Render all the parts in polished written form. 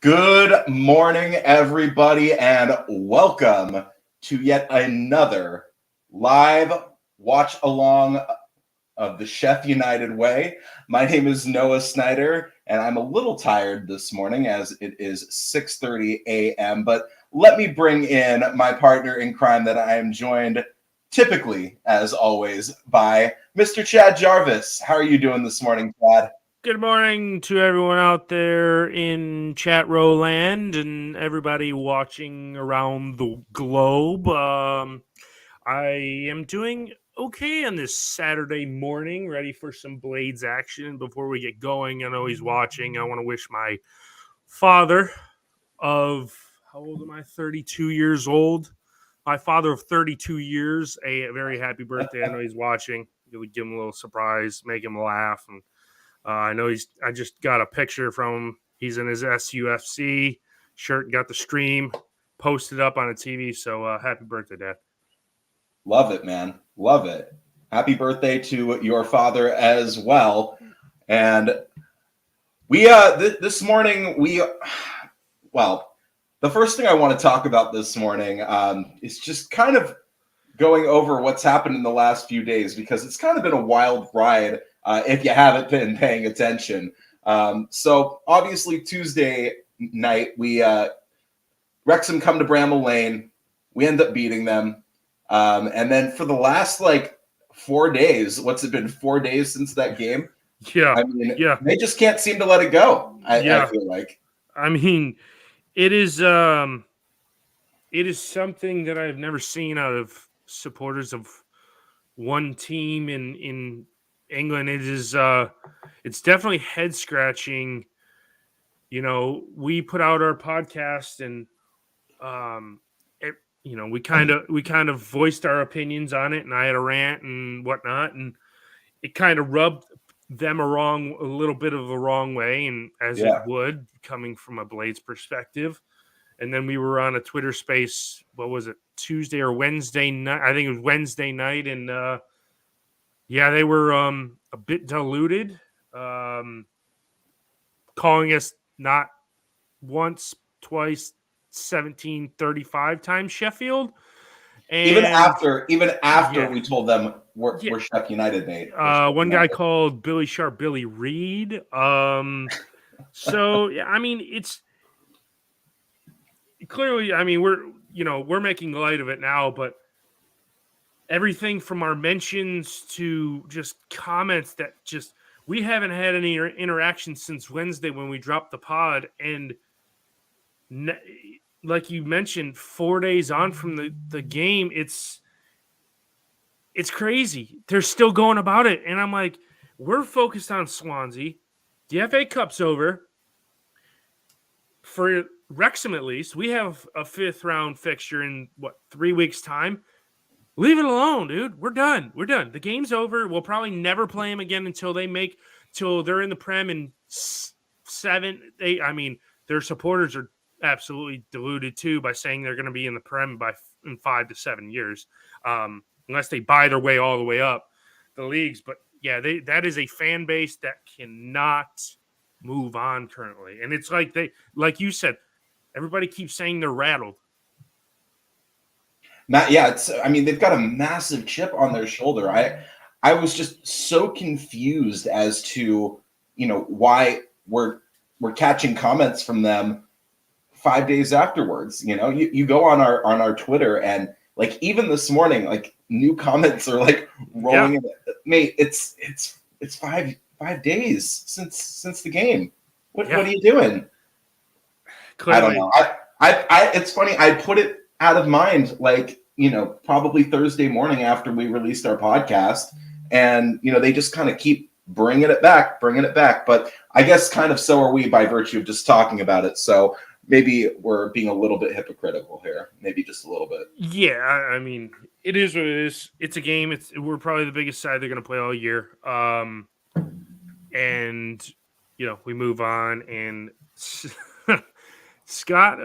Good morning, everybody, and welcome to yet another live watch along of the Chef United Way. My name is Noah Snyder, and I'm a little tired this morning as it is 6:30 a.m. But let me bring in my partner in crime that I am joined typically, as always, by Mr. Chad Jarvis. How are you doing this morning, Chad? Good morning to everyone out there in chat row land and everybody watching around the globe. I am doing okay on this Saturday morning, ready for some Blades action. Before we get going, I know he's watching. I want to wish my father of, how old am I? 32 years old. My father of 32 years, a very happy birthday. I know he's watching. Give him a little surprise, make him laugh, and I know I just got a picture from him. He's in his SUFC shirt, got the stream posted up on a TV. So happy birthday, Dad. Love it, man. Love it. Happy birthday to your father as well. And we this morning the first thing I want to talk about this morning is just kind of going over what's happened in the last few days, because it's kind of been a wild ride if you haven't been paying attention. So obviously Tuesday night, Wrexham come to Bramall Lane. We end up beating them. And then for the last 4 days, what's it been, 4 days since that game? Yeah. I mean, they just can't seem to let it go. I feel like. I mean, it is something that I've never seen out of supporters of one team in England. It is it's definitely head scratching. You know, we put out our podcast and we kind of voiced our opinions on it, and I had a rant and whatnot, and it kind of rubbed them a little bit of a wrong way, and as it would, coming from a Blades perspective. And then we were on a Twitter space, what was it, Tuesday or Wednesday night? I think it was Wednesday night, and they were a bit diluted, calling us not once, twice, 1735 times Sheffield. And even after we told them we're Sheff United, mate. One guy called Billy Sharp Billy Reed. So I mean, it's clearly, I mean, we're making light of it now, but everything from our mentions to just comments that just, we haven't had any interaction since Wednesday when we dropped the pod, and like you mentioned, 4 days on from the game, it's crazy. They're still going about it, and I'm like, we're focused on Swansea. The FA Cup's over. For Wrexham, at least, we have a 5th round fixture in 3 weeks' time. Leave it alone, dude. We're done. The game's over. We'll probably never play them again until they're in the Prem in 7, 8. I mean, their supporters are absolutely deluded too by saying they're going to be in the Prem in 5 to 7 years, unless they buy their way all the way up the leagues. But yeah, that is a fan base that cannot move on currently, and it's like you said, everybody keeps saying they're rattled. I mean, they've got a massive chip on their shoulder. I was just so confused as to, why we're catching comments from them 5 days afterwards. You go on our Twitter, and even this morning, new comments are rolling in. Mate, it's 5 days since the game. What are you doing? Clearly. I don't know. I it's funny. I put it out of mind, probably Thursday morning after we released our podcast, and they just kind of keep bringing it back. But I guess kind of so are we, by virtue of just talking about it. So maybe we're being a little bit hypocritical here, maybe just a little bit. Yeah, I mean, it is what it is. It's a game. We're probably the biggest side they're going to play all year. And we move on, and Scott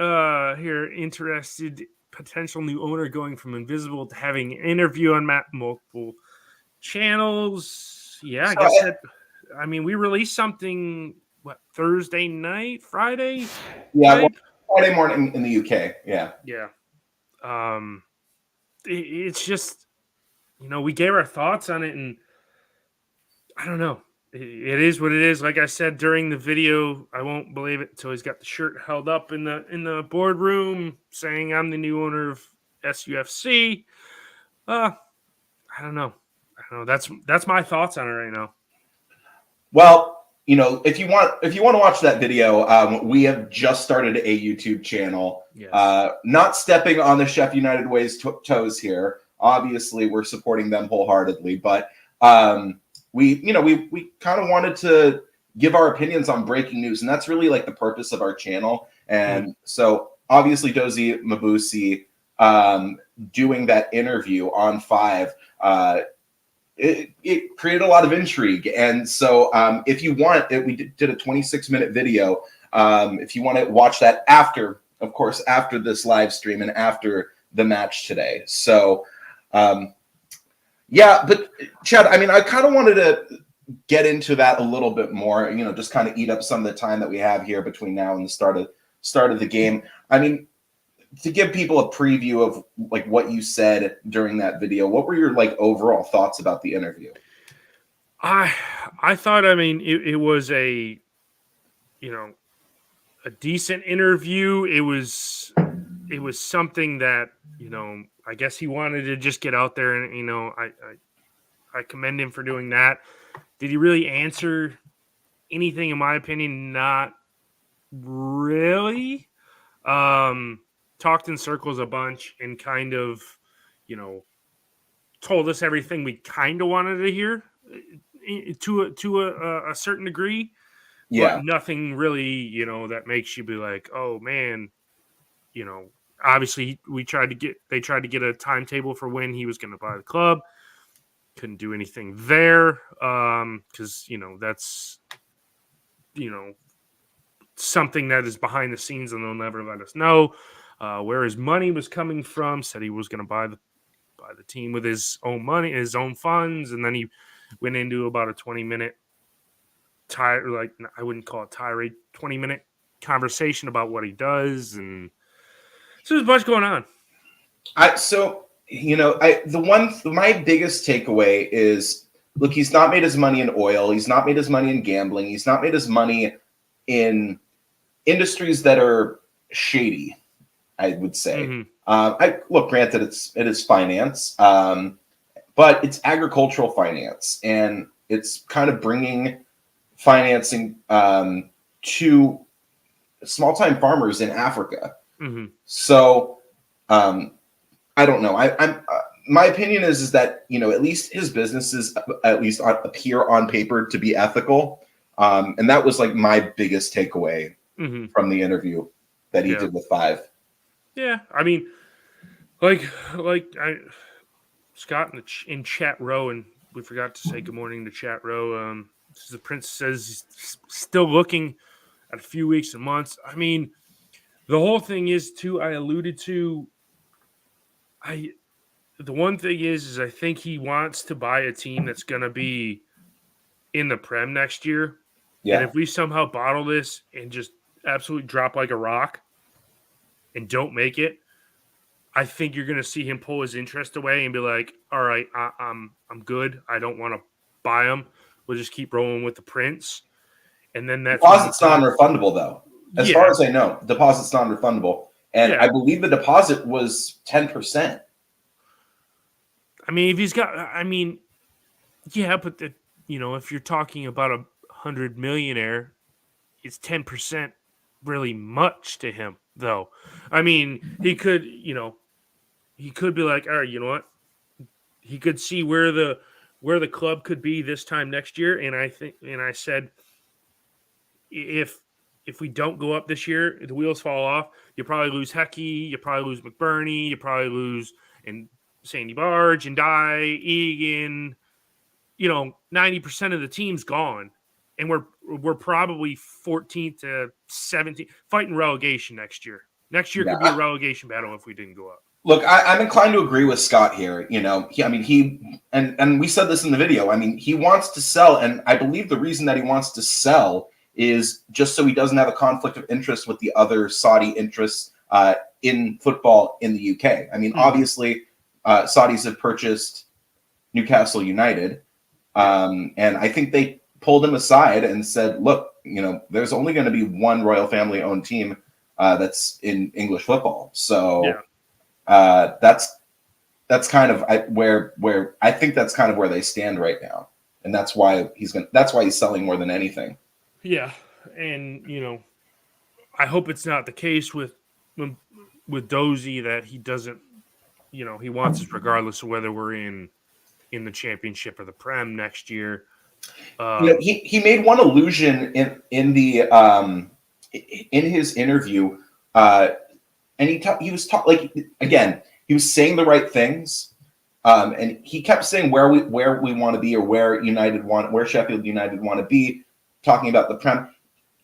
here interested, potential new owner going from invisible to having an interview on multiple channels. Yeah, I guess we released something Thursday night, Friday Yeah, well, type. Friday morning in the UK. Yeah. Yeah. Um, it's just, we gave our thoughts on it, and I don't know. It is what it is. Like I said during the video, I won't believe it until he's got the shirt held up in the boardroom saying I'm the new owner of SUFC. I don't know. I don't know. That's my thoughts on it right now. Well, if you want to watch that video, we have just started a YouTube channel. Yes. Not stepping on the Chef United Way's toes here. Obviously, we're supporting them wholeheartedly, but we kind of wanted to give our opinions on breaking news, and that's really like the purpose of our channel. And so, obviously, Dozie Mabuse doing that interview on 5. It created a lot of intrigue. And so if you want it, we did a 26-minute video. If you want to watch that after this live stream and after the match today. So, yeah, but Chad, I mean, I kind of wanted to get into that a little bit more, just kind of eat up some of the time that we have here between now and the start of the game. I mean, to give people a preview of like what you said during that video, what were your like overall thoughts about the interview? I thought, I mean, it was a decent interview. It was something that, I guess he wanted to just get out there, and I commend him for doing that. Did he really answer anything? In my opinion, not really. Talked in circles a bunch and kind of, told us everything we kind of wanted to hear to a certain degree. Yeah. But nothing really, that makes you be like, oh man, obviously they tried to get a timetable for when he was going to buy the club. Couldn't do anything there. Cause that's, something that is behind the scenes and they'll never let us know, where his money was coming from. Said he was going to buy the team with his own money, his own funds. And then he went into about a 20-minute I wouldn't call it tirade, 20-minute conversation about what he does, and so there's a bunch going on. My biggest takeaway is, look, he's not made his money in oil, he's not made his money in gambling, he's not made his money in industries that are shady, I would say. Mm-hmm. Granted, it is finance, but it's agricultural finance, and it's kind of bringing financing to small-time farmers in Africa. Mm-hmm. So I don't know. I'm my opinion is that at least his businesses appear on paper to be ethical, and that was like my biggest takeaway from the interview that he did with 5. Yeah, I mean, Scott in chat row, and we forgot to say good morning to chat row. The Prince says he's still looking at a few weeks and months. I mean, the whole thing is too. I alluded to. The one thing is I think he wants to buy a team that's going to be in the Prem next year. Yeah. And if we somehow bottle this and just absolutely drop like a rock and don't make it, I think you're going to see him pull his interest away and be like, "All right, I'm good. I don't want to buy him. We'll just keep rolling with the Prince." And then that deposit's non-refundable, though. As far as I know, deposit's non-refundable, and I believe the deposit was 10%. I mean, if he's got, but if you're talking about a 100 millionaire, it's 10% really much to him, though. I mean, he could be like, all right, you know what? He could see where the club could be this time next year, and I said, if we don't go up this year, the wheels fall off. You probably lose Hecky, you probably lose McBurney, you probably lose and Sandy Barge and Dye, Egan. 90% of the team's gone, and we're probably 14th to 17th, fighting relegation next year. Next year could be a relegation battle if we didn't go up. Look, I'm inclined to agree with Scott here. And we said this in the video. I mean, he wants to sell, and I believe the reason that he wants to sell is just so he doesn't have a conflict of interest with the other Saudi interests in football in the UK. I mean, obviously, Saudis have purchased Newcastle United, and I think they pulled him aside and said, look, there's only going to be one royal family owned team that's in English football. So that's kind of where I think that's kind of where they stand right now. And that's why he's selling more than anything. Yeah. And, I hope it's not the case with Dozy that he doesn't, he wants us regardless of whether we're in the championship or the Prem next year. He made one allusion in the in his interview, and he was saying the right things, and he kept saying where we want to be or where Sheffield United want to be, talking about the Prem.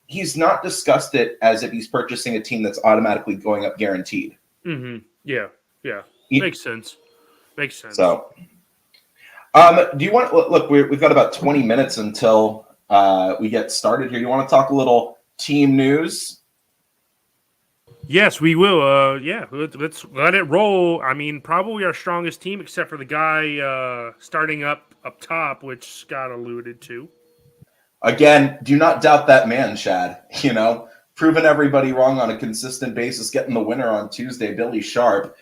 He's not discussed it as if he's purchasing a team that's automatically going up guaranteed. Mm-hmm. Yeah. Makes sense. So, do you want look? We've got about 20 minutes until we get started here. You want to talk a little team news? Yes, we will. Let's let it roll. I mean, probably our strongest team, except for the guy starting up top, which Scott alluded to. Again, do not doubt that man, Chad. Proving everybody wrong on a consistent basis, getting the winner on Tuesday, Billy Sharp.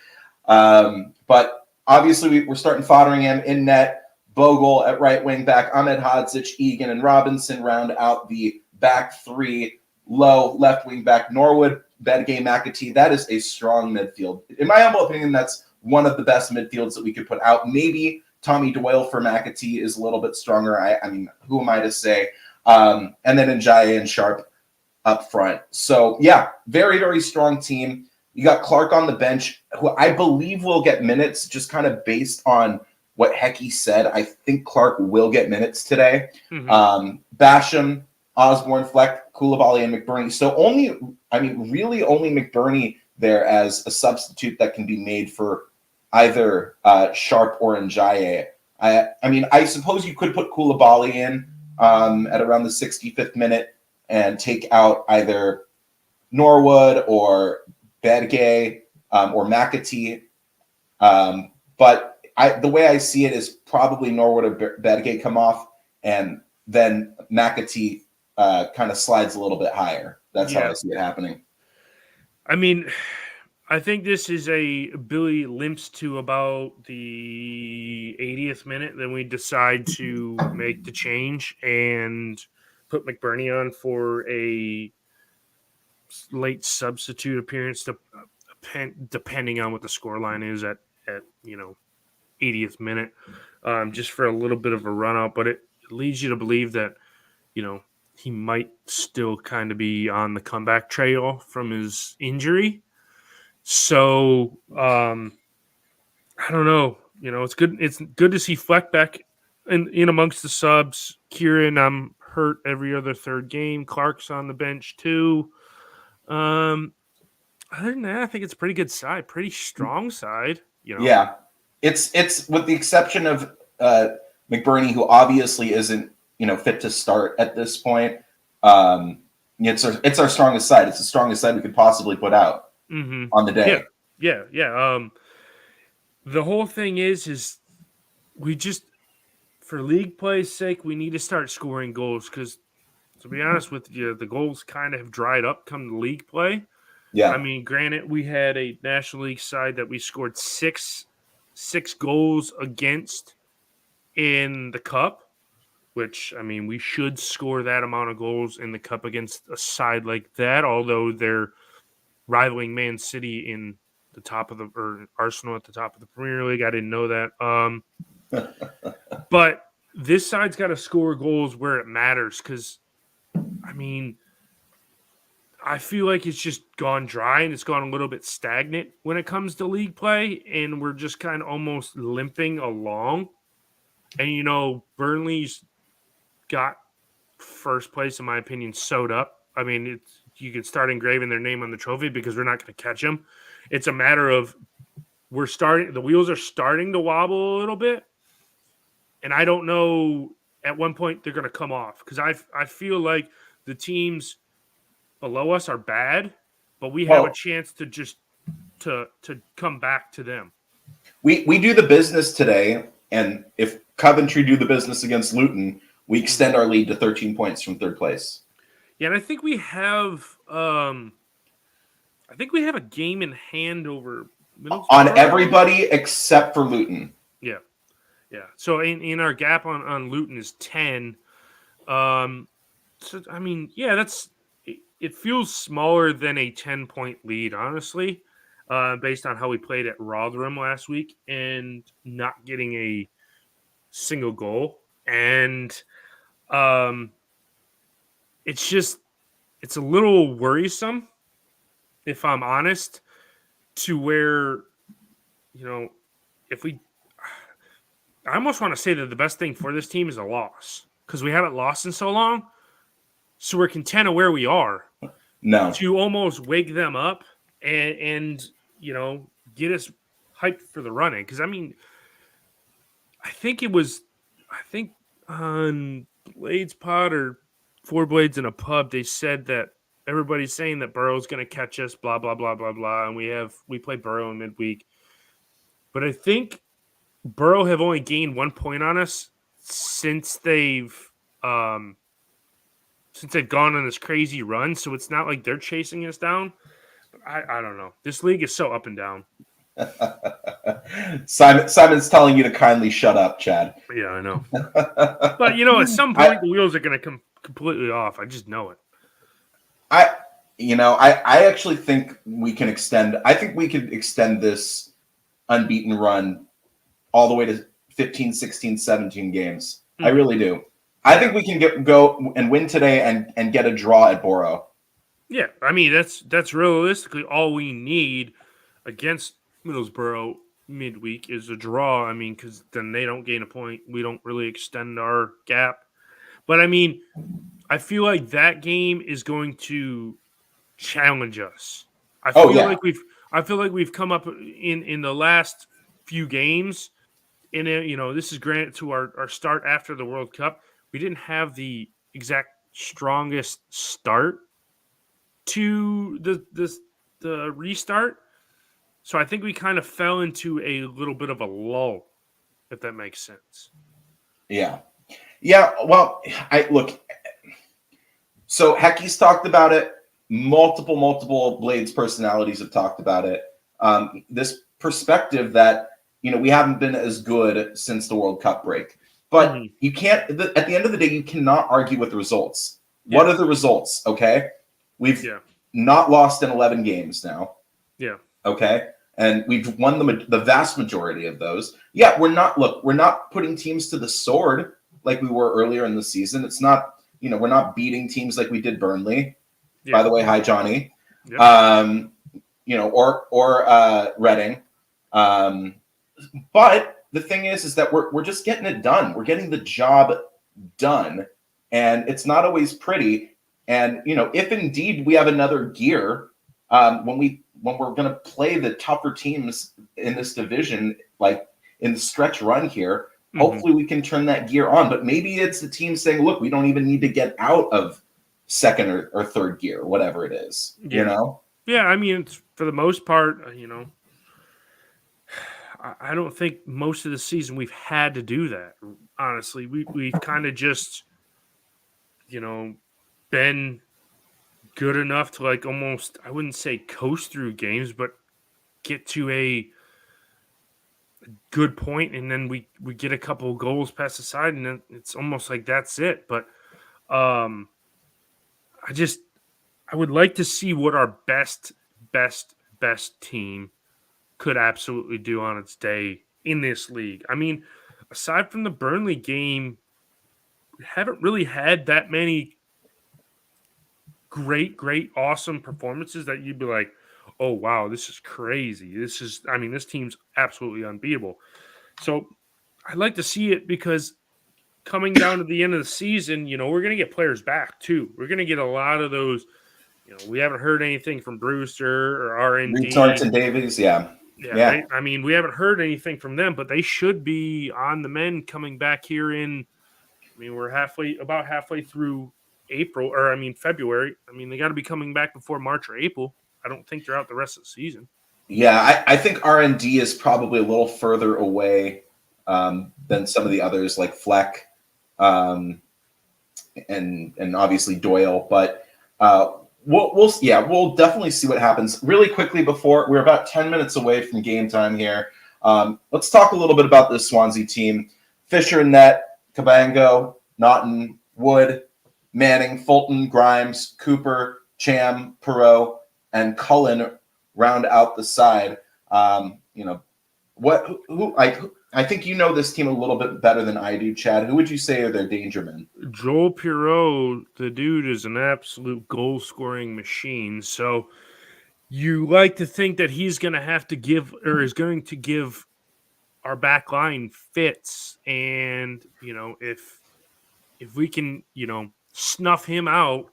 But obviously, we're starting Fotheringham in net, Bogle at right wing back, Ahmed Hodzic, Egan, and Robinson round out the back three. Low left wing back, Norwood, Bedgay, McAtee. That is a strong midfield. In my humble opinion, that's one of the best midfields that we could put out. Maybe Tommy Doyle for McAtee is a little bit stronger. I mean, who am I to say? And then Njaye and Sharp up front. So, yeah, very, very strong team. You got Clark on the bench, who I believe will get minutes just kind of based on what Hecky said. I think Clark will get minutes today. Mm-hmm. Basham, Osborne, Fleck, Koulibaly, and McBurney. So really only McBurney there as a substitute that can be made for either Sharp or Njaye. I suppose you could put Koulibaly in at around the 65th minute and take out either Norwood or Bedgay or McAtee. But the way I see it is probably Norwood or Bedgay come off, and then McAtee kind of slides a little bit higher. That's how I see it happening. I mean, I think this is Billy limps to about the 80th minute. Then we decide to make the change and put McBurney on for a late substitute appearance, depending on what the scoreline is at 80th minute, just for a little bit of a run out. But it leads you to believe that, he might still kind of be on the comeback trail from his injury. So, I don't know. It's good. It's good to see Fleck back in amongst the subs. Kieran, I'm hurt every other third game. Clark's on the bench too. Other than that, I think it's a pretty good side, pretty strong side. Yeah, it's with the exception of McBurney, who obviously isn't fit to start at this point. It's our strongest side. It's the strongest side we could possibly put out on the day. Yeah. The whole thing is we just, for league play's sake, we need to start scoring goals because, to be honest with you, the goals kind of have dried up come to league play. Yeah. I mean, granted, we had a National League side that we scored six goals against in the Cup, which, I mean, we should score that amount of goals in the Cup against a side like that, although they're rivaling Man City in the top of or Arsenal at the top of the Premier League. I didn't know that. But this side's got to score goals where it matters because, I mean, I feel like it's just gone dry and it's gone a little bit stagnant when it comes to league play, and we're just kind of almost limping along. And, Burnley's got first place, in my opinion, sewed up. I mean, you could start engraving their name on the trophy because we're not going to catch them. It's a matter of the wheels are starting to wobble a little bit, and I don't know at one point they're going to come off because I feel like the teams below us are bad, but we have a Well, chance to just to come back to them. we do the business today, and if Coventry do the business against Luton, we extend our lead to 13 points from third place. Yeah, and I think we have a game in hand over Middlesbrough. On everybody except for Luton. Yeah. Yeah. So in our gap on Luton is 10. So I mean, yeah, it feels smaller than a 10-point lead, honestly, based on how we played at Rotherham last week and not getting a single goal. And it's a little worrisome, if I'm honest, to where, if I almost want to say that the best thing for this team is a loss because we haven't lost in so long. So we're content of where we are. No. To almost wake them up and get us hyped for the running. Because, I mean, I think on Blades Pod or Four Blades in a Pub, they said that everybody's saying that Burrow's going to catch us, blah, blah, blah, blah, blah. And we play Burrow in midweek. But I think Burrow have only gained 1 point on us since they've gone on this crazy run. So it's not like they're chasing us down. But I don't know. This league is so up and down. Simon's telling you to kindly shut up, Chad. Yeah, I know. But at some point the wheels are going to come completely off. I just know it. I actually think we can extend. I think we could extend this unbeaten run all the way to 15, 16, 17 games. I really do. I think we can go and win today and get a draw at Borough. Yeah, I mean that's realistically all we need against Middlesbrough midweek is a draw. I mean, because then they don't gain a point, we don't really extend our gap. But I mean, I feel like that game is going to challenge us. I feel like we've come up in the last few games. And this is granted to our start after the World Cup. We didn't have the exact strongest start to the restart. So I think we kind of fell into a little bit of a lull, if that makes sense. Yeah. Well, so Hecky's talked about it. Multiple Blades personalities have talked about it. This perspective that, we haven't been as good since the World Cup break. But you can't, at the end of the day, you cannot argue with the results. Yeah. What are the results? Okay. We've not lost in 11 games now. Yeah. Okay. And we've won the vast majority of those. Yeah. We're not putting teams to the sword like we were earlier in the season. It's not, we're not beating teams like we did Burnley. Yeah. By the way, hi, Johnny. Yep. Or Reading. But the thing is that we're just getting it done. We're getting the job done, and it's not always pretty. And if indeed we have another gear, when we're going to play the tougher teams in this division, like in the stretch run here, hopefully we can turn that gear on. But maybe it's the team saying, "Look, we don't even need to get out of second or third gear, whatever it is." Yeah. Yeah, I mean, for the most part, I don't think most of the season we've had to do that. Honestly, we've kind of just, been good enough to like almost, I wouldn't say coast through games, but get to a good point, and then we get a couple of goals passed aside, and then it's almost like that's it. But I would like to see what our best team could absolutely do on its day in this league. I mean, aside from the Burnley game, we haven't really had that many great, awesome performances that you'd be like, oh, wow, this is crazy. This team's absolutely unbeatable. So I'd like to see it because coming down to the end of the season, we're going to get players back too. We're going to get a lot of those. We haven't heard anything from Brewster or RND. Thornton Davies, yeah. Right? I mean, we haven't heard anything from them, but they should be on the mend coming back here we're about halfway through February. I mean, they got to be coming back before March or April. I don't think they're out the rest of the season. Yeah, I think R&D is probably a little further away than some of the others like Fleck um, and obviously Doyle. But we'll definitely see what happens. Really quickly before we're about 10 minutes away from game time here. Let's talk a little bit about this Swansea team. Fisher in net, Cabango, Naughton, Wood, Manning, Fulton, Grimes, Cooper, Cham, Perot, and Cullen round out the side. I think you know this team a little bit better than I do, Chad. Who would you say are their danger men? Joel Perot, the dude is an absolute goal scoring machine. So you like to think that he's going to have to give or is going to give our back line fits. And, if we can, snuff him out,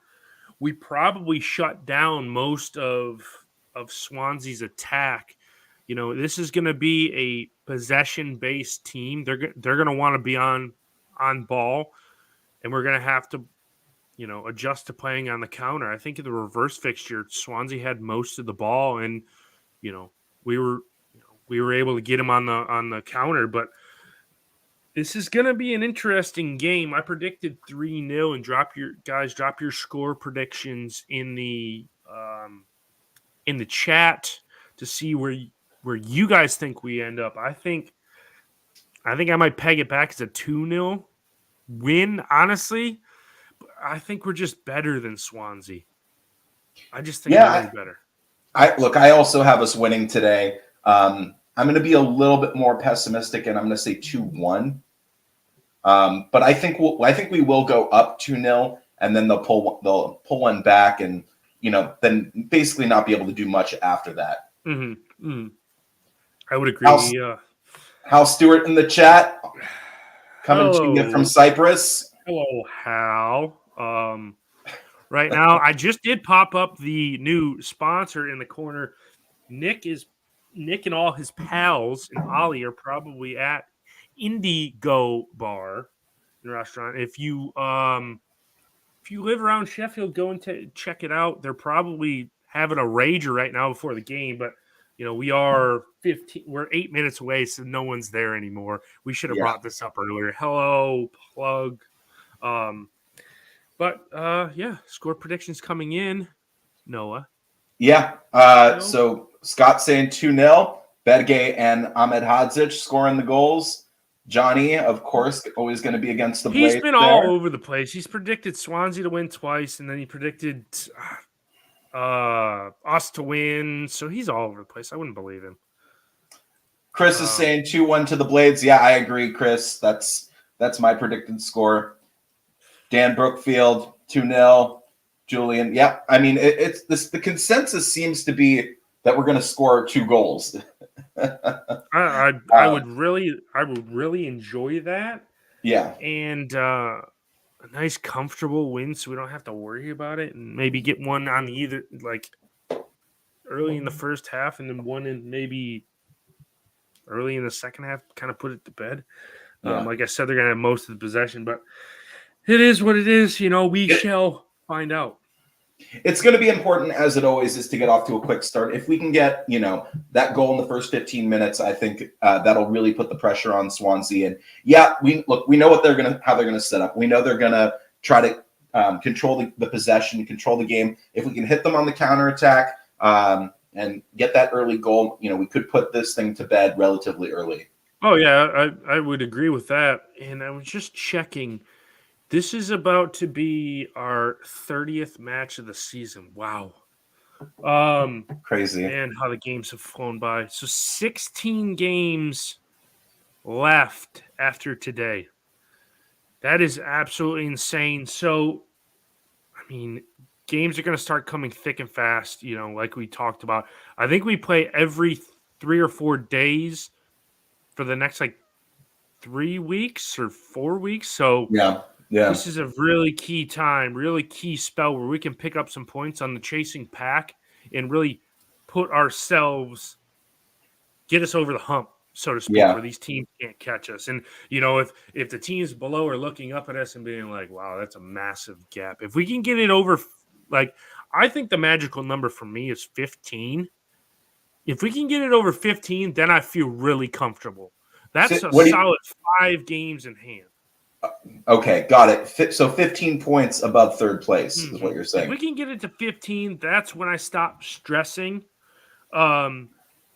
we probably shut down most of Swansea's attack. This is going to be a possession-based team. They're going to want to be on ball, and we're going to have to, adjust to playing on the counter. I think in the reverse fixture, Swansea had most of the ball, and we were able to get him on the counter, but this is going to be an interesting game. I predicted 3-0, and drop your score predictions in the chat to see where you guys think we end up. I think I might peg it back as a 2-0 win, honestly. I think we're just better than Swansea. I just think we're way better. I also have us winning today. I'm going to be a little bit more pessimistic, and I'm going to say 2-1. But I think we will go up 2-0, and then they'll pull one back, and then basically not be able to do much after that. Mm-hmm. Mm-hmm. I would agree. Hal Stewart in the chat, coming to you from Cyprus. Hello, Hal. Right now, I just did pop up the new sponsor in the corner. Nick and all his pals and Ollie are probably at Indigo Bar and Restaurant. If you live around Sheffield, go and check it out. They're probably having a rager right now before the game, but we're 8 minutes away, so no one's there anymore. We should have brought this up earlier. Hello, plug. Score predictions coming in. Noah. Yeah. So Scott's saying 2-0. Bedgay and Ahmed Hadzic scoring the goals. Johnny, of course, always going to be against the Blades. He's been all over the place. He's predicted Swansea to win twice, and then he predicted us to win. So he's all over the place. I wouldn't believe him. Chris is saying 2-1 to the Blades. Yeah, I agree, Chris. That's my predicted score. Dan Brookfield, 2-0. Julian, yeah. I mean, it's this. The consensus seems to be that we're going to score 2 goals. I would really enjoy that. Yeah, and a nice comfortable win, so we don't have to worry about it, and maybe get one on either like early in the first half, and then one in maybe early in the second half. Kind of put it to bed. Yeah. Like I said, they're going to have most of the possession, but it is what it is. We shall find out. It's going to be important, as it always is, to get off to a quick start. If we can get, that goal in the first 15 minutes, I think that'll really put the pressure on Swansea. And we know how they're going to set up. We know they're going to try to control the possession, control the game. If we can hit them on the counterattack and get that early goal, we could put this thing to bed relatively early. Oh yeah, I would agree with that. And I was just checking. This is about to be our 30th match of the season. Wow. Crazy. Man, how the games have flown by. So 16 games left after today. That is absolutely insane. So, I mean, games are going to start coming thick and fast, like we talked about. I think we play every 3 or 4 days for the next, 3 weeks or 4 weeks. So, yeah. This is a really key time, really key spell where we can pick up some points on the chasing pack and really get us over the hump. so to speak, Yeah. where these teams can't catch us. And if the teams below are looking up at us and being like, "Wow, that's a massive gap." If we can get it over, like, I think the magical number for me is 15. If we can get it over 15, then I feel really comfortable. So That's a what do you, solid 5 games in hand. okay, got it. So 15 points above third place is what you're If saying. we can get it to 15, that's when I stop stressing. Um,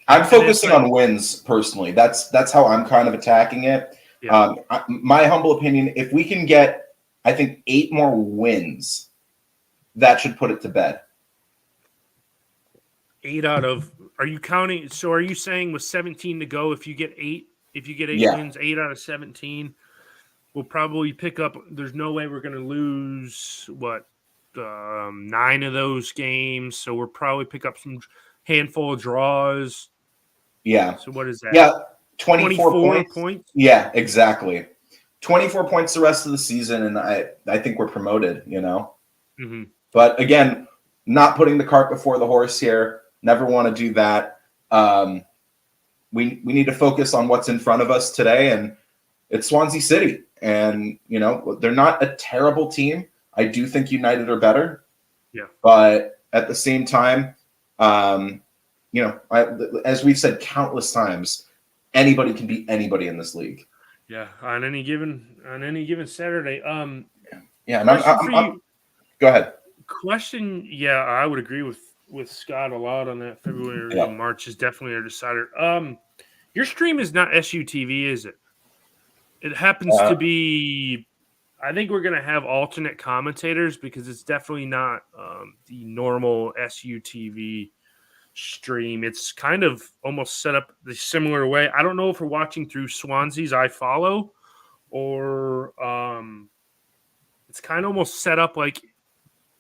I'm and it's focusing like, on wins personally. That's how I'm kind of attacking it. yeah, My humble opinion, if we can get, I think, 8 more wins, that should put it to bed. 8 out of, are you counting? So are you saying with 17 to go, if you get 8 Yeah. wins, 8 out of 17, we'll probably pick up. There's no way we're going to lose 9 of those games. So we'll probably pick up some handful of draws. Yeah. So what is that? Yeah. 24 points. points. Yeah, exactly. 24 points the rest of the season, and I think we're promoted, Mm-hmm. But again, not putting the cart before the horse here. Never want to do that. We need to focus on what's in front of us today, and it's Swansea City. And, they're not a terrible team. I do think United are better. Yeah. But at the same time, as we've said countless times, anybody can beat anybody in this league. Yeah, on any given Saturday. Yeah, and go ahead. Question, yeah, I would agree with Scott a lot on that. February and March is definitely our decider. Your stream is not SUTV, is it? It happens to be. I think we're gonna have alternate commentators because it's definitely not the normal SUTV stream. It's kind of almost set up the similar way. I don't know if we're watching through Swansea's iFollow or it's kind of almost set up like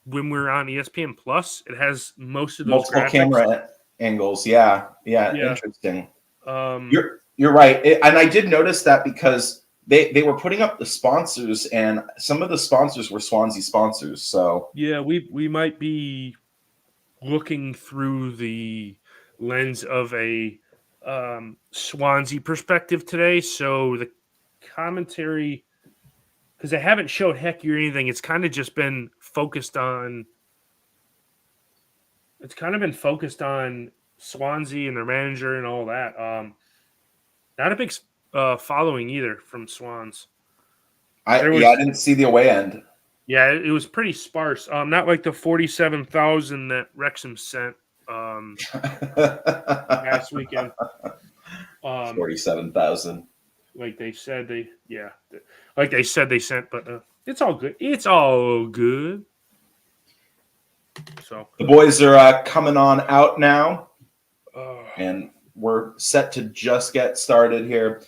when we're on ESPN Plus. It has most of those multiple graphics. Camera angles. Yeah, interesting. You're right, and I did notice that because they were putting up the sponsors, and some of the sponsors were Swansea sponsors. So yeah, we might be looking through the lens of a Swansea perspective today. So the commentary, because they haven't showed Hecky or anything, it's kind of just been focused on. It's kind of been focused on Swansea and their manager and all that. Not a big following either from Swans. I didn't see the away end. Yeah, it was pretty sparse. Not like the 47,000 that Wrexham sent last weekend. 47,000. Like they said they sent, but it's all good. It's all good. So the boys are coming on out now, and we're set to just get started here.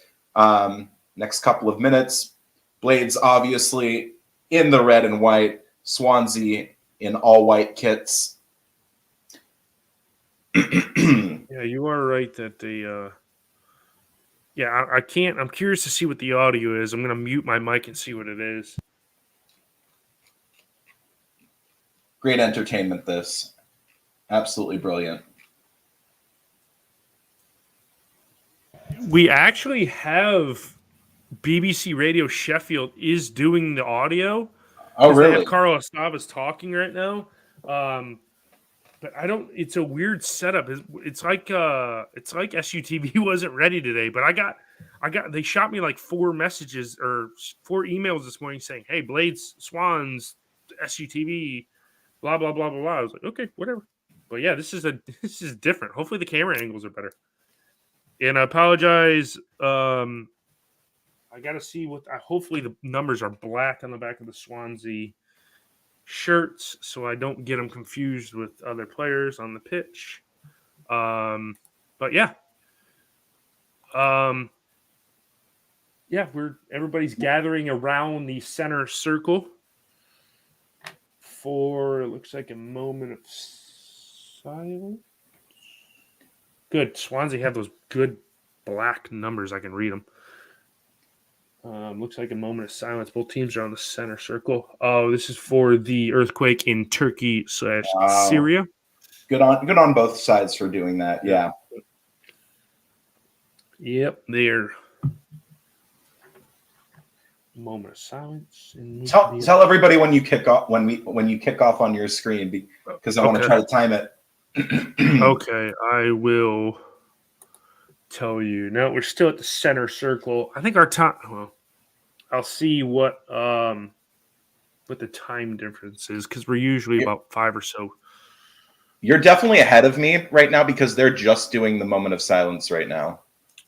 Next couple of minutes. Blades obviously in the red and white, Swansea in all white kits. Yeah, you are right that the I can't. I'm curious to see what the audio is. I'm going to mute my mic and see what it is. Great entertainment, this. Absolutely brilliant. We actually have BBC Radio Sheffield is doing the audio. Oh, really? They have Carl Estavas talking right now. But I don't. It's a weird setup. It's like SUTV wasn't ready today. But I got. They shot me like 4 messages or 4 emails this morning saying, "Hey, Blades, Swans, SUTV, blah blah blah blah blah." I was like, okay, whatever. But yeah, this is different. Hopefully the camera angles are better. And I apologize. I got to see what. Hopefully the numbers are black on the back of the Swansea shirts, so I don't get them confused with other players on the pitch. But yeah, everybody's gathering around the center circle for, it looks like, a moment of silence. Good. Swansea have those good black numbers. I can read them. Looks like a moment of silence. Both teams are on the center circle. Oh, this is for the earthquake in Turkey / Syria. Good on both sides for doing that. Yeah. Yep, there. Moment of silence. Tell everybody when you kick off when you kick off on your screen because I want to try to time it. Okay, I will tell you. Now we're still at the center circle. I think our time. Well, I'll see what the time difference is because we're usually about 5 or so. You're definitely ahead of me right now because they're just doing the moment of silence right now.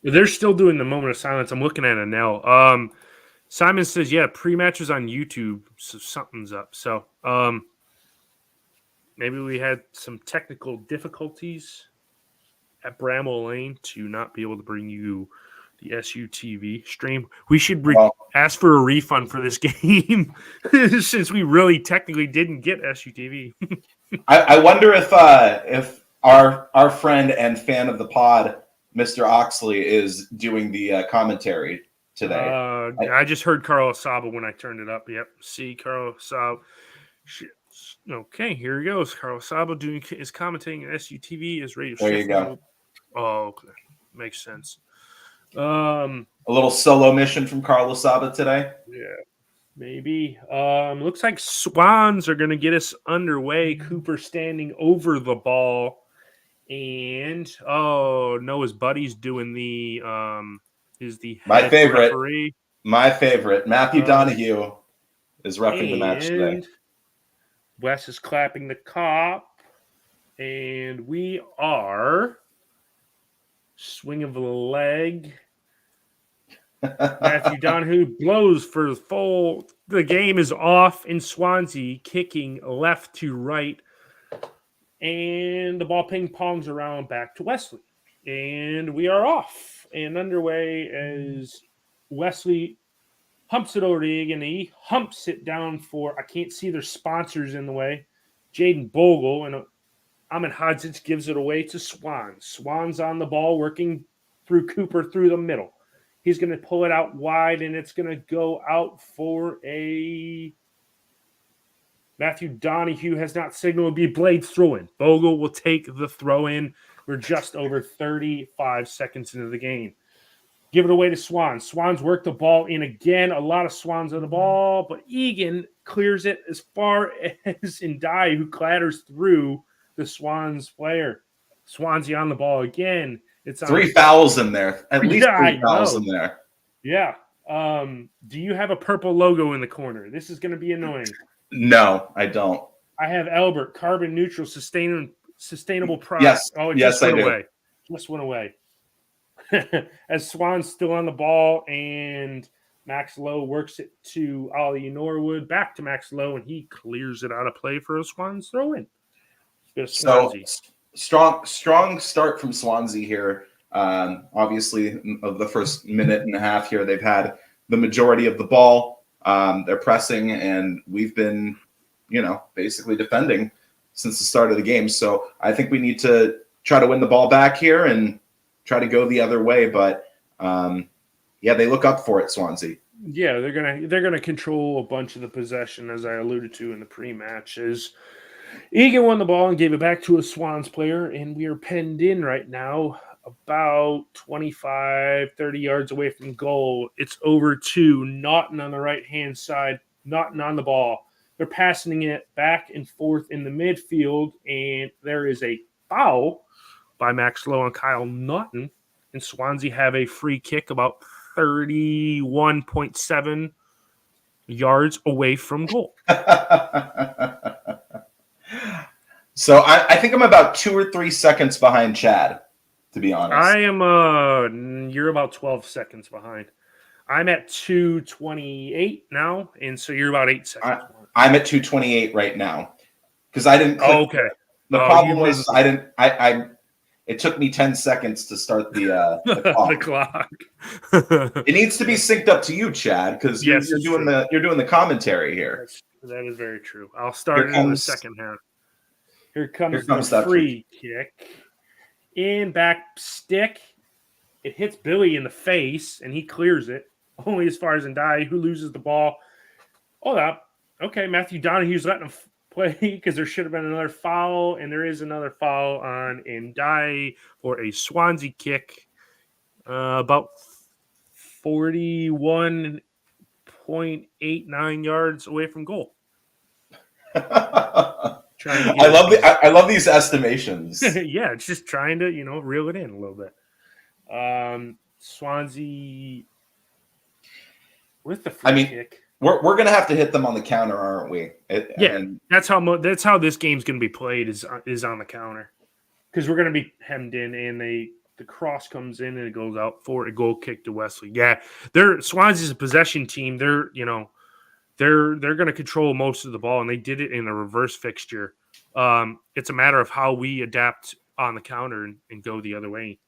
They're still doing the moment of silence. I'm looking at it now. Simon says, yeah, pre-match is on YouTube, so something's up. So maybe we had some technical difficulties at Bramall Lane to not be able to bring you the SUTV stream. We should ask for a refund for this game since we really technically didn't get SUTV. I wonder if our friend and fan of the pod, Mr. Oxley, is doing the commentary today. I just heard Carl Saba when I turned it up. Yep. See Carl Saba. Okay, here he goes. Carl Saba is commentating at SUTV as Radio There Sheffield. You go. Oh, okay. Makes sense. A little solo mission from Carlos Saba today. Yeah, maybe. Looks like Swans are going to get us underway. Cooper standing over the ball, and Noah's buddy's doing the is the my favorite referee. My favorite Matthew Donahue is roughing the match today. Wes is clapping the cop, and we are swing of the leg. Matthew Donahue blows for full. The game is off in Swansea, kicking left to right. And the ball ping-pongs around back to Wesley. And we are off and underway as Wesley humps it over to Egan. He humps it down for, I can't see their sponsors in the way, Jaden Bogle. And Ahmed Hodzic gives it away to Swans. Swans on the ball, working through Cooper through the middle. He's going to pull it out wide, and it's going to go out for a Matthew Donahue has not signaled be Blade throw-in. Bogle will take the throw-in. We're just over 35 seconds into the game. Give it away to Swans. Swans work the ball in again. A lot of Swans on the ball, but Egan clears it as far as Ndai, who clatters through the Swans player. Swansea on the ball again. It's 3 fouls in there. At least 3 fouls in there. Yeah. Do you have a purple logo in the corner? This is going to be annoying. No, I don't. I have Albert, carbon neutral, sustainable product. Yes. Oh, it just went away. Just went away. As Swan's still on the ball, and Max Lowe works it to Ollie Norwood, back to Max Lowe, and he clears it out of play for a Swans throw-in. So strong start from Swansea here. Obviously, of the first minute and a half here, they've had the majority of the ball. They're pressing, and we've been, basically defending since the start of the game. So I think we need to try to win the ball back here and try to go the other way. But they look up for it, Swansea. Yeah, they're gonna control a bunch of the possession, as I alluded to in the pre-matches. Egan won the ball and gave it back to a Swans player, and we are penned in right now about 25, 30 yards away from goal. It's over to Naughton on the right-hand side, Naughton on the ball. They're passing it back and forth in the midfield, and there is a foul by Max Lowe and Kyle Naughton, and Swansea have a free kick about 31.7 yards away from goal. So I think I'm about 2 or 3 seconds behind Chad, to be honest. I am you're about 12 seconds behind. I'm at 2:28 now, and so you're about 8 seconds. I'm at 2:28 right now because I didn't click. Oh, okay. The problem was I didn't. It took me 10 seconds to start the clock. It needs to be synced up to you, Chad, because you're doing the commentary here. That is very true. I'll start it in the second half. Here comes the free kick. In back stick. It hits Billy in the face, and he clears it. Only as far as Ndai, who loses the ball. Hold up. Okay, Matthew Donahue's letting him play because there should have been another foul, and there is another foul on Ndai for a Swansea kick. about 41.89 yards away from goal. Trying to get I love these estimations. yeah, it's just trying to, reel it in a little bit. Swansea with the free kick. We're gonna have to hit them on the counter, aren't we? That's how this game's gonna be played is on the counter, because we're gonna be hemmed in, and the cross comes in and it goes out for a goal kick to Wesley. Yeah, Swansea's a possession team. They're gonna control most of the ball, and they did it in a reverse fixture. It's a matter of how we adapt on the counter and go the other way.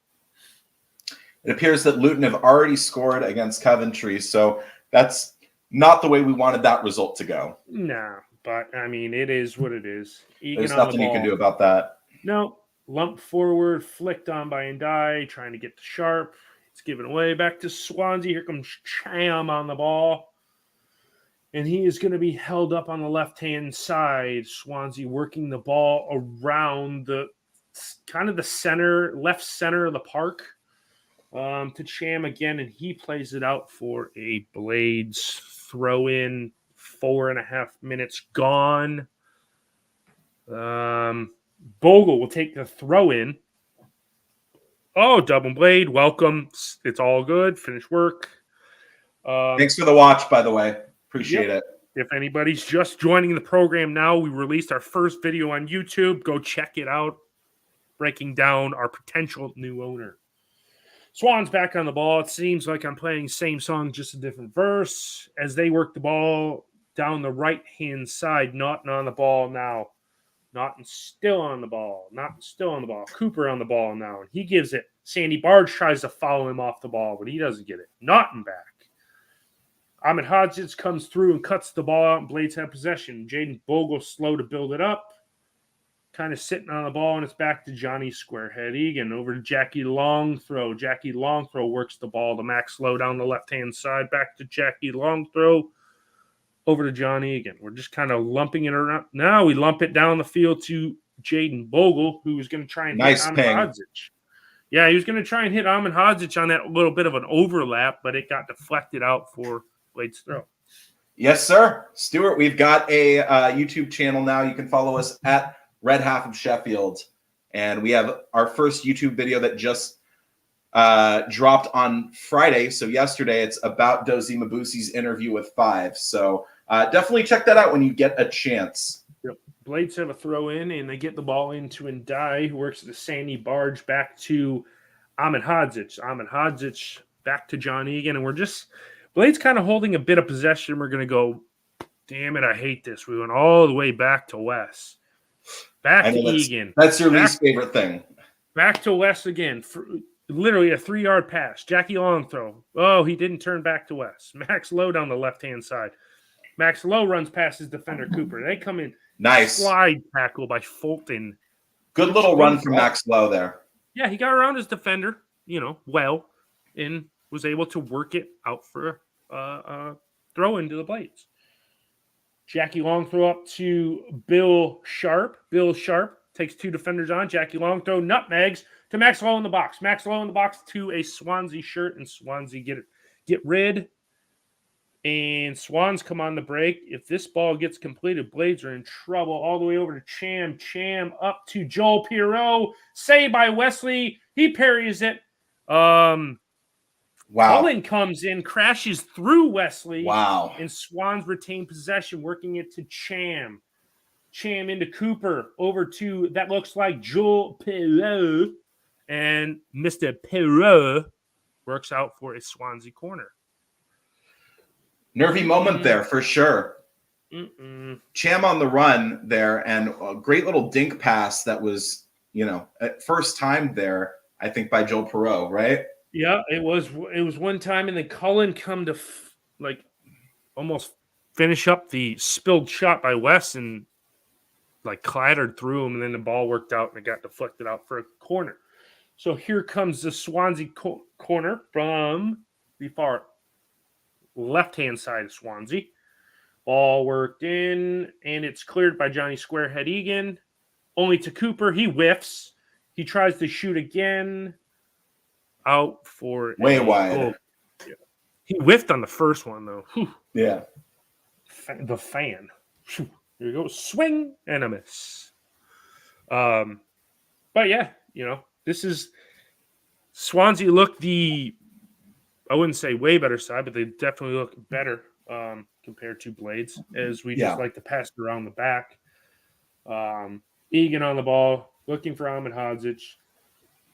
It appears that Luton have already scored against Coventry, so that's not the way we wanted that result to go. Nah, but I mean, it is what it is. There's nothing you can do about that. No, lump forward, flicked on by Ndai, trying to get to Sharp. It's given away back to Swansea. Here comes Cham on the ball. And he is going to be held up on the left-hand side. Swansea working the ball around the kind of the center, left center of the park, to Cham again, and he plays it out for a Blades throw in. 4.5 minutes gone. Bogle will take the throw in. Oh, Dublin Blade, welcome. It's all good. Finish work. Thanks for the watch, by the way. Appreciate it. If anybody's just joining the program now, we released our first video on YouTube. Go check it out. Breaking down our potential new owner. Swan's back on the ball. It seems like I'm playing same song, just a different verse. As they work the ball down the right-hand side, Naughton on the ball now. Naughton still on the ball. Naughton still on the ball. Cooper on the ball now. And he gives it. Sandy Barge tries to follow him off the ball, but he doesn't get it. Naughton back. Ahmed Hodges comes through and cuts the ball out, and Blades have possession. Jaden Bogle slow to build it up. Kind of sitting on the ball, and it's back to Johnny Squarehead Egan. Over to Jackie Longthrow. Jackie Longthrow works the ball to Max Lowe down the left-hand side. Back to Jackie Longthrow. Over to Johnny Egan. We're just kind of lumping it around. Now we lump it down the field to Jaden Bogle, who was going to try and hit Ahmed Hodges. Yeah, he was going to try and hit Ahmed Hodges on that little bit of an overlap, but it got deflected out for Blades throw. Yes, sir. Stuart, we've got a YouTube channel now. You can follow us at Red Half of Sheffield. And we have our first YouTube video that just dropped on Friday. So yesterday, it's about Dozie Mabusi's interview with Five. So definitely check that out when you get a chance. Yep. Blades have a throw in, and they get the ball into Ndai, who works the Sandy Barge back to Ahmed Hodges. Ahmed Hodges back to John Egan. And we're just, Blades kind of holding a bit of possession. We're going to go, damn it, I hate this. We went all the way back to Wes. Back to Egan. That's your least favorite thing. Back to Wes again. Literally a 3-yard pass. Jackie Longthrow. Oh, he didn't turn back to Wes. Max Lowe down the left-hand side. Max Lowe runs past his defender, Cooper. They come in. Nice. Slide tackle by Fulton. Good little run from Max Lowe there. Yeah, he got around his defender, well, and was able to work it out for a throw into the Blades. Jackie Longthrow up to Bill Sharp. Bill Sharp takes 2 defenders on. Jackie Longthrow nutmegs to Max Lowe in the box. Max Lowe in the box to a Swansea shirt, and Swansea get rid. And Swans come on the break. If this ball gets completed, Blades are in trouble. All the way over to Cham. Cham up to Joel Pirot. Saved by Wesley. He parries it. Wow. Cullen comes in, crashes through Wesley. Wow. And Swans retain possession, working it to Cham. Cham into Cooper. Over to, that looks like Joel Pirot. And Mr. Pirot works out for a Swansea corner. Nervy moment there for sure. Cham on the run there, and a great little dink pass that was, at first time there, I think, by Joel Pirot, right? Yeah, it was one time, and then Cullen come to almost finish up the spilled shot by Wes, and clattered through him, and then the ball worked out and it got deflected out for a corner. So here comes the Swansea corner from the far left-hand side of Swansea. Ball worked in, and it's cleared by Johnny Squarehead Egan. Only to Cooper. He whiffs. He tries to shoot again. out for Way a wide. goal. Yeah. He whiffed on the first one, though. Whew. Yeah. The fan. Whew. Here we go. Swing and a miss. But yeah, this is Swansea looked I wouldn't say way better side, but they definitely look better compared to Blades, as we just like to pass it around the back. Egan on the ball, looking for Ahmed Hodzic.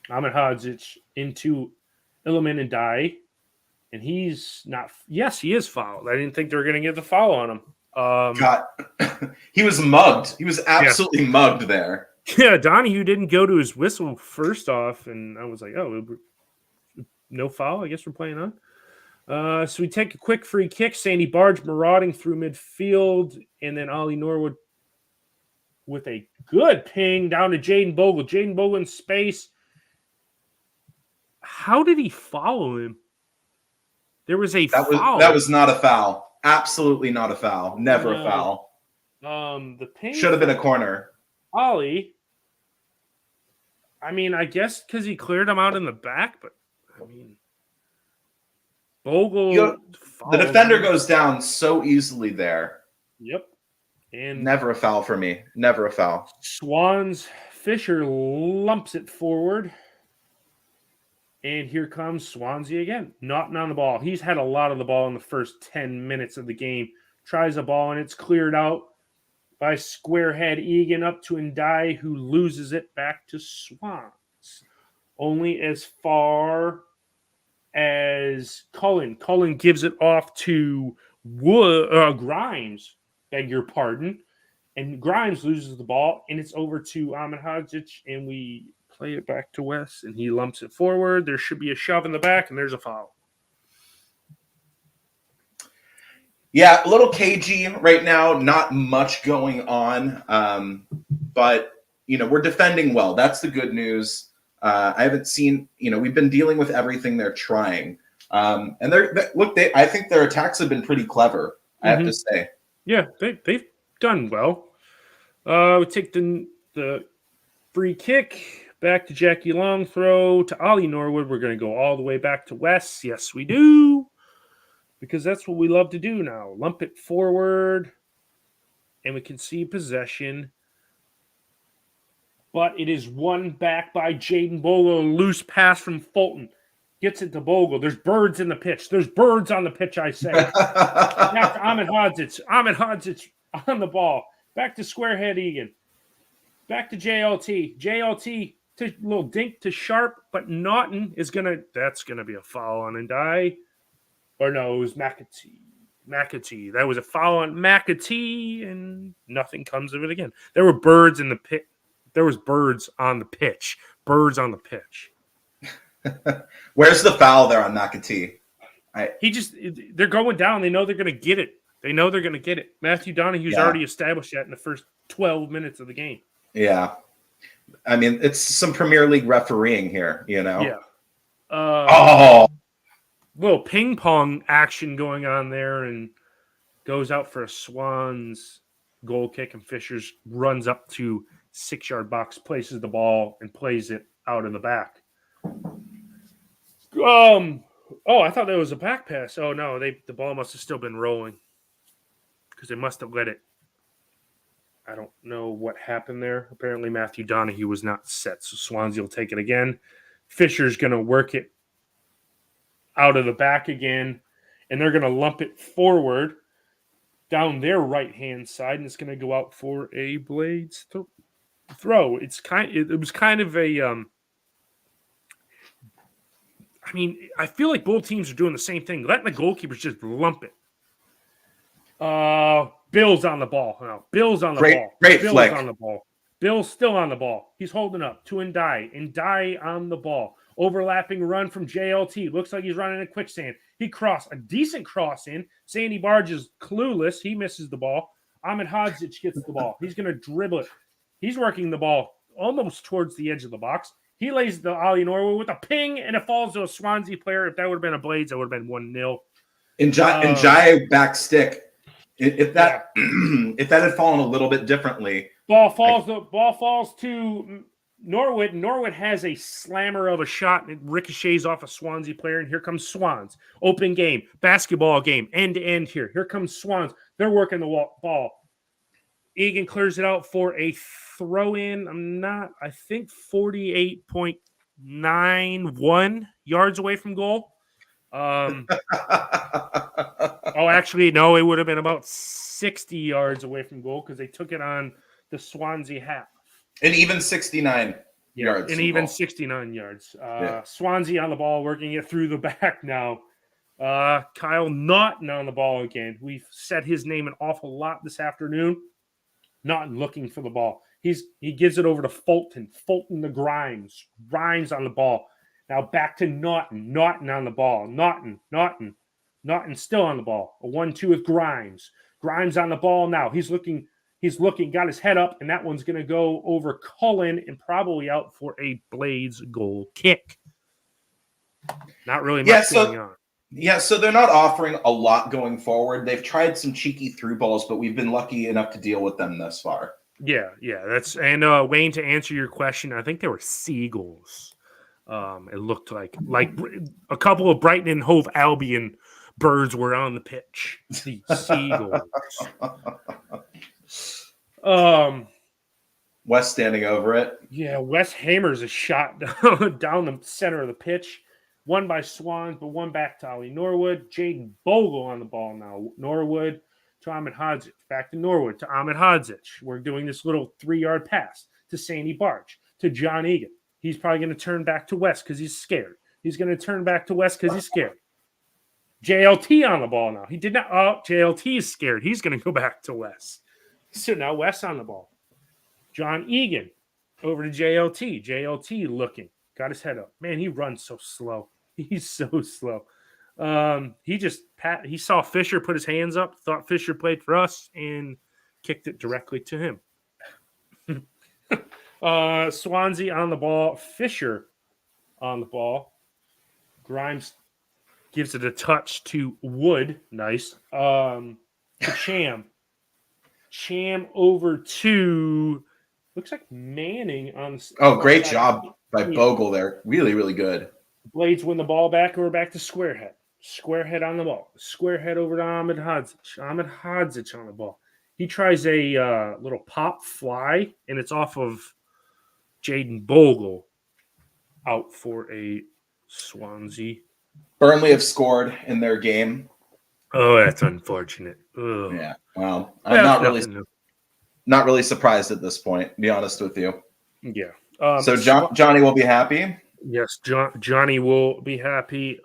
Ahmed Hodzic into Illiman and Dye, and he's not. Yes, he is fouled. I didn't think they were going to get the foul on him. God, he was mugged. He was absolutely mugged there. Yeah, Donahue didn't go to his whistle first off, and I was like, oh, no foul. I guess we're playing on. So we take a quick free kick. Sandy Barge marauding through midfield, and then Ollie Norwood with a good ping down to Jaden Bogle. Jaden Bogle in space. How did he follow him? There was a foul. That was not a foul. Absolutely not a foul. Never a foul. The ping should have been a corner. Ollie. I mean, I guess because he cleared him out in the back, but I mean, Bogle. The defender goes down so easily there. Yep. And never a foul for me. Never a foul. Fisher lumps it forward. And here comes Swansea again. Not on the ball. He's had a lot of the ball in the first 10 minutes of the game. Tries a ball, and it's cleared out by squarehead Egan up to Ndai, who loses it back to Swans. Only as far as Cullen. Cullen gives it off to Grimes, beg your pardon. And Grimes loses the ball, and it's over to Ahmed Hodzic, and we play it back to Wes, and he lumps it forward. There should be a shove in the back, and there's a foul. Yeah, a little cagey right now. Not much going on, but we're defending well. That's the good news. I haven't seen. We've been dealing with everything they're trying, and I think their attacks have been pretty clever. I have to say. Yeah, they've done well. We take the free kick. Back to Jackie Long, throw to Ollie Norwood. We're going to go all the way back to Wes. Yes, we do. Because that's what we love to do now. Lump it forward. And we can see possession. But it is won back by Jaden Bogle. Loose pass from Fulton. Gets it to Bogle. There's birds in the pitch. There's birds on the pitch, I say. Back to Ahmed Hodzic. Ahmed Hodzic on the ball. Back to Squarehead Egan. Back to JLT. JLT. To little dink to Sharp, but Naughton is that's gonna be a foul on Ndai. Or no, it was McAtee. That was a foul on McAtee, and nothing comes of it again. There were birds in the pit. There was birds on the pitch. Birds on the pitch. Where's the foul there on McAtee? They're going down. They know they're gonna get it. Matthew Donahue's already established that in the first 12 minutes of the game. Yeah. I mean, it's some Premier League refereeing here, Yeah. Little ping pong action going on there, and goes out for a Swans goal kick, and Fishers runs up to 6-yard box, places the ball, and plays it out in the back. I thought that was a back pass. Oh no, the ball must have still been rolling because they must have let it. I don't know what happened there. Apparently, Matthew Donahue was not set, so Swansea will take it again. Fisher's going to work it out of the back again, and they're going to lump it forward down their right-hand side, and it's going to go out for a Blades throw. It was kind of a I feel like both teams are doing the same thing, letting the goalkeepers just lump it. Bill's on the ball. No, Bill's on the ball. Great Bill's flick. on the ball. Bill's still on the ball. He's holding up to Ndai. Ndai on the ball. Overlapping run from JLT. Looks like he's running a quicksand. He crossed. A decent cross in. Sandy Barge is clueless. He misses the ball. Ahmed Hodzic gets the ball. He's going to dribble it. He's working the ball almost towards the edge of the box. He lays the Ollie Norwood with a ping, and it falls to a Swansea player. If that would have been a Blades, that would have been 1-0. Njai back stick. If that had fallen a little bit differently, ball falls to Norwood has a slammer of a shot. It ricochets off a Swansea player, and here comes Swans. Open game, basketball game, end to end here. Here comes Swans. They're working the ball. Egan clears it out for a throw in. I think 48.91 yards away from goal. Actually, no, it would have been about 60 yards away from goal because they took it on the Swansea half. And even 69 yards. And even 69 yards. Swansea on the ball, working it through the back now. Kyle Naughton on the ball again. We've said his name an awful lot this afternoon. Naughton looking for the ball. He gives it over to Fulton. Fulton to Grimes. Grimes on the ball. Now back to Naughton. Naughton on the ball. Naughton still on the ball. A 1-2 with Grimes. Grimes on the ball now. He's looking, got his head up, and that one's going to go over Cullen and probably out for a Blades goal kick. Not really much going on. Yeah, so they're not offering a lot going forward. They've tried some cheeky through balls, but we've been lucky enough to deal with them thus far. Yeah. And Wayne, to answer your question, I think they were seagulls. It looked like a couple of Brighton and Hove Albion birds were on the pitch. The seagulls. Wes standing over it. Yeah, Wes hammers a shot down the center of the pitch. One by Swans, but one back to Ollie Norwood. Jaden Bogle on the ball now. Norwood to Ahmed Hodzic. Back to Norwood to Ahmed Hodzic. We're doing this little 3-yard pass to Sandy Barge. To John Egan. He's probably going to turn back to West because he's scared. He's going to turn back to West because he's scared. JLT on the ball now. He did not. Oh, JLT is scared. He's going to go back to West. So now West on the ball. John Egan over to JLT. JLT looking. Got his head up. Man, he runs so slow. He's so slow. He saw Fisher put his hands up, thought Fisher played for us, and kicked it directly to him. Swansea on the ball. Fisher on the ball. Grimes gives it a touch to Wood. Nice. To Cham. Cham over to looks like Manning on. Oh, great job by Bogle there. Really, really good. Blades win the ball back. We're back to Squarehead. Squarehead on the ball. Squarehead over to Ahmed Hodzic. Ahmed Hodzic on the ball. He tries a little pop fly, and it's off of Jaden Bogle out for a Swansea. Burnley have scored in their game. Oh, that's unfortunate. Ugh. Yeah, well, I'm not really surprised at this point, to be honest with you. Yeah. So Johnny will be happy? Yes, Johnny will be happy.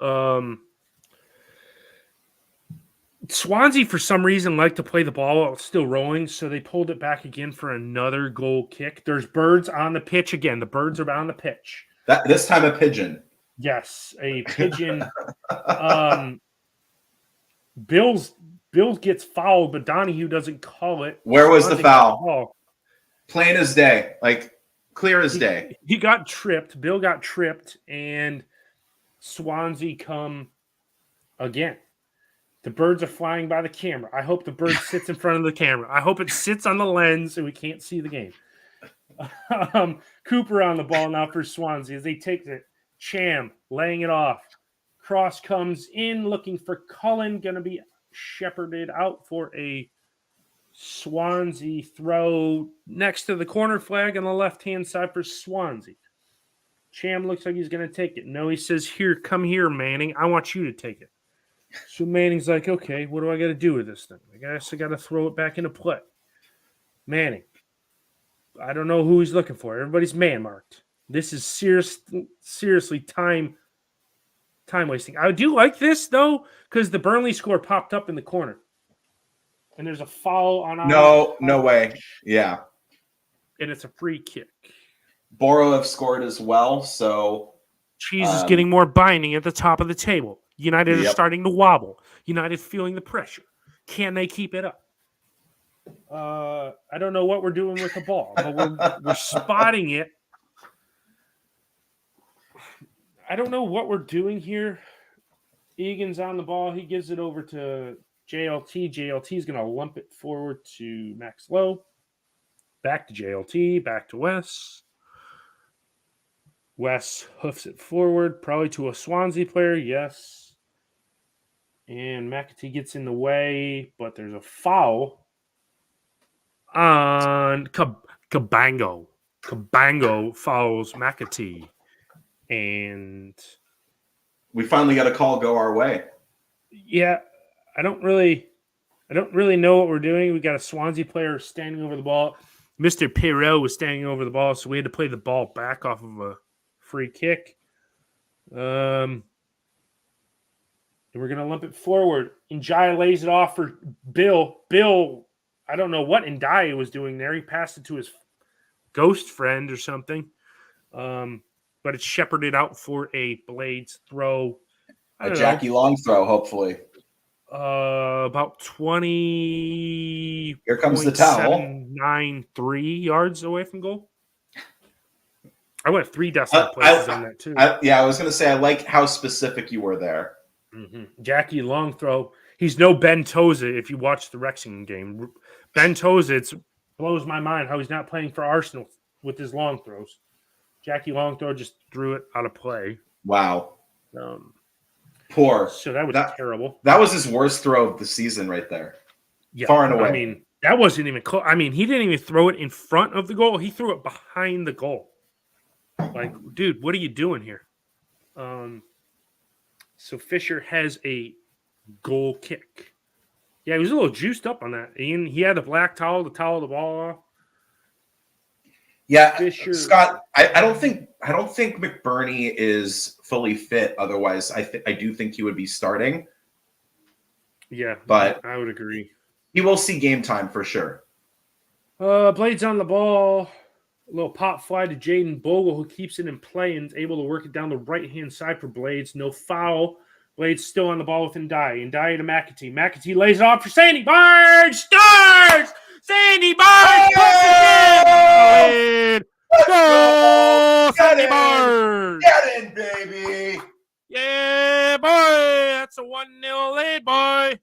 Swansea, for some reason, like to play the ball while it's still rolling, so they pulled it back again for another goal kick. There's birds on the pitch again. The birds are on the pitch. This time a pigeon. Yes, a pigeon. Bills gets fouled, but Donahue doesn't call it. Where was the foul? Plain as day, like clear as day. He got tripped. Bill got tripped, and Swansea come again. The birds are flying by the camera. I hope the bird sits in front of the camera. I hope it sits on the lens and we can't see the game. Cooper on the ball now for Swansea as they take it. Cham laying it off. Cross comes in looking for Cullen. Going to be shepherded out for a Swansea throw next to the corner flag on the left-hand side for Swansea. Cham looks like he's going to take it. No, he says, come here, Manning. I want you to take it. So Manning's like, okay, what do I got to do with this thing? I guess I got to throw it back into play. Manning. I don't know who he's looking for. Everybody's man-marked. This is seriously time wasting. I do like this, though, because the Burnley score popped up in the corner. And there's a foul on our... No way. Yeah. And it's a free kick. Boro have scored as well, so... Cheese is getting more binding at the top of the table. United are starting to wobble. United feeling the pressure. Can they keep it up? I don't know what we're doing with the ball, but we're spotting it. I don't know what we're doing here. Egan's on the ball. He gives it over to JLT. JLT is going to lump it forward to Max Lowe. Back to JLT. Back to Wes. Wes hoofs it forward, probably to a Swansea player. Yes. And McAtee gets in the way, but there's a foul on Cabango. Cabango fouls McAtee. And We finally got a call go our way. yeah, I don't really know what we're doing. We got a Swansea player standing over the ball. Mr. Pirot was standing over the ball, so we had to play the ball back off of a free kick. And we're gonna lump it forward. Njai lays it off for Bill. Bill, I don't know what Ndiaye was doing there. He passed it to his ghost friend or something. But it's shepherded out for a Blades throw. A Jackie Long throw, hopefully. About 20. Here comes the towel. 793 yards away from goal. I went 3 decimal places on that too. I was going to say I like how specific you were there. Mm-hmm. Jackie long throw. He's no Ben Toza if you watch the Wrexham game. Ben Toza, it blows my mind how he's not playing for Arsenal with his long throws. Jackie long throw just threw it out of play. Wow. Poor. So that was terrible. That was his worst throw of the season right there. Yeah, far and away. I mean, that wasn't even close. I mean, he didn't even throw it in front of the goal. He threw it behind the goal. Like, dude, what are you doing here? So Fisher has a goal kick. Yeah, he was a little juiced up on that. And he had a black towel to towel the ball off. Yeah, Fisher. Scott, I don't think McBurney is fully fit. Otherwise, I do think he would be starting. Yeah, but I would agree. He will see game time for sure. Blades on the ball. A little pop fly to Jaden Bogle, who keeps it in play and is able to work it down the right-hand side for Blades. No foul. Blades still on the ball with Ndiaye. Ndiaye to McAtee. McAtee lays it off for Sandy Barge. Stars! Sandy Barge puts it in! Go! Sandy Barge! Get in, baby! Yeah, boy! That's a 1-0 lead, boy!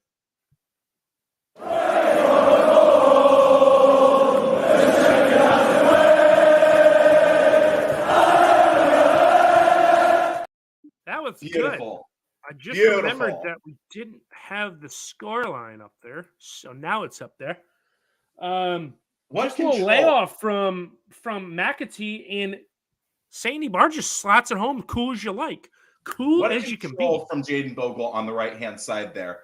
That was beautiful. Good. I just remembered that we didn't have the score line up there, so now it's up there. Just a little layoff from McAtee, and Sandy Barr just slots it home, cool as you like, cool as you can be. From Jaden Bogle on the right hand side there,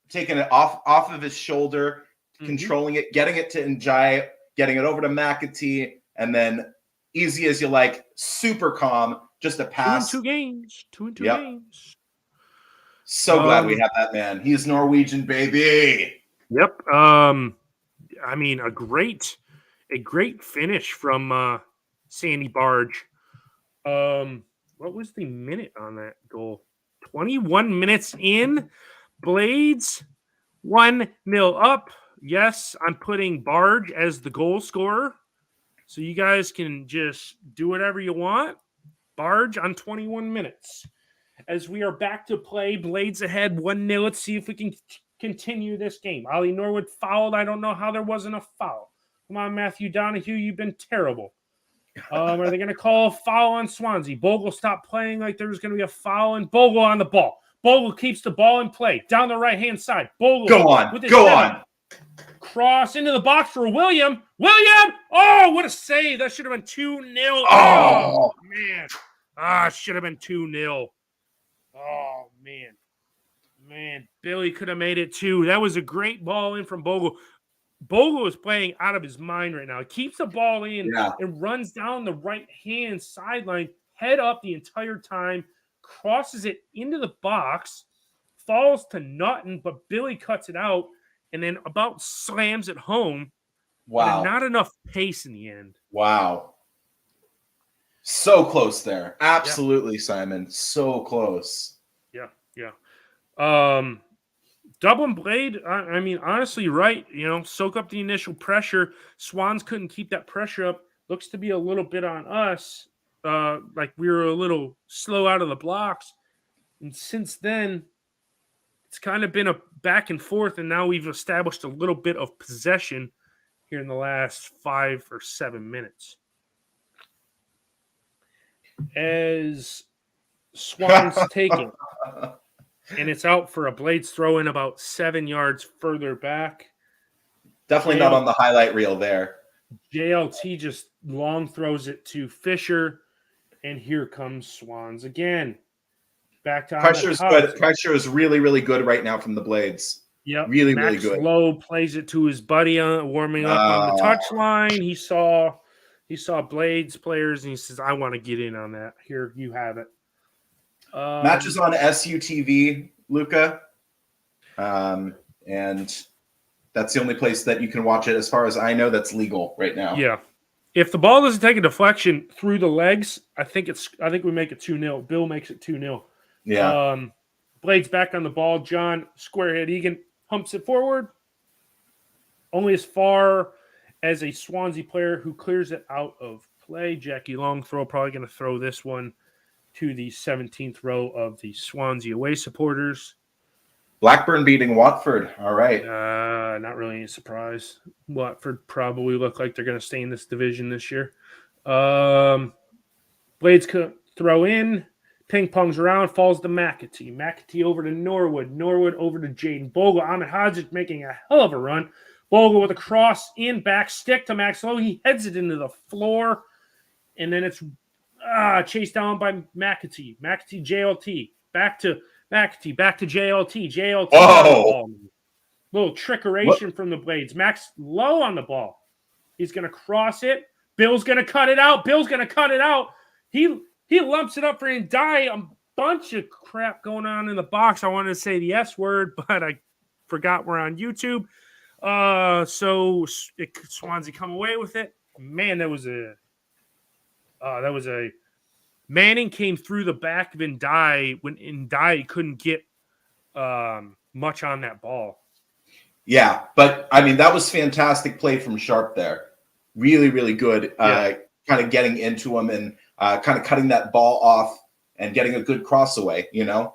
taking it off of his shoulder, controlling it, getting it to Ndiaye, getting it over to McAtee, and then easy as you like, super calm. Just a pass. 2 games. 2 games. So glad we have that man. He's Norwegian, baby. Yep. I mean, a great finish from Sandy Barge. What was the minute on that goal? 21 minutes in. Blades 1-0 up. Yes, I'm putting Barge as the goal scorer, so you guys can just do whatever you want. Barge on 21 minutes. As we are back to play, Blades ahead 1-0. Let's see if we can continue this game. Ollie Norwood fouled. I don't know how there wasn't a foul. Come on, Matthew Donahue, you've been terrible. Are they going to call a foul on Swansea? Bogle stopped playing like there was going to be a foul, and Bogle on the ball. Bogle keeps the ball in play. Down the right-hand side. Bogle. Go on. Cross into the box for William. Oh, what a save. That should have been 2-0. Oh, man. Should have been 2-0. Oh, man. Billy could have made it 2. That was a great ball in from Bogle. Bogle is playing out of his mind right now. He keeps the ball in and runs down the right-hand sideline, head up the entire time, crosses it into the box, falls to Nutton, but Billy cuts it out, and then about slams it home. Wow. Not enough pace in the end. Wow. So close there. Absolutely, Simon. So close. Yeah. Dublin Blade, I mean, honestly, right. Soak up the initial pressure. Swans couldn't keep that pressure up. Looks to be a little bit on us. Like we were a little slow out of the blocks. And since then, it's kind of been a back and forth, and now we've established a little bit of possession here in the last 5 or 7 minutes. as Swan's taking. And it's out for a Blades throw in about 7 yards further back. Definitely not on the highlight reel there. JLT just long throws it to Fisher, and here comes Swans again. Back to Pressure's good. Pressure is really, really good right now from the Blades. Yep. Really, Max really good. Lowe plays it to his buddy warming up on the touch line. He saw Blades players, and he says, I want to get in on that. Here, you have it. Matches on SUTV, Luca. And that's the only place that you can watch it, as far as I know, that's legal right now. Yeah. If the ball doesn't take a deflection through the legs, I think we make it 2-0. Bill makes it 2-0. Yeah. Blades back on the ball. John Squarehead Egan humps it forward. Only as far as a Swansea player who clears it out of play. Jackie Long throw, probably going to throw this one to the 17th row of the Swansea away supporters. Blackburn beating Watford. All right. Not really any surprise. Watford probably look like they're going to stay in this division this year. Blades throw in. Ping pongs around. Falls to McAtee. McAtee over to Norwood. Norwood over to Jaden Bogle. Ahmed Hodges making a hell of a run. Bogle with a cross in back stick to Max Lowe. He heads it into the floor. And then it's chased down by McAtee. McAtee, JLT. Back to McAtee. Back to JLT. JLT. Oh! Little trickeration from the Blades. Max Lowe on the ball. He's going to cross it. Bill's going to cut it out. He lumps it up for him. A bunch of crap going on in the box. I wanted to say the S word, but I forgot we're on YouTube. So Swansea come away with it. Man, that was a Manning came through the back of Ndai when Ndai couldn't get much on that ball. Yeah, but I mean, that was fantastic play from Sharp there. Really, really good. Kind of getting into him and kind of cutting that ball off and getting a good cross away, Yeah.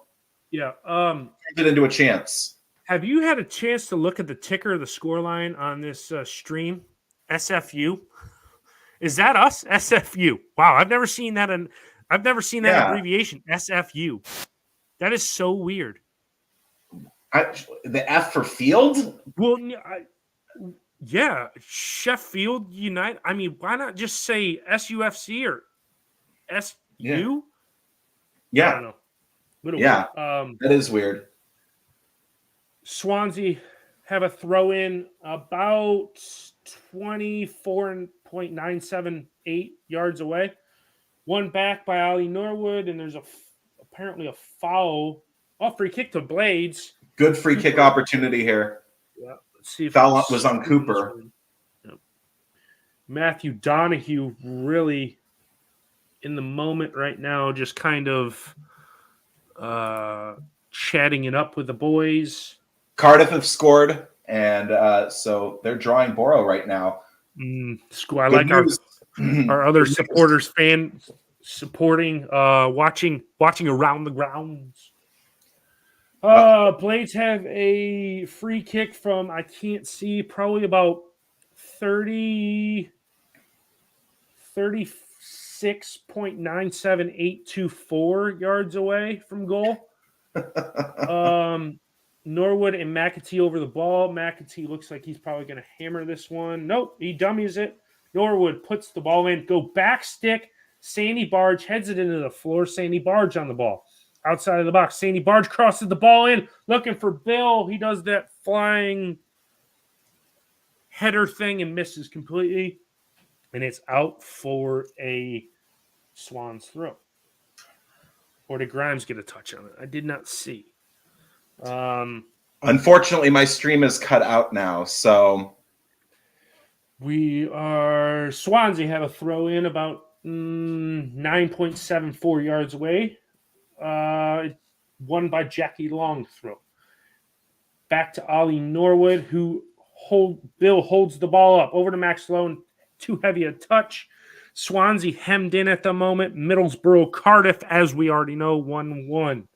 Turned it into a chance. Have you had a chance to look at the ticker, the score line on this stream? SFU? Is that us? SFU. Wow, I've never seen that abbreviation. SFU. That is so weird. The F for field? Well, yeah, Sheffield United. I mean, why not just say SUFC or SU? Yeah. I don't know. Weird. That is weird. Swansea have a throw in about 24.978 yards away. One back by Ali Norwood, and there's apparently a foul. Free kick to Blades. Good free kick opportunity here. Yeah, let's see if foul was on Cooper. Yep. Matthew Donahue really in the moment right now, just kind of chatting it up with the boys. Cardiff have scored, and so they're drawing Borough right now. I like our other supporters, fans supporting, watching around the grounds. Blades have a free kick from, I can't see, probably about 36.97824 yards away from goal. Norwood and McAtee over the ball. McAtee looks like he's probably going to hammer this one. Nope, he dummies it. Norwood puts the ball in. Go back stick. Sandy Barge heads it into the floor. Sandy Barge on the ball. Outside of the box. Sandy Barge crosses the ball in. Looking for Bill. He does that flying header thing and misses completely. And it's out for a Swans throw. Or did Grimes get a touch on it? I did not see. Unfortunately, my stream is cut out now, so Swansea have a throw in about 9.74 yards away. Won by Jackie Long throw. Back to Ollie Norwood, Bill holds the ball up over to Max Lowe. Too heavy a touch. Swansea hemmed in at the moment. Middlesbrough, Cardiff, as we already know, 1-1.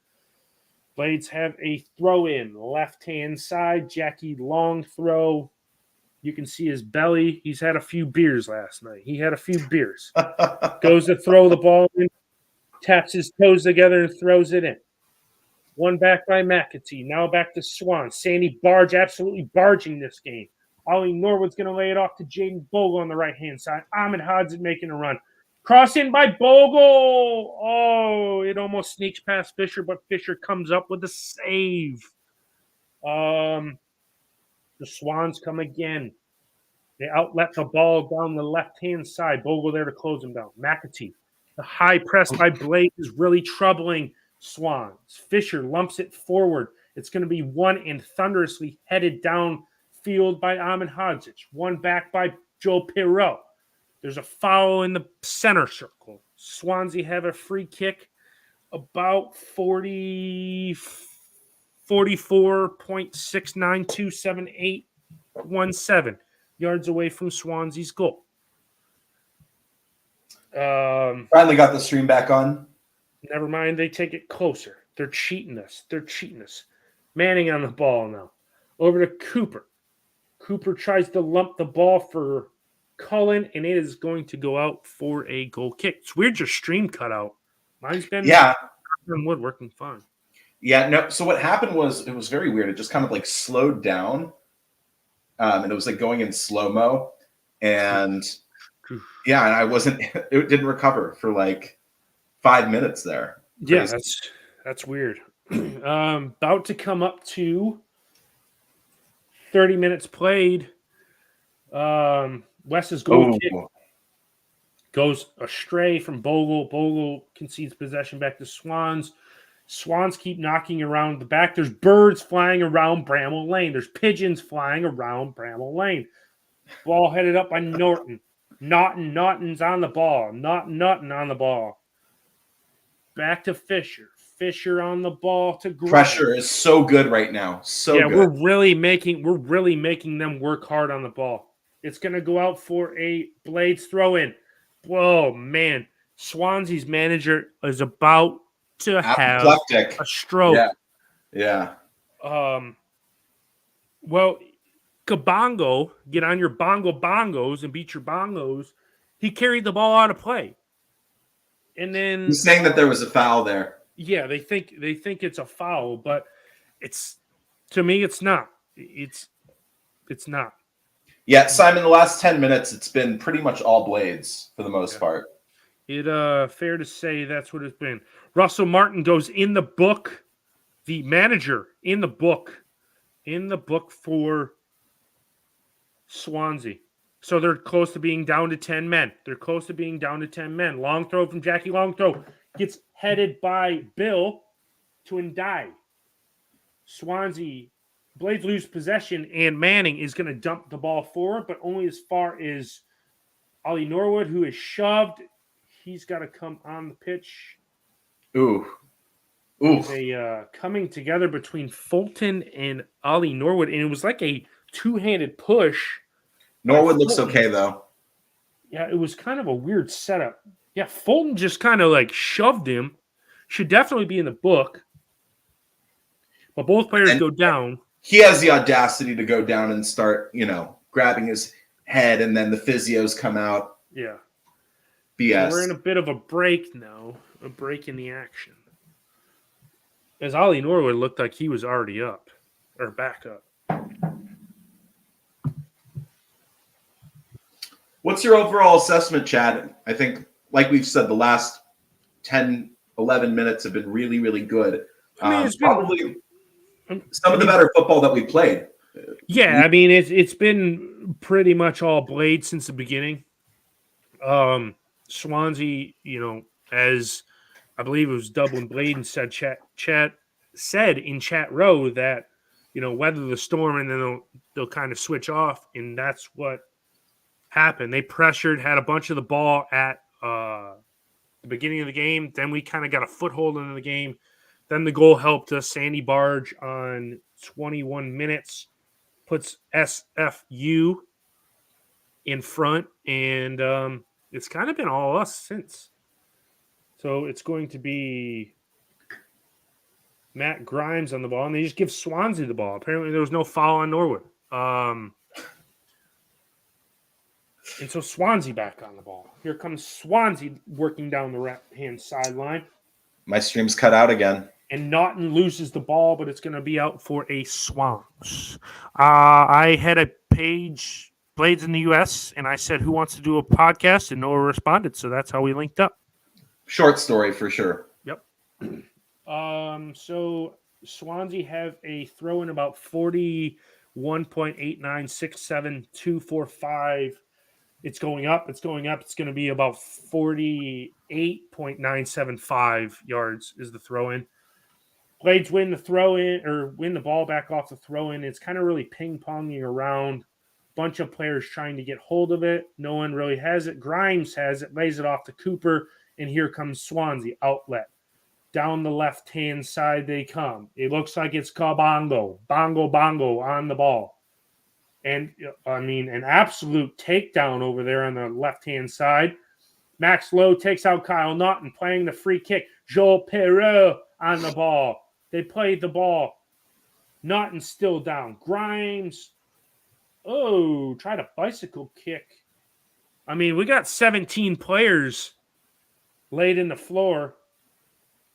Blades have a throw-in, left-hand side. Jackie Long throw. You can see his belly. He's had a few beers last night. Goes to throw the ball in. taps his toes together and throws it in. One back by McAtee. Now back to Swan. Sandy Barge absolutely barging this game. Ollie Norwood's going to lay it off to Jaden Bogle on the right-hand side. Ahmed Hodson making a run. Cross in by Bogle. Oh, it almost sneaks past Fisher, but Fisher comes up with a save. The Swans come again. They outlet the ball down the left-hand side. Bogle there to close them down. McAtee. The high press by Blake is really troubling Swans. Fisher lumps it forward. It's going to be one and thunderously headed downfield by Ahmed Hodzic. One back by Joe Perreault. There's a foul in the center circle. Swansea have a free kick about 44.6927817 yards away from Swansea's goal. Finally got the stream back on. Never mind, they take it closer. They're cheating us. Manning on the ball now. Over to Cooper. Cooper tries to lump the ball for Cullen, and it is going to go out for a goal kick. It's weird your stream cut out. Mine's been woodworking fine. Yeah, no. So what happened was it was very weird. It just kind of like slowed down, and it was like going in slow-mo. And yeah, and it didn't recover for like 5 minutes there. Yeah, that's weird. About to come up to 30 minutes played. Wes's goal kick goes astray from Bogle. Bogle concedes possession back to Swans. Swans keep knocking around the back. There's birds flying around Bramall Lane. There's pigeons flying around Bramall Lane. Ball headed up by Norton. Naughton's on the ball. Naughton on the ball. Back to Fisher. Fisher on the ball to Grimes. Pressure is so good right now. Good. We're really making them work hard on the ball. It's going to go out for a Blades throw in. Whoa, man. Swansea's manager is about to have a stroke. Yeah. Well, Kabongo, get on your bongos and beat your bongos. He carried the ball out of play. And then he's saying that there was a foul there. Yeah, they think it's a foul, but to me it's not. It's not. Yeah, Simon, the last 10 minutes it's been pretty much all Blades for the most part. Fair to say that's what it's been. Russell Martin goes in the book, the manager in the book for Swansea. So they're close to being down to 10 men. Long throw from Jackie. Long throw gets headed by Bill to Ndai. Swansea Blades lose possession, and Manning is going to dump the ball forward, but only as far as Ollie Norwood, who is shoved. He's got to come on the pitch. Ooh. A coming together between Fulton and Ollie Norwood, and it was like a two-handed push. Norwood looks okay, though. Yeah, it was kind of a weird setup. Yeah, Fulton just kind of like shoved him. Should definitely be in the book. But both players go down. He has the audacity to go down and start, grabbing his head, and then the physios come out. Yeah. BS. So we're in a bit of a break now, a break in the action. As Ollie Norwood looked like he was already up, or back up. What's your overall assessment, Chad? I think, like we've said, the last 10, 11 minutes have been really, really good. It's probably some of the better football that we played. Yeah, I mean, it's been pretty much all Blade since the beginning. Swansea, as I believe it was Dublin Blade and said in chat row that, weather the storm and then they'll kind of switch off, and that's what happened. They pressured, had a bunch of the ball at the beginning of the game. Then we kind of got a foothold in the game. Then the goal helped us. Sandy Barge on 21 minutes puts SFU in front, and it's kind of been all us since. So it's going to be Matt Grimes on the ball, and they just give Swansea the ball. Apparently there was no foul on Norwood. And so Swansea back on the ball. Here comes Swansea working down the right-hand sideline. My stream's cut out again. And Naughton loses the ball, but it's going to be out for a Swans. I had a page, Blades in the U.S., and I said, who wants to do a podcast? And Noah responded, so that's how we linked up. Short story for sure. Yep. So Swansea have a throw in about 41.8967.245. It's going up. It's going up. It's going to be about 48.975 yards is the throw in. Blades win the throw in or win the ball back off the throw in. It's kind of really ping ponging around. Bunch of players trying to get hold of it. No one really has it. Grimes has it, lays it off to Cooper, and here comes Swansea outlet. Down the left-hand side they come. It looks like it's Bongo on the ball. And, an absolute takedown over there on the left-hand side. Max Lowe takes out Kyle Naughton, playing the free kick. Joel Perreault on the ball. They played the ball. Naughton still down. Grimes. Oh, tried a bicycle kick. We got 17 players laid in the floor.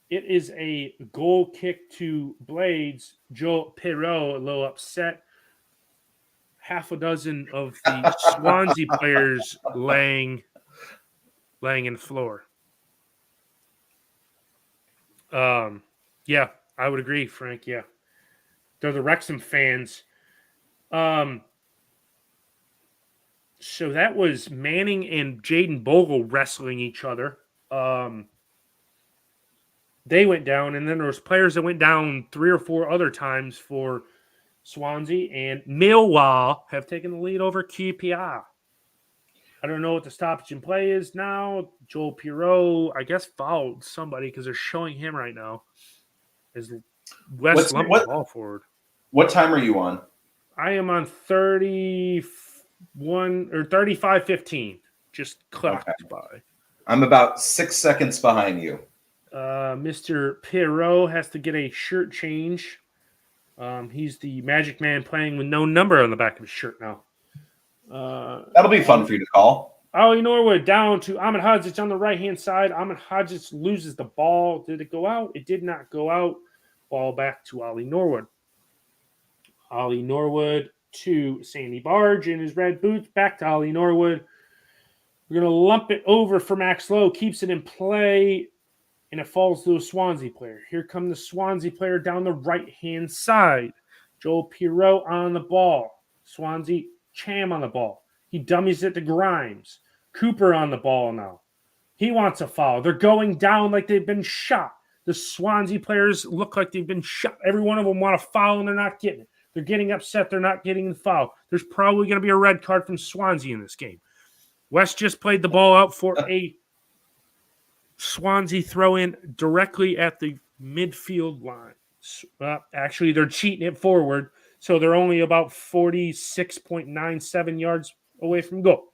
It is a goal kick to Blades. Joel Perreault a little upset. Half a dozen of the Swansea players laying in the floor. Yeah, I would agree, Frank. Yeah, they're the Wrexham fans. So that was Manning and Jaden Bogle wrestling each other. They went down, and then there was players that went down 3 or 4 other times for Swansea, and Millwall have taken the lead over QPR. I don't know what the stoppage in play is now. Joel Perreault, I guess, fouled somebody because they're showing him right now as West lumped the ball forward. What time are you on? I am on 31 or 35:15. Just clocked by. I'm about 6 seconds behind you. Mr. Perreault has to get a shirt change. He's the Magic Man playing with no number on the back of his shirt now. That'll be fun for you to call. Ollie Norwood down to Ahmed Hadzic on the right-hand side. Ahmed Hadzic loses the ball. Did it go out? It did not go out. Ball back to Ollie Norwood. Ollie Norwood to Sandy Barge in his red boots. Back to Ollie Norwood. We're going to lump it over for Max Lowe. Keeps it in play, and it falls to a Swansea player. Here come the Swansea player down the right-hand side. Joel Perreault on the ball. Swansea Cham on the ball. He dummies it to Grimes. Cooper on the ball now. He wants a foul. They're going down like they've been shot. The Swansea players look like they've been shot. Every one of them want a foul, and they're not getting it. They're getting upset. They're not getting the foul. There's probably going to be a red card from Swansea in this game. West just played the ball out for a Swansea throw in directly at the midfield line. Actually, they're cheating it forward, so they're only about 46.97 yards away from goal.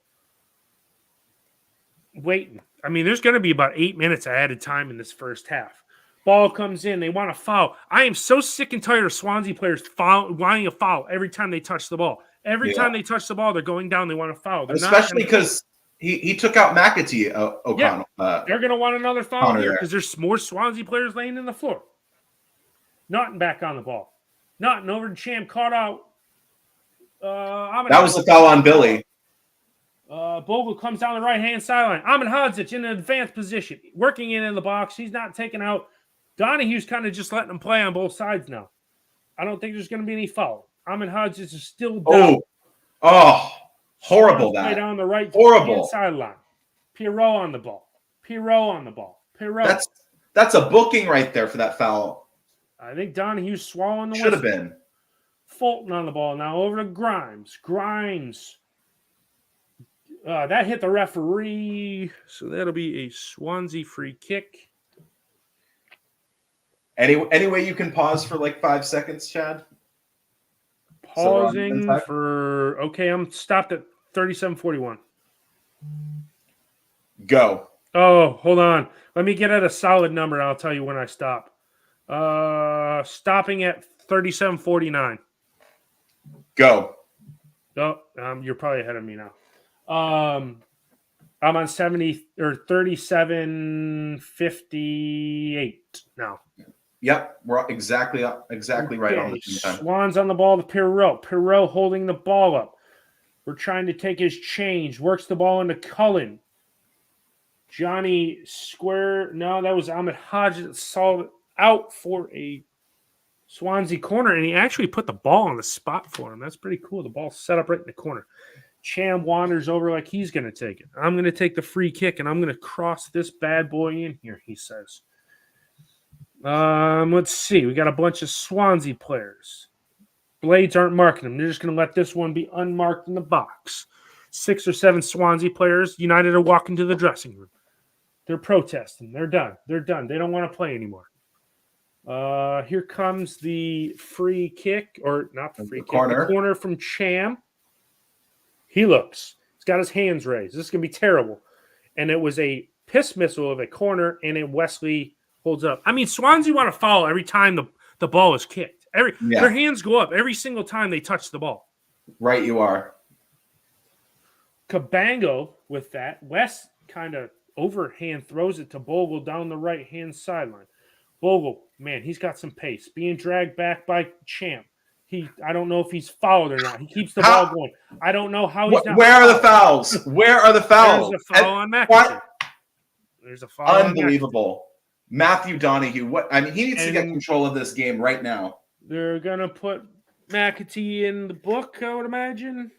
Waiting. There's going to be about 8 minutes added time in this first half. Ball comes in. They want a foul. I am so sick and tired of Swansea players wanting a foul every time they touch the ball. Every time they touch the ball, they're going down. They want a foul. Especially because he took out McAtee, O'Connell. Yeah, they're going to want another foul here because there's more Swansea players laying in the floor. Naughton back on the ball. Naughton over to Cham, caught out. That was a foul on Billy. Bogle comes down the right-hand sideline. Ahmed Hadzic in an advanced position, working in the box. He's not taken out. Donahue's kind of just letting him play on both sides now. I don't think there's going to be any foul. Ahmed Hadzic is still down. Horrible that. Down the right Horrible sideline. Perreault on the ball. Perreault. That's a booking right there for that foul. I think Donahue's swallowing the Should have been. Fulton on the ball now over to Grimes. That hit the referee, so that'll be a Swansea free kick. Any way you can pause for like 5 seconds, Chad? Pausing for... Okay, I'm stopped at 37:41. Go. Oh, hold on. Let me get at a solid number. I'll tell you when I stop. Stopping at 37:49. Go. Oh, you're probably ahead of me now. I'm on 70 or 37-58 now. Yep, we're exactly right on the same time. Swans on the ball to Perreault. Perreault holding the ball up. We're trying to take his change. Works the ball into Cullen. Johnny square. No, that was Ahmed Hodges. Saw it out for a Swansea corner, and he actually put the ball on the spot for him. That's pretty cool. The ball set up right in the corner. Cham wanders over like he's going to take it. I'm going to take the free kick, and I'm going to cross this bad boy in here, he says. Let's see. We got a bunch of Swansea players. Blades aren't marking them. They're just going to let this one be unmarked in the box. 6 or 7 Swansea players. United are walking to the dressing room. They're protesting. They're done. They're done. They don't want to play anymore. Here comes the free kick, or not the free kick, the corner from Cham. He looks. He's got his hands raised. This is going to be terrible. And it was a piss missile of a corner, and then Wesley holds up. I mean, Swansea want to foul every time the ball is kicked. Their hands go up every single time they touch the ball. Right, you are. Cabango with that. West kind of overhand throws it to Bogle down the right-hand sideline. Bogle, man, he's got some pace. Being dragged back by Champ. I don't know if he's fouled or not. He keeps the ball going. I don't know how he's not. Where are the fouls? Where are the fouls? There's a foul on McAtee. There's a foul. Unbelievable. Matthew Donahue. He needs to get control of this game right now. They're gonna put McAtee in the book, I would imagine.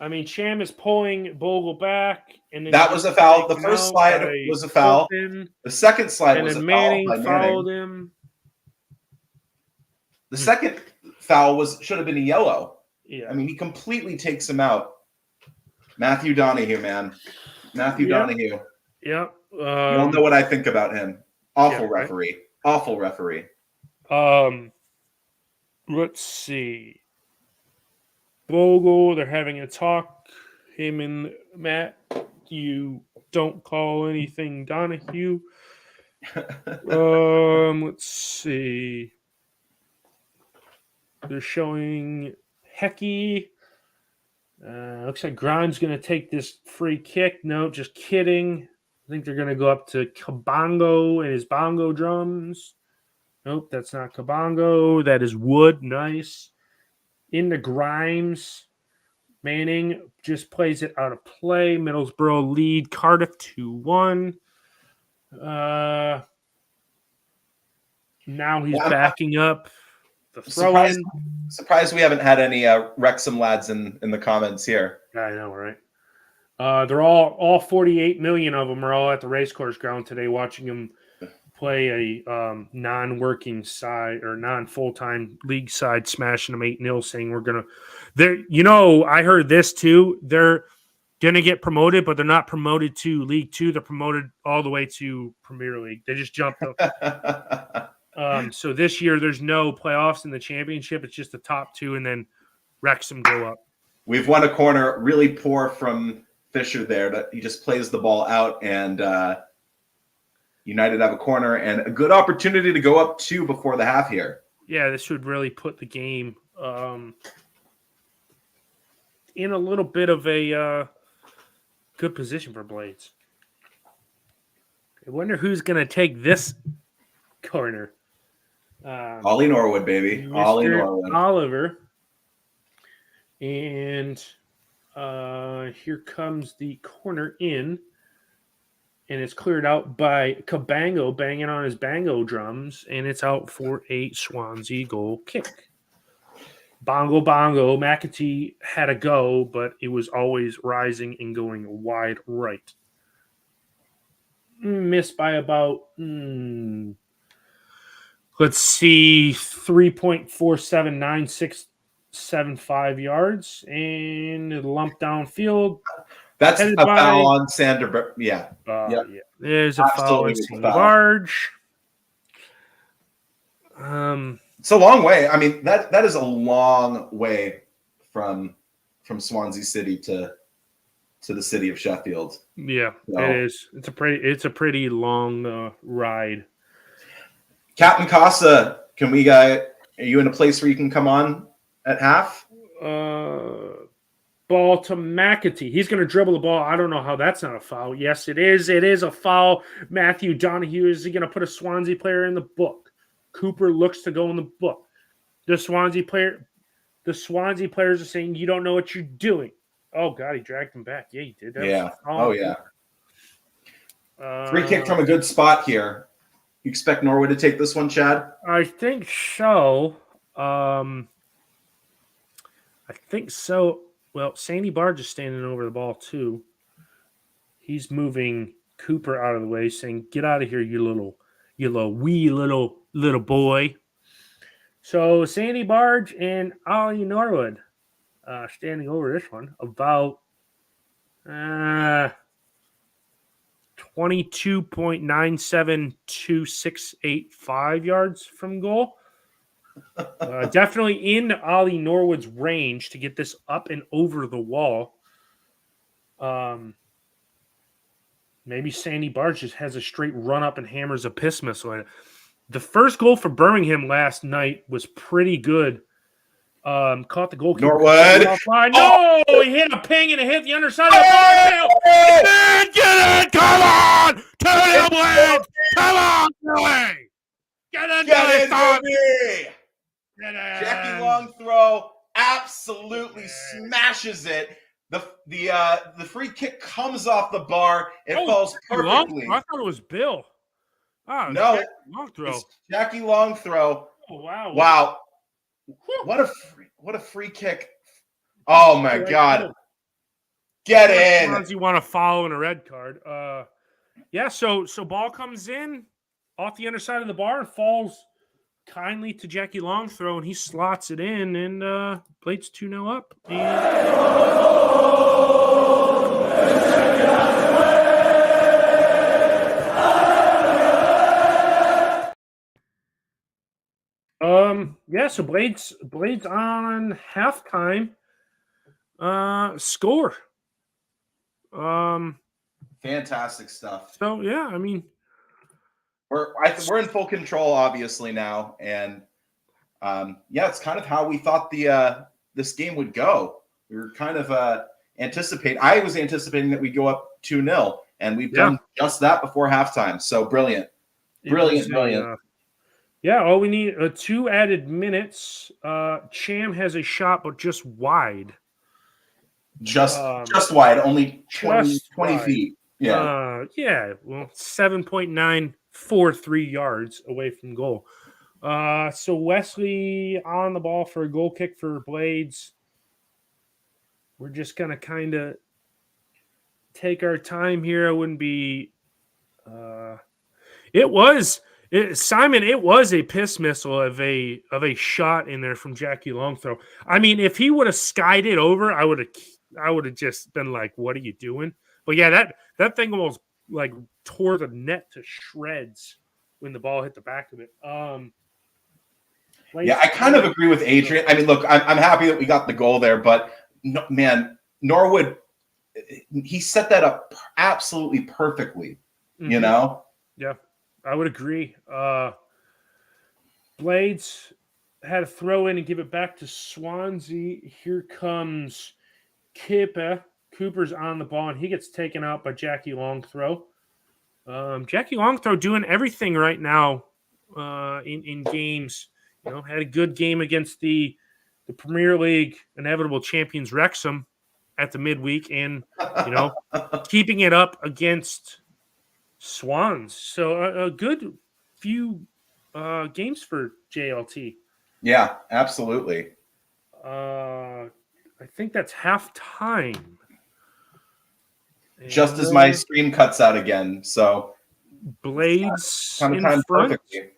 I mean, Cham is pulling Bogle back, and then that was a foul. The first slide was a foul. The second slide was a foul. Manning fouled him. The second foul should have been a yellow. Yeah. I mean, he completely takes him out. Matthew Donahue, man. Matthew Donahue. Yep. You don't know what I think about him. Awful referee. Right? Awful referee. Let's see. Bogle, they're having a talk. Him and Matt, you don't call anything Donahue. Let's see. They're showing Hecky. Looks like Grimes going to take this free kick. No, just kidding. I think they're going to go up to Kabongo and his bongo drums. Nope, that's not Kabongo. That is Wood. Nice. Into Grimes. Manning just plays it out of play. Middlesbrough lead Cardiff 2-1. Now he's backing up. Surprised we haven't had any Wrexham lads in the comments here. I know, right? They're all 48 million of them are all at the racecourse ground today watching them play a non-working side or non-full-time league side, smashing them 8-0, saying we're going to – I heard this too. They're going to get promoted, but they're not promoted to League Two. They're promoted all the way to Premier League. They just jumped up. So this year there's no playoffs in the championship. It's just the top two, and then Wrexham go up. We've won a corner really poor from Fisher there. That he just plays the ball out, and United have a corner and a good opportunity to go up 2 before the half here. Yeah, this would really put the game in a little bit of a good position for Blades. I wonder who's going to take this corner. Ollie Norwood, baby. Mr. Ollie Norwood. Oliver. And here comes the corner in. And it's cleared out by Cabango banging on his bango drums. And it's out for a Swansea goal kick. Bongo, bongo. McAtee had a go, but it was always rising and going wide right. Missed by about... let's see, 3.479675 yards and lump downfield. That's a foul on Sander. Yeah. There's a foul on Barge. It's a long way. I mean, that is a long way from Swansea City to the city of Sheffield. Yeah, so. It is. It's a pretty long ride. Captain Casa, are you in a place where you can come on at half? Ball to McAtee. He's going to dribble the ball. I don't know how that's not a foul. Yes, it is. It is a foul. Matthew Donahue, is he going to put a Swansea player in the book? Cooper looks to go in the book. The Swansea players are saying, you don't know what you're doing. Oh, God, he dragged him back. Yeah, he did. That Yeah. was a foul. Oh, yeah. Free kick from a good spot here. You expect Norwood to take this one, Chad? I think so. Well, Sandy Barge is standing over the ball, too. He's moving Cooper out of the way, saying, get out of here, you little boy. So Sandy Barge and Ollie Norwood standing over this one, about 22.972685 yards from goal. Definitely in Ollie Norwood's range to get this up and over the wall. Maybe Sandy Barge just has a straight run up and hammers a piss missile in it. The first goal for Birmingham last night was pretty good. Caught the goalkeeper. Norwood. No, he hit a ping and it hit the underside of the bar. Get it! Come on! Turn it, Blades! Come on, Billy! Get in, Billy! Jackie Long throw absolutely smashes it. The free kick comes off the bar. It falls perfectly. I thought it was Bill. Oh, no, long throw. It's Jackie Long throw. Oh, wow! Wow! What a free kick! Oh my God! Get in! You want to follow in a red card? Yeah. So ball comes in off the underside of the bar and falls kindly to Jackie Long throw, and he slots it in, and Blades 2-0 up. Yeah, so Blades on halftime score. Fantastic stuff. So yeah, I mean, we're in full control obviously now, and yeah, it's kind of how we thought this game would go. We were kind of I was anticipating that we'd go up 2-0, and we've done just that before halftime. So brilliant. Yeah, all we need 2 added minutes. Cham has a shot, but just wide. Just wide, only 20 feet. Yeah. Well, 7.943 yards away from goal. So Wesley on the ball for a goal kick for Blades. We're just going to kind of take our time here. I wouldn't be Simon, it was a piss missile of a shot in there from Jackie Longthrow. I mean, if he would have skied it over, I would have just been like, "What are you doing?" But yeah, that thing almost like tore the net to shreds when the ball hit the back of it. Yeah, I kind of agree with Adrian. I mean, look, I'm happy that we got the goal there, but no, man, Norwood, he set that up absolutely perfectly. Mm-hmm. You know? Yeah. I would agree. Blades had to throw in and give it back to Swansea. Here comes Kippa. Cooper's on the ball, and he gets taken out by Jackie Longthrow. Jackie Longthrow doing everything right now in games. You know, had a good game against the Premier League inevitable champions Wrexham at the midweek, and keeping it up against Swans. So a good few games for JLT. Yeah, absolutely. I think that's halftime. Just as my stream cuts out again, so Blades in front. Perfectly.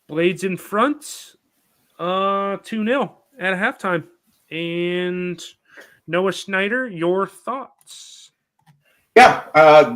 Blades in front. 2-0 at halftime. And Noah Snyder, your thoughts? Yeah,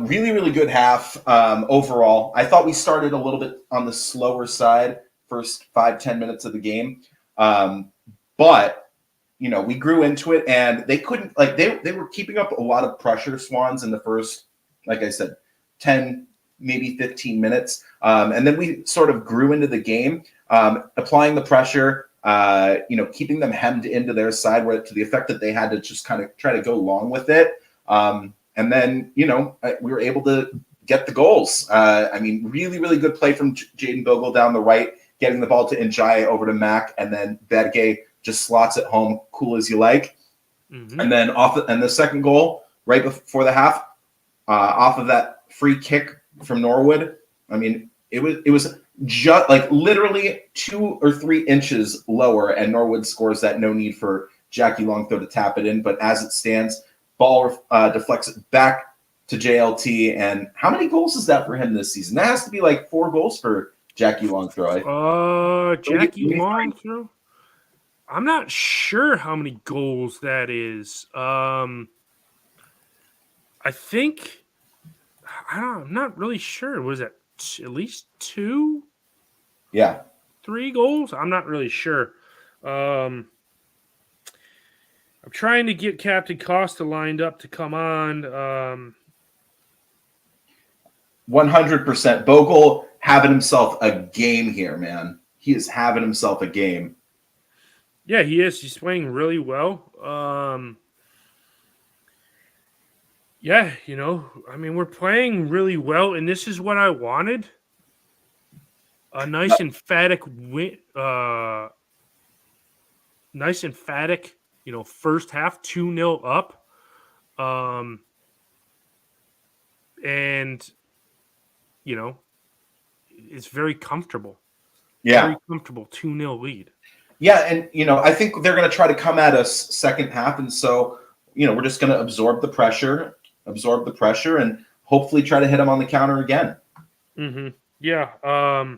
really, really good half overall. I thought we started a little bit on the slower side first 5-10 minutes of the game, but we grew into it, and they couldn't they were keeping up a lot of pressure, Swans, in the first, like I said, 10 maybe 15 minutes, and then we sort of grew into the game, applying the pressure, keeping them hemmed into their side where to the effect that they had to just kind of try to go long with it. And then, we were able to get the goals. Really, really good play from Jaden Bogle down the right, getting the ball to Njai over to Mac, and then Bedgay just slots it home, cool as you like. Mm-hmm. And then the second goal right before the half, off of that free kick from Norwood. It was just like literally 2 or 3 inches lower, and Norwood scores that. No need for Jackie Longthrow to tap it in, but as it stands, ball deflects it back to JLT. And how many goals is that for him this season? That has to be like 4 goals for Jackie Longthrow. Jackie Longthrow? I'm not sure how many goals that is. I'm not really sure. Was that at least 2? Yeah. 3 goals? I'm not really sure. I'm trying to get Captain Costa lined up to come on. 100%. Bogle having himself a game here, man. He is having himself a game. Yeah, he is. He's playing really well. We're playing really well, and this is what I wanted. A nice emphatic win. Nice emphatic, first half 2-0 up. It's very comfortable. Yeah. Very comfortable 2-0 lead. Yeah, and I think they're going to try to come at us second half, and so we're just going to absorb the pressure, and hopefully try to hit them on the counter again. Mm-hmm. Yeah.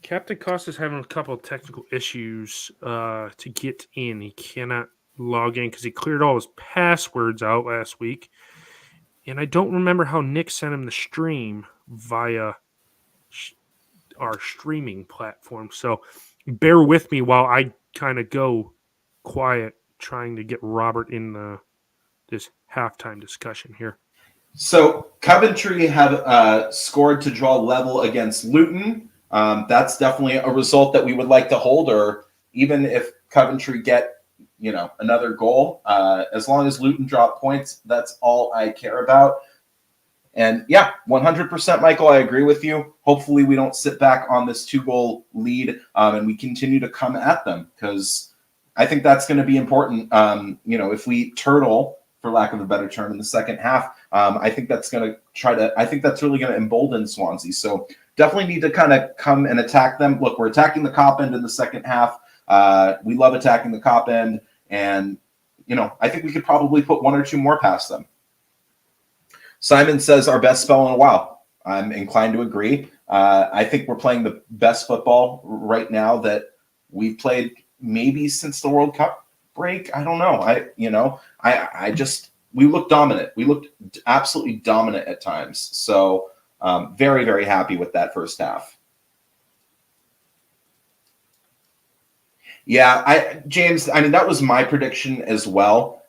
Captain Costa's having a couple of technical issues to get in. He cannot log in because he cleared all his passwords out last week, and I don't remember how Nick sent him the stream via our streaming platform. So bear with me while I kind of go quiet trying to get Robert in this halftime discussion here. So Coventry have scored to draw level against Luton. That's definitely a result that we would like to hold, or even if Coventry get another goal, as long as Luton drop points, that's all I care about. And yeah, 100%, Michael, I agree with you. Hopefully we don't sit back on this 2-goal lead and we continue to come at them, because I think that's going to be important. If we turtle, for lack of a better term, in the second half, I think that's really going to embolden Swansea. So definitely need to kind of come and attack them. Look, we're attacking the Cop end in the second half. We love attacking the Cop end, and I think we could probably put 1 or 2 more past them. Simon says our best spell in a while. I'm inclined to agree. I think we're playing the best football right now that we've played maybe since the World Cup break. I don't know. We looked dominant. We looked absolutely dominant at times. So very, very happy with that first half. Yeah, James, that was my prediction as well.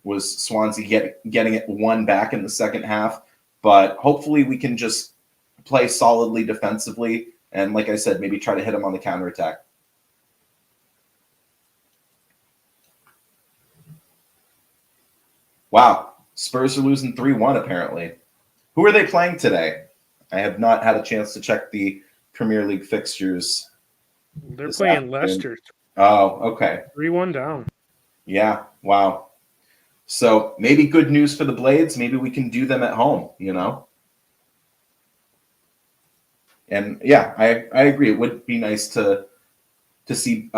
Was Swansea getting it 1 back in the second half. But hopefully we can just play solidly defensively. And like I said, maybe try to hit them on the counterattack. Wow. Spurs are losing 3-1 apparently. Who are they playing today? I have not had a chance to check the Premier League fixtures. They're playing Leicester. Oh, okay. 3-1 down. Yeah, wow. So maybe good news for the Blades. Maybe we can do them at home, And yeah, I agree. It would be nice to see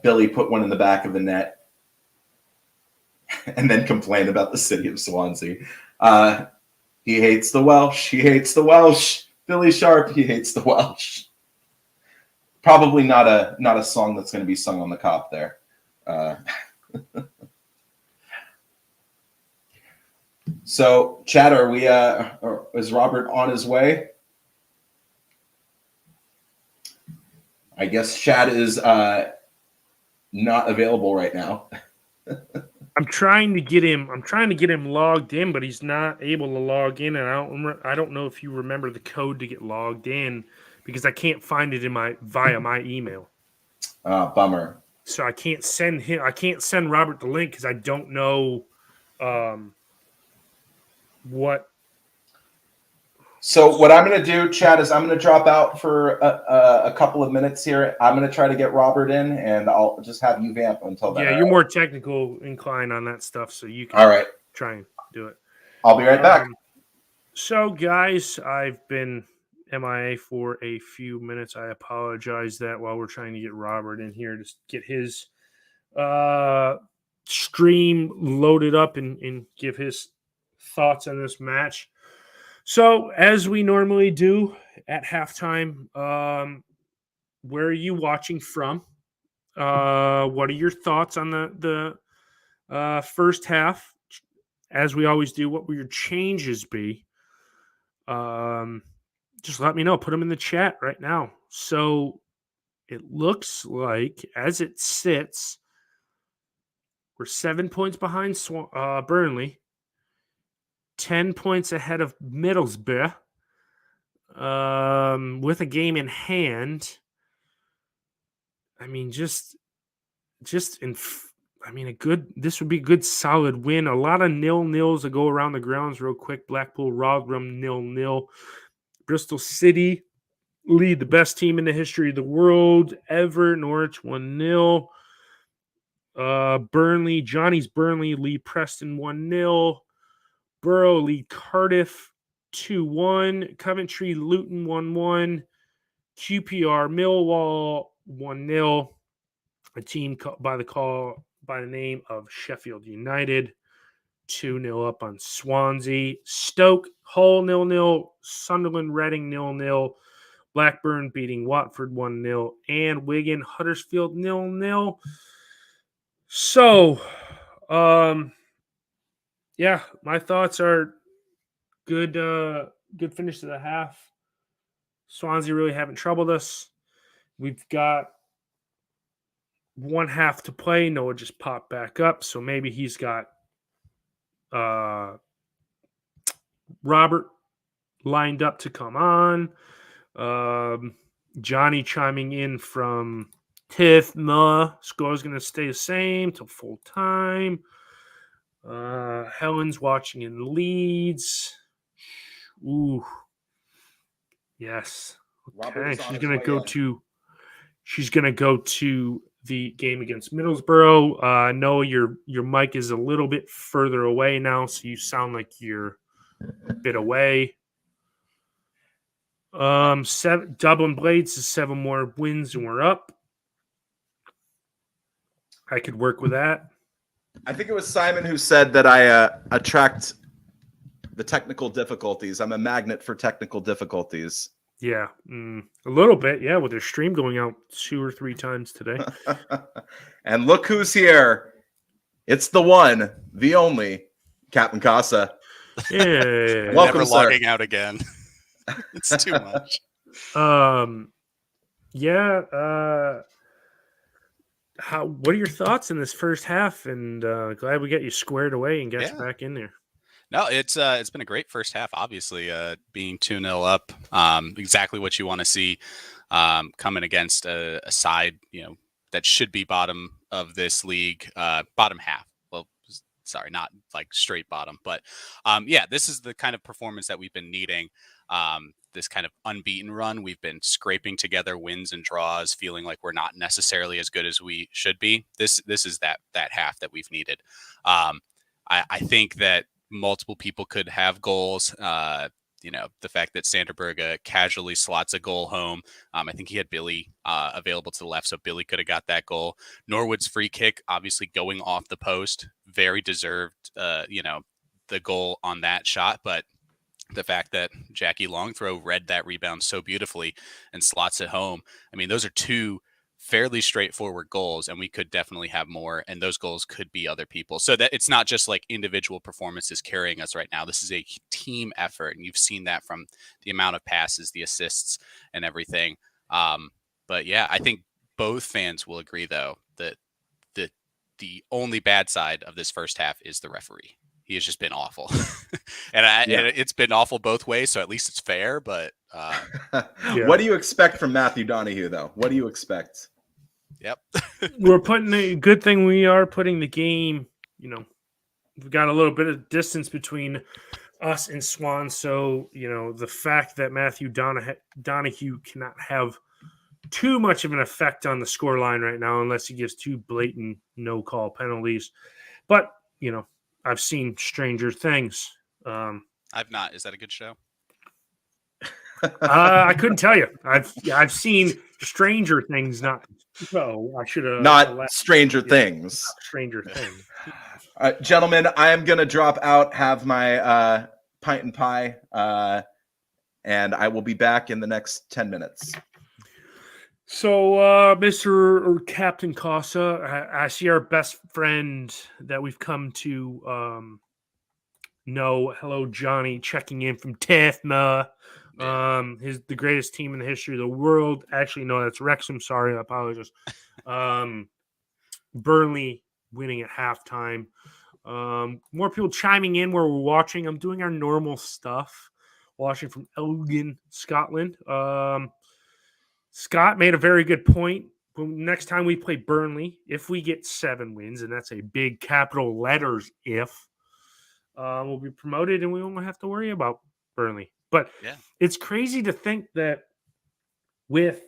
Billy put one in the back of the net and then complain about the city of Swansea. He hates the Welsh. He hates the Welsh. Billy Sharp, he hates the Welsh. Probably not a song that's going to be sung on the Cop there. So, Chad, is Robert on his way? I guess Chad is not available right now. I'm trying to get him logged in, but he's not able to log in, and I don't know if you remember the code to get logged in, because I can't find it via my email. Bummer. So I can't send Robert the link because I don't know what. So what I'm going to do, Chad, is I'm going to drop out for a couple of minutes here. I'm going to try to get Robert in, and I'll just have you vamp until then. Yeah, you're more technical inclined on that stuff, so you can all right. Try and do it. I'll be right back. So, guys, I've been MIA for a few minutes. I apologize that while we're trying to get Robert in here to get his stream loaded up and give his thoughts on this match. So, as we normally do at halftime, where are you watching from? What are your thoughts on the first half? As we always do, what will your changes be? Just let me know. Put them in the chat right now. So it looks like, as it sits, we're 7 points behind Burnley, 10 points ahead of Middlesbrough, with a game in hand. I mean, this would be a good solid win. A lot of 0-0s to go around the grounds real quick. Blackpool, Rotherham 0-0. Bristol City lead the best team in the history of the world ever. Norwich 1-0. Johnny's Burnley lead Preston 1-0. Borough lead Cardiff 2-1. Coventry Luton 1-1. QPR Millwall 1-0. A team by the name of Sheffield United 2-0 up on Swansea. Stoke Hull 0-0. Sunderland Reading 0-0. Blackburn beating Watford 1-0. And Wigan Huddersfield 0-0. So, yeah, my thoughts are good. Good finish to the half. Swansea really haven't troubled us. We've got one half to play. Noah just popped back up, so maybe he's got Robert lined up to come on. Johnny chiming in from Tiff. Score's going to stay the same till full time. Helen's watching in Leeds. Ooh. Yes. Okay. She's going to go to the game against Middlesbrough. Noah, your mic is a little bit further away now, so you sound like you're a bit away. Dublin Blades is 7 more wins and we're up. I could work with that. I think it was Simon who said that I attract the technical difficulties. I'm a magnet for technical difficulties. Yeah, a little bit. Yeah, with their stream going out 2 or 3 times today. And look who's here. It's the one, the only, Captain Casa. Yeah. Welcome, never logging out again. It's too much. Yeah. What are your thoughts in this first half? And glad we got you squared away and got you back in there. No, it's been a great first half. Obviously, being 2-0 up, exactly what you want to see. Coming against a side, that should be bottom of this league, bottom half. Well, sorry, not like straight bottom, but this is the kind of performance that we've been needing. This kind of unbeaten run, we've been scraping together wins and draws, feeling like we're not necessarily as good as we should be. This is that half that we've needed. I think that multiple people could have goals. The fact that Sanderberg casually slots a goal home. I think he had Billy available to the left, so Billy could have got that goal. Norwood's free kick, obviously going off the post, very deserved. The goal on that shot, but the fact that Jackie Longthrow read that rebound so beautifully and slots it home. I mean, those are 2 fairly straightforward goals, and we could definitely have more, and those goals could be other people. So that it's not just like individual performances carrying us right now. This is a team effort, and you've seen that from the amount of passes, the assists, and everything. But yeah, I think both fans will agree, though, that the only bad side of this first half is the referee. He has just been awful. And it's been awful both ways, so at least it's fair. But What do you expect from Matthew Donahue, though? What do you expect? Yep. We're putting a good thing. We are putting the game. We've got a little bit of distance between us and Swan. So the fact that Matthew Donahue cannot have too much of an effect on the score line right now, unless he gives two blatant no call penalties. But I've seen stranger things. I've not. Is that a good show? I couldn't tell you. I've seen stranger things. Not I should have not Stranger Things. Stranger Things. Gentlemen, I am gonna drop out, have my pint and pie, and I will be back in the next 10 minutes. So, Mr. or Captain Casa, I see our best friend that we've come to know. Hello, Johnny, checking in from Tefma. The greatest team in the history of the world. Actually, no, that's Wrexham. Sorry, I apologize. Burnley winning at halftime. More people chiming in where we're watching. I'm doing our normal stuff. Watching from Elgin, Scotland. Scott made a very good point. Next time we play Burnley, if we get 7 wins, and that's a big capital letters if, we'll be promoted and we won't have to worry about Burnley. But It's crazy to think that with,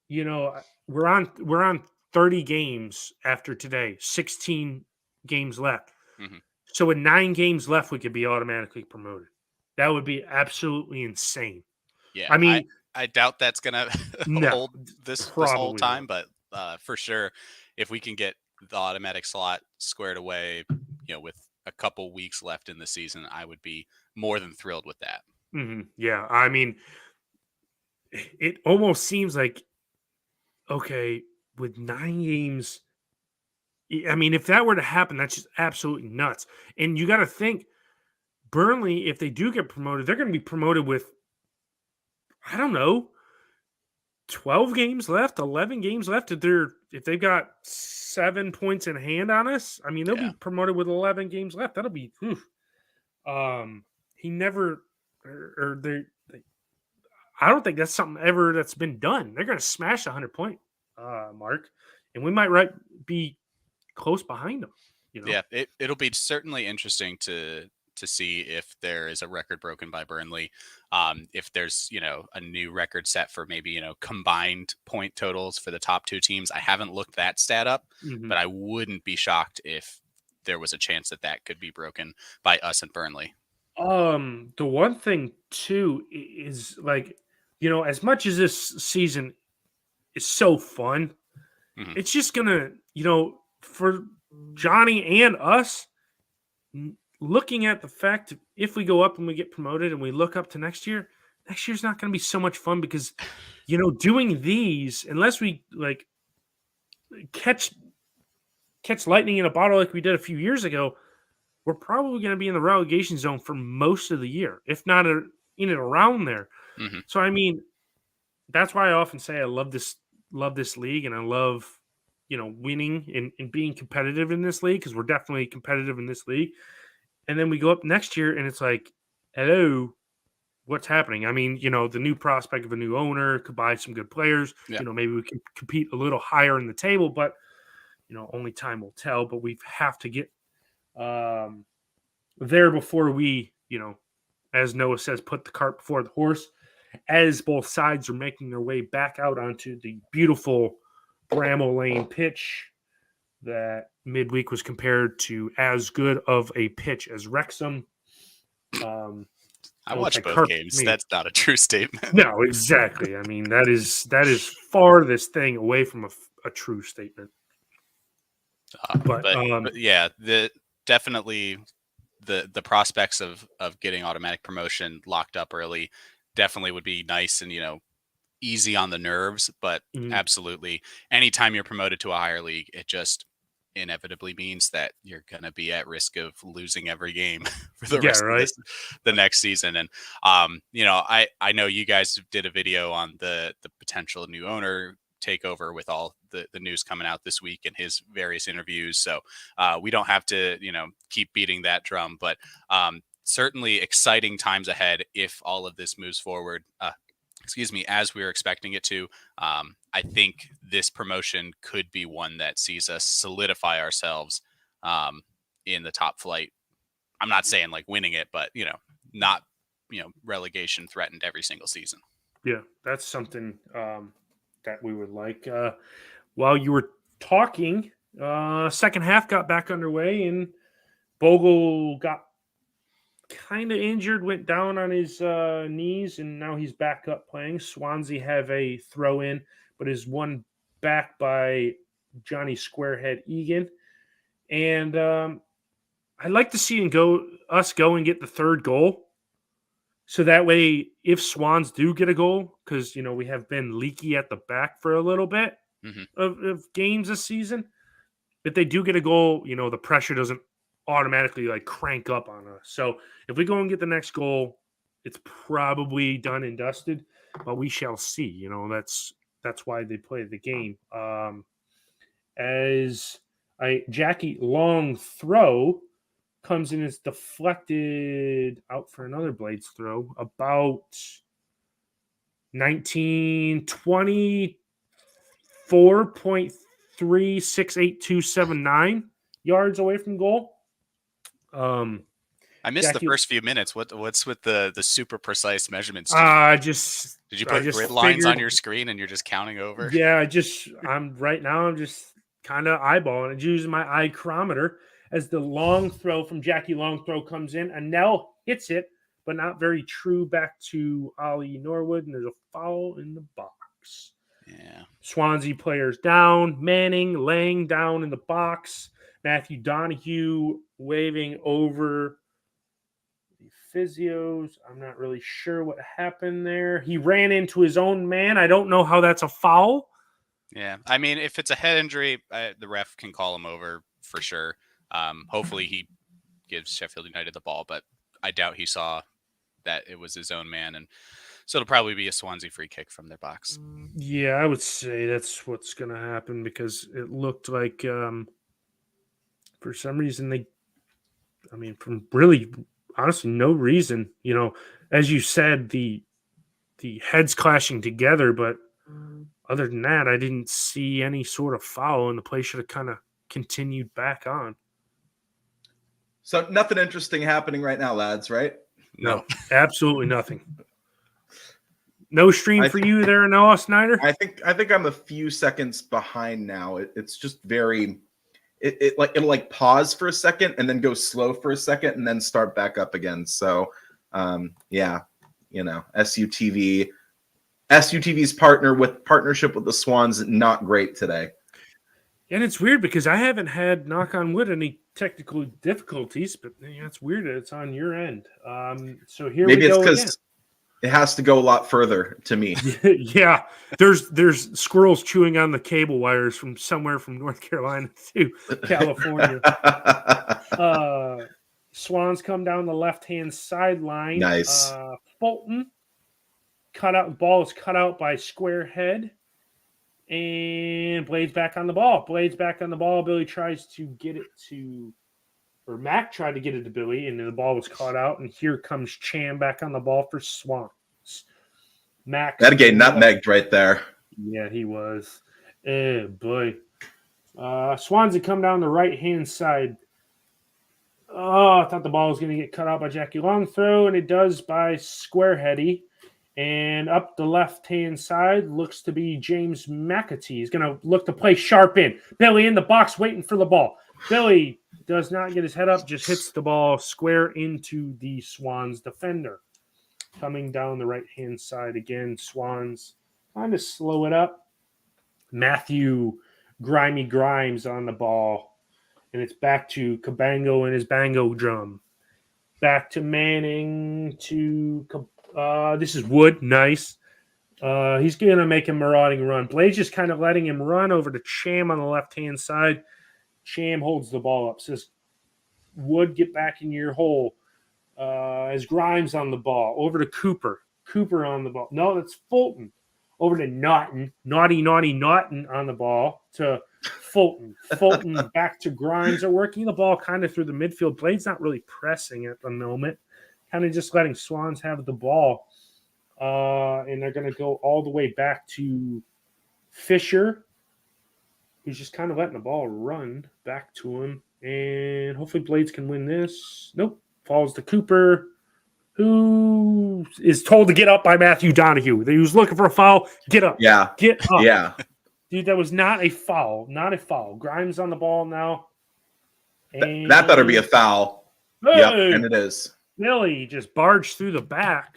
we're on 30 games after today, 16 games left. Mm-hmm. So with 9 games left, we could be automatically promoted. That would be absolutely insane. Yeah, I mean, I doubt that's gonna hold this whole time, but for sure, if we can get the automatic slot squared away, with a couple weeks left in the season, I would be more than thrilled with that. Mm-hmm. Yeah, I mean, it almost seems like, okay, with 9 games, I mean, if that were to happen, that's just absolutely nuts. And you got to think, Burnley, if they do get promoted, they're going to be promoted with, I don't know, 12 games left, 11 games left. If they've got 7 points in hand on us, I mean, they'll be promoted with 11 games left. That'll be, he never, or they, I don't think that's something ever that's been done. They're going to smash the 100-point mark, and we might be close behind them. Yeah, it'll be certainly interesting to see if there is a record broken by Burnley, if there's a new record set for maybe combined point totals for the top 2 teams. I haven't looked that stat up, but I wouldn't be shocked if there was a chance that could be broken by us and Burnley. The one thing too is as much as this season is so fun, it's just gonna for Johnny and us, looking at the fact if we go up and we get promoted and we look up to next year's not going to be so much fun because, doing these, unless we catch lightning in a bottle like we did a few years ago, we're probably going to be in the relegation zone for most of the year, if not in and around there. Mm-hmm. So, I mean, that's why I often say I love this league, and I love, winning and being competitive in this league, because we're definitely competitive in this league. And then we go up next year and it's like, hello, what's happening? I mean, the new prospect of a new owner could buy some good players. Yeah. Maybe we can compete a little higher in the table, but, only time will tell. But we have to get there before we, as Noah says, put the cart before the horse, as both sides are making their way back out onto the beautiful Bramall Lane pitch that midweek was compared to as good of a pitch as Wrexham. I watched both games. That's not a true statement. No, exactly. I mean, that is farthest thing away from a true statement. But yeah, definitely the prospects of getting automatic promotion locked up early definitely would be nice and easy on the nerves. But absolutely, anytime you're promoted to a higher league, it just inevitably means that you're going to be at risk of losing every game for the rest of the next season. And I know you guys did a video on the potential new owner takeover with all the news coming out this week and his various interviews, so we don't have to keep beating that drum, but certainly exciting times ahead if all of this moves forward. as we were expecting it to. I think this promotion could be one that sees us solidify ourselves in the top flight. I'm not saying like winning it, but not relegation threatened every single season. Yeah, that's something that we would like. While you were talking, second half got back underway, and Bogle got kind of injured, went down on his knees, and now he's back up playing. Swansea have a throw in, but is won back by Johnny Squarehead Egan. And I'd like to see us go and get the third goal. So that way, if Swans do get a goal, because we have been leaky at the back for a little bit of games this season, if they do get a goal, the pressure doesn't automatically like crank up on us. So if we go and get the next goal, it's probably done and dusted, but we shall see. That's why they play the game. As a Jackie long throw comes in, is deflected out for another Blades throw about 1924.368279 yards away from goal. I missed the first few minutes. What's with the super precise measurements? Did you put grid lines on your screen and you're just counting over? Yeah, I'm just kind of eyeballing it, using my eye chronometer as the long throw from Jackie Long throw comes in. Anel hits it, but not very true, back to Ollie Norwood, and there's a foul in the box. Yeah. Swansea players down. Manning laying down in the box. Matthew Donahue waving over the physios. I'm not really sure what happened there. He ran into his own man. I don't know how that's a foul. Yeah. I mean, if it's a head injury, the ref can call him over for sure. Hopefully he gives Sheffield United the ball, but I doubt he saw that it was his own man. And so it'll probably be a Swansea free kick from their box. Yeah, I would say that's what's going to happen, because it looked like for some reason from really honestly no reason, as you said, the heads clashing together, but other than that, I didn't see any sort of foul, and the play should have kind of continued back on. So nothing interesting happening right now, lads, right? No, absolutely nothing. No stream for you there, Noah Snyder? I think I'm a few seconds behind now. It's just very it'll like pause for a second and then go slow for a second and then start back up again. So SUTV's partnership with the Swans, not great today. And it's weird because I haven't had, knock on wood, any technical difficulties, but it's weird that it's on your end. So here maybe we go. Maybe it's because it has to go a lot further to me. Yeah, there's squirrels chewing on the cable wires from somewhere from North Carolina to California. Swans come down the left-hand sideline. Nice. Fulton ball is cut out by Squarehead. And Blades back on the ball. Billy tries to get it to, or Mac tried to get it to Billy, and then the ball was caught out. And here comes Cham back on the ball for Swans. Mac. That game nutmegged right there. Yeah, he was. Oh, boy. Swansea come down the right-hand side. Oh, I thought the ball was going to get cut out by Jackie Long throw, and it does by Squareheady. And up the left-hand side looks to be James McAtee. He's going to look to play sharp in. Billy in the box waiting for the ball. Billy does not get his head up, just hits the ball square into the Swans defender. Coming down the right-hand side again, Swans trying to slow it up. Matthew Grimy Grimes on the ball. And it's back to Cabango and his bango drum. Back to Manning to this is Wood. Nice. He's going to make a marauding run. Blades just kind of letting him run over to Cham on the left-hand side. Cham holds the ball up. Says, Wood, get back in your hole. As Grimes on the ball. Over to Cooper. Cooper on the ball. No, that's Fulton. Over to Naughton. Naughty Naughton on the ball to Fulton. Fulton back to Grimes. They're working the ball kind of through the midfield. Blades not really pressing at the moment. Kind of just letting Swans have the ball. And they're going to go all the way back to Fisher, who's just kind of letting the ball run back to him. And hopefully Blades can win this. Nope. Falls to Cooper, who is told to get up by Matthew Donahue. He was looking for a foul. Get up. Yeah. Get up. Yeah. Dude, that was not a foul. Not a foul. Grimes on the ball now. And That better be a foul. Hey, Yep, and it is. Billy just barged through the back.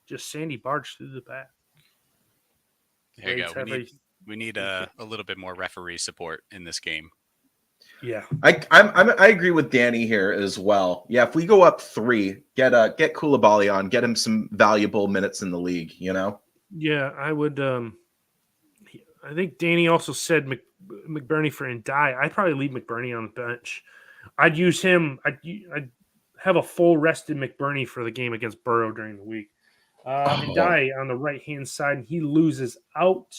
Just Sandy barged through the back. There you Blades go. We need a little bit more referee support in this game. Yeah. I agree with Danny here as well. Yeah, if we go up 3, get Koulibaly on, get him some valuable minutes in the league, you know? Yeah, I would I think Danny also said McBurney for Ndai. I'd probably leave McBurney on the bench. I'd use him. I'd have a full rested McBurney for the game against Burrow during the week. Ndai on the right-hand side, and he loses out.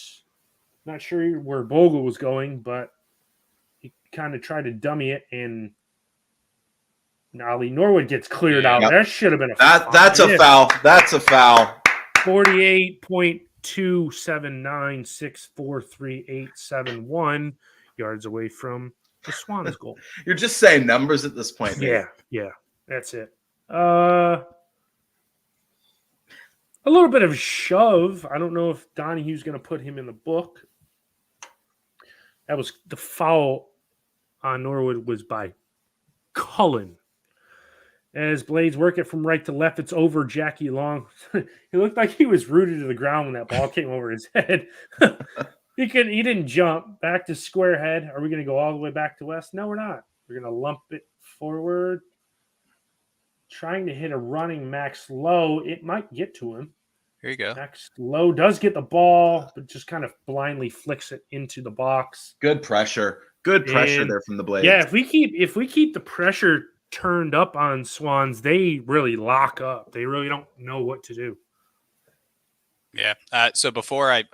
Not sure where Bogle was going, but he kind of tried to dummy it, and Ollie Norwood gets cleared out. Yep. That should have been a foul. That's a foul. That's a foul. 48.279643871 yards away from the Swans goal. You're just saying numbers at this point, man. Yeah, that's it. A little bit of a shove. I don't know if Donahue's going to put him in the book. That was the foul on Norwood was by Cullen. As Blades work it from right to left, it's over Jackie Long. He looked like he was rooted to the ground when that ball came over his head. He didn't jump. Back to square head. Are we going to go all the way back to west? No, we're not. We're going to lump it forward. Trying to hit a running Max Lowe. It might get to him. Here you go. Max Lowe does get the ball, but just kind of blindly flicks it into the box. Good pressure. Good pressure And, there from the Blades. Yeah, if we keep the pressure turned up on Swans, they really lock up. They really don't know what to do. Yeah. So before I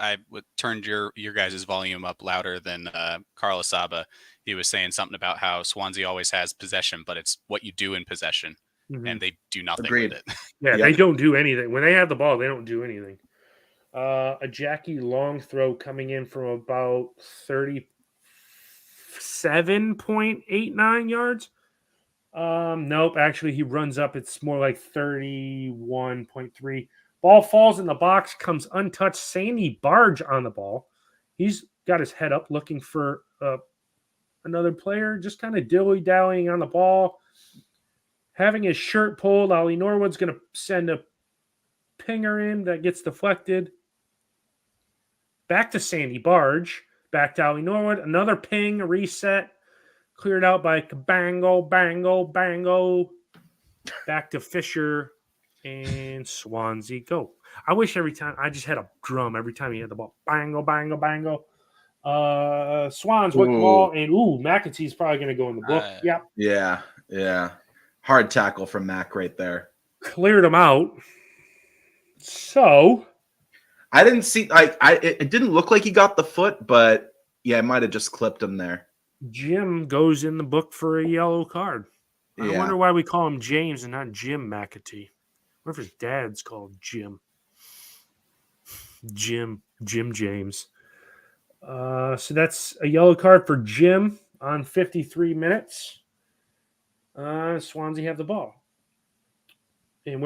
turned your guys' volume up louder than Carl Asaba, he was saying something about how Swansea always has possession, but it's what you do in possession, and they do nothing Agreed. with it. Yeah, Yep. They don't do anything. When they have the ball, they don't do anything. A Jackie Long throw coming in from about 37.89 yards. Nope, actually he runs up. It's more like 31.3. Ball falls in the box, comes untouched. Sandy Barge on the ball. He's got his head up looking for another player, just kind of dilly-dallying on the ball. Having his shirt pulled, Ollie Norwood's going to send a pinger in that gets deflected. Back to Sandy Barge. Back to Ollie Norwood. Another ping, a reset. Cleared out by Bango. Back to Fisher and Swansea. Go. I wish every time I just had a drum every time he had the ball. Bango. Swans with the ball. And McAtee's probably going to go in the book. Yep. Yeah. Hard tackle from Mac right there. Cleared him out. So I didn't see it didn't look like he got the foot, but yeah, it might have just clipped him there. Jim goes in the book for a yellow card. I Yeah. wonder why we call him James and not Jim McAtee. What if his dad's called Jim? Jim James. So that's a yellow card for Jim on 53 minutes. Swansea have the ball. And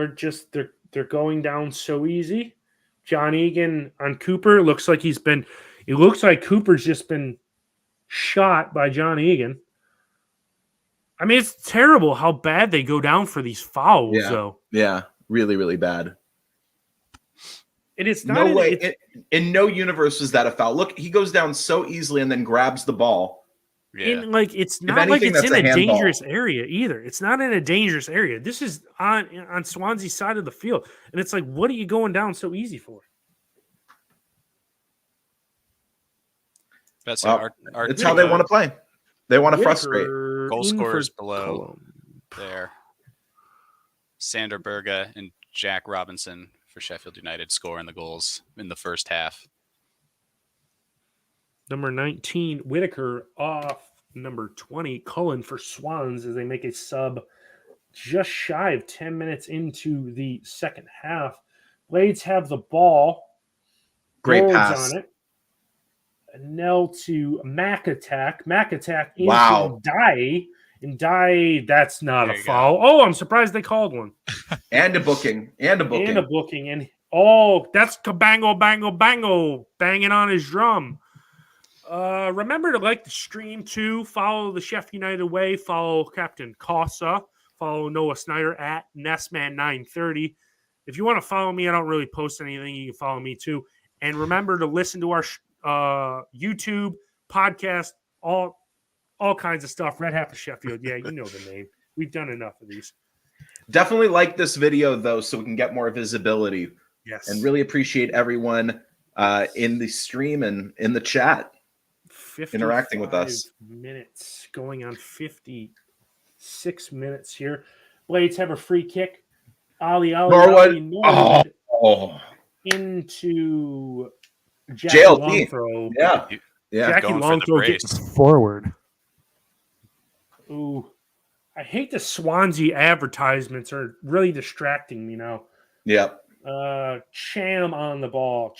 they're going down so easy. John Egan on Cooper. It looks like Cooper's just been shot by John Egan. I mean, it's terrible how bad they go down for these fouls, though. Yeah, really, really bad. And it's not no way. In no universe is that a foul. Look, he goes down so easily and then grabs the ball. Yeah. And it's not like it's in a dangerous area either. It's not in a dangerous area. This is on Swansea's side of the field. And it's like, what are you going down so easy for? That's how they want to play. They want to frustrate. Goal scorers below there. Sander Berga and Jack Robinson for Sheffield United scoring the goals in the first half. Number 19, Whitaker off number 20, Cullen for Swans as they make a sub just shy of 10 minutes into the second half. Blades have the ball. Great Boards pass. on it. Nell to Mac attack. Mac attack into Wow. Ndai. Ndai, that's not There a you foul. Oh, I'm surprised they called one. And a booking. And a booking. And a booking. And oh, that's kabango, bango, bango, banging on his drum. Remember to like the stream too. Follow the Chef United Way. Follow Captain Casa. Follow Noah Snyder at Nestman930. If you want to follow me, I don't really post anything. You can follow me too. And remember to listen to our YouTube podcast, all kinds of stuff. Red Half of Sheffield. Yeah, you know the name. We've done enough of these. Definitely like this video, though, so we can get more visibility. Yes. And really appreciate everyone in the stream and in the chat interacting with us. Minutes going on 56 minutes here. Blades have a free kick. Norwood. Into Jackie JLT. Longthrow. Yeah. Jackie Going for the Longthrow brace. gets forward. Ooh. I hate the Swansea advertisements are really distracting me now. Yep. Cham on the ball.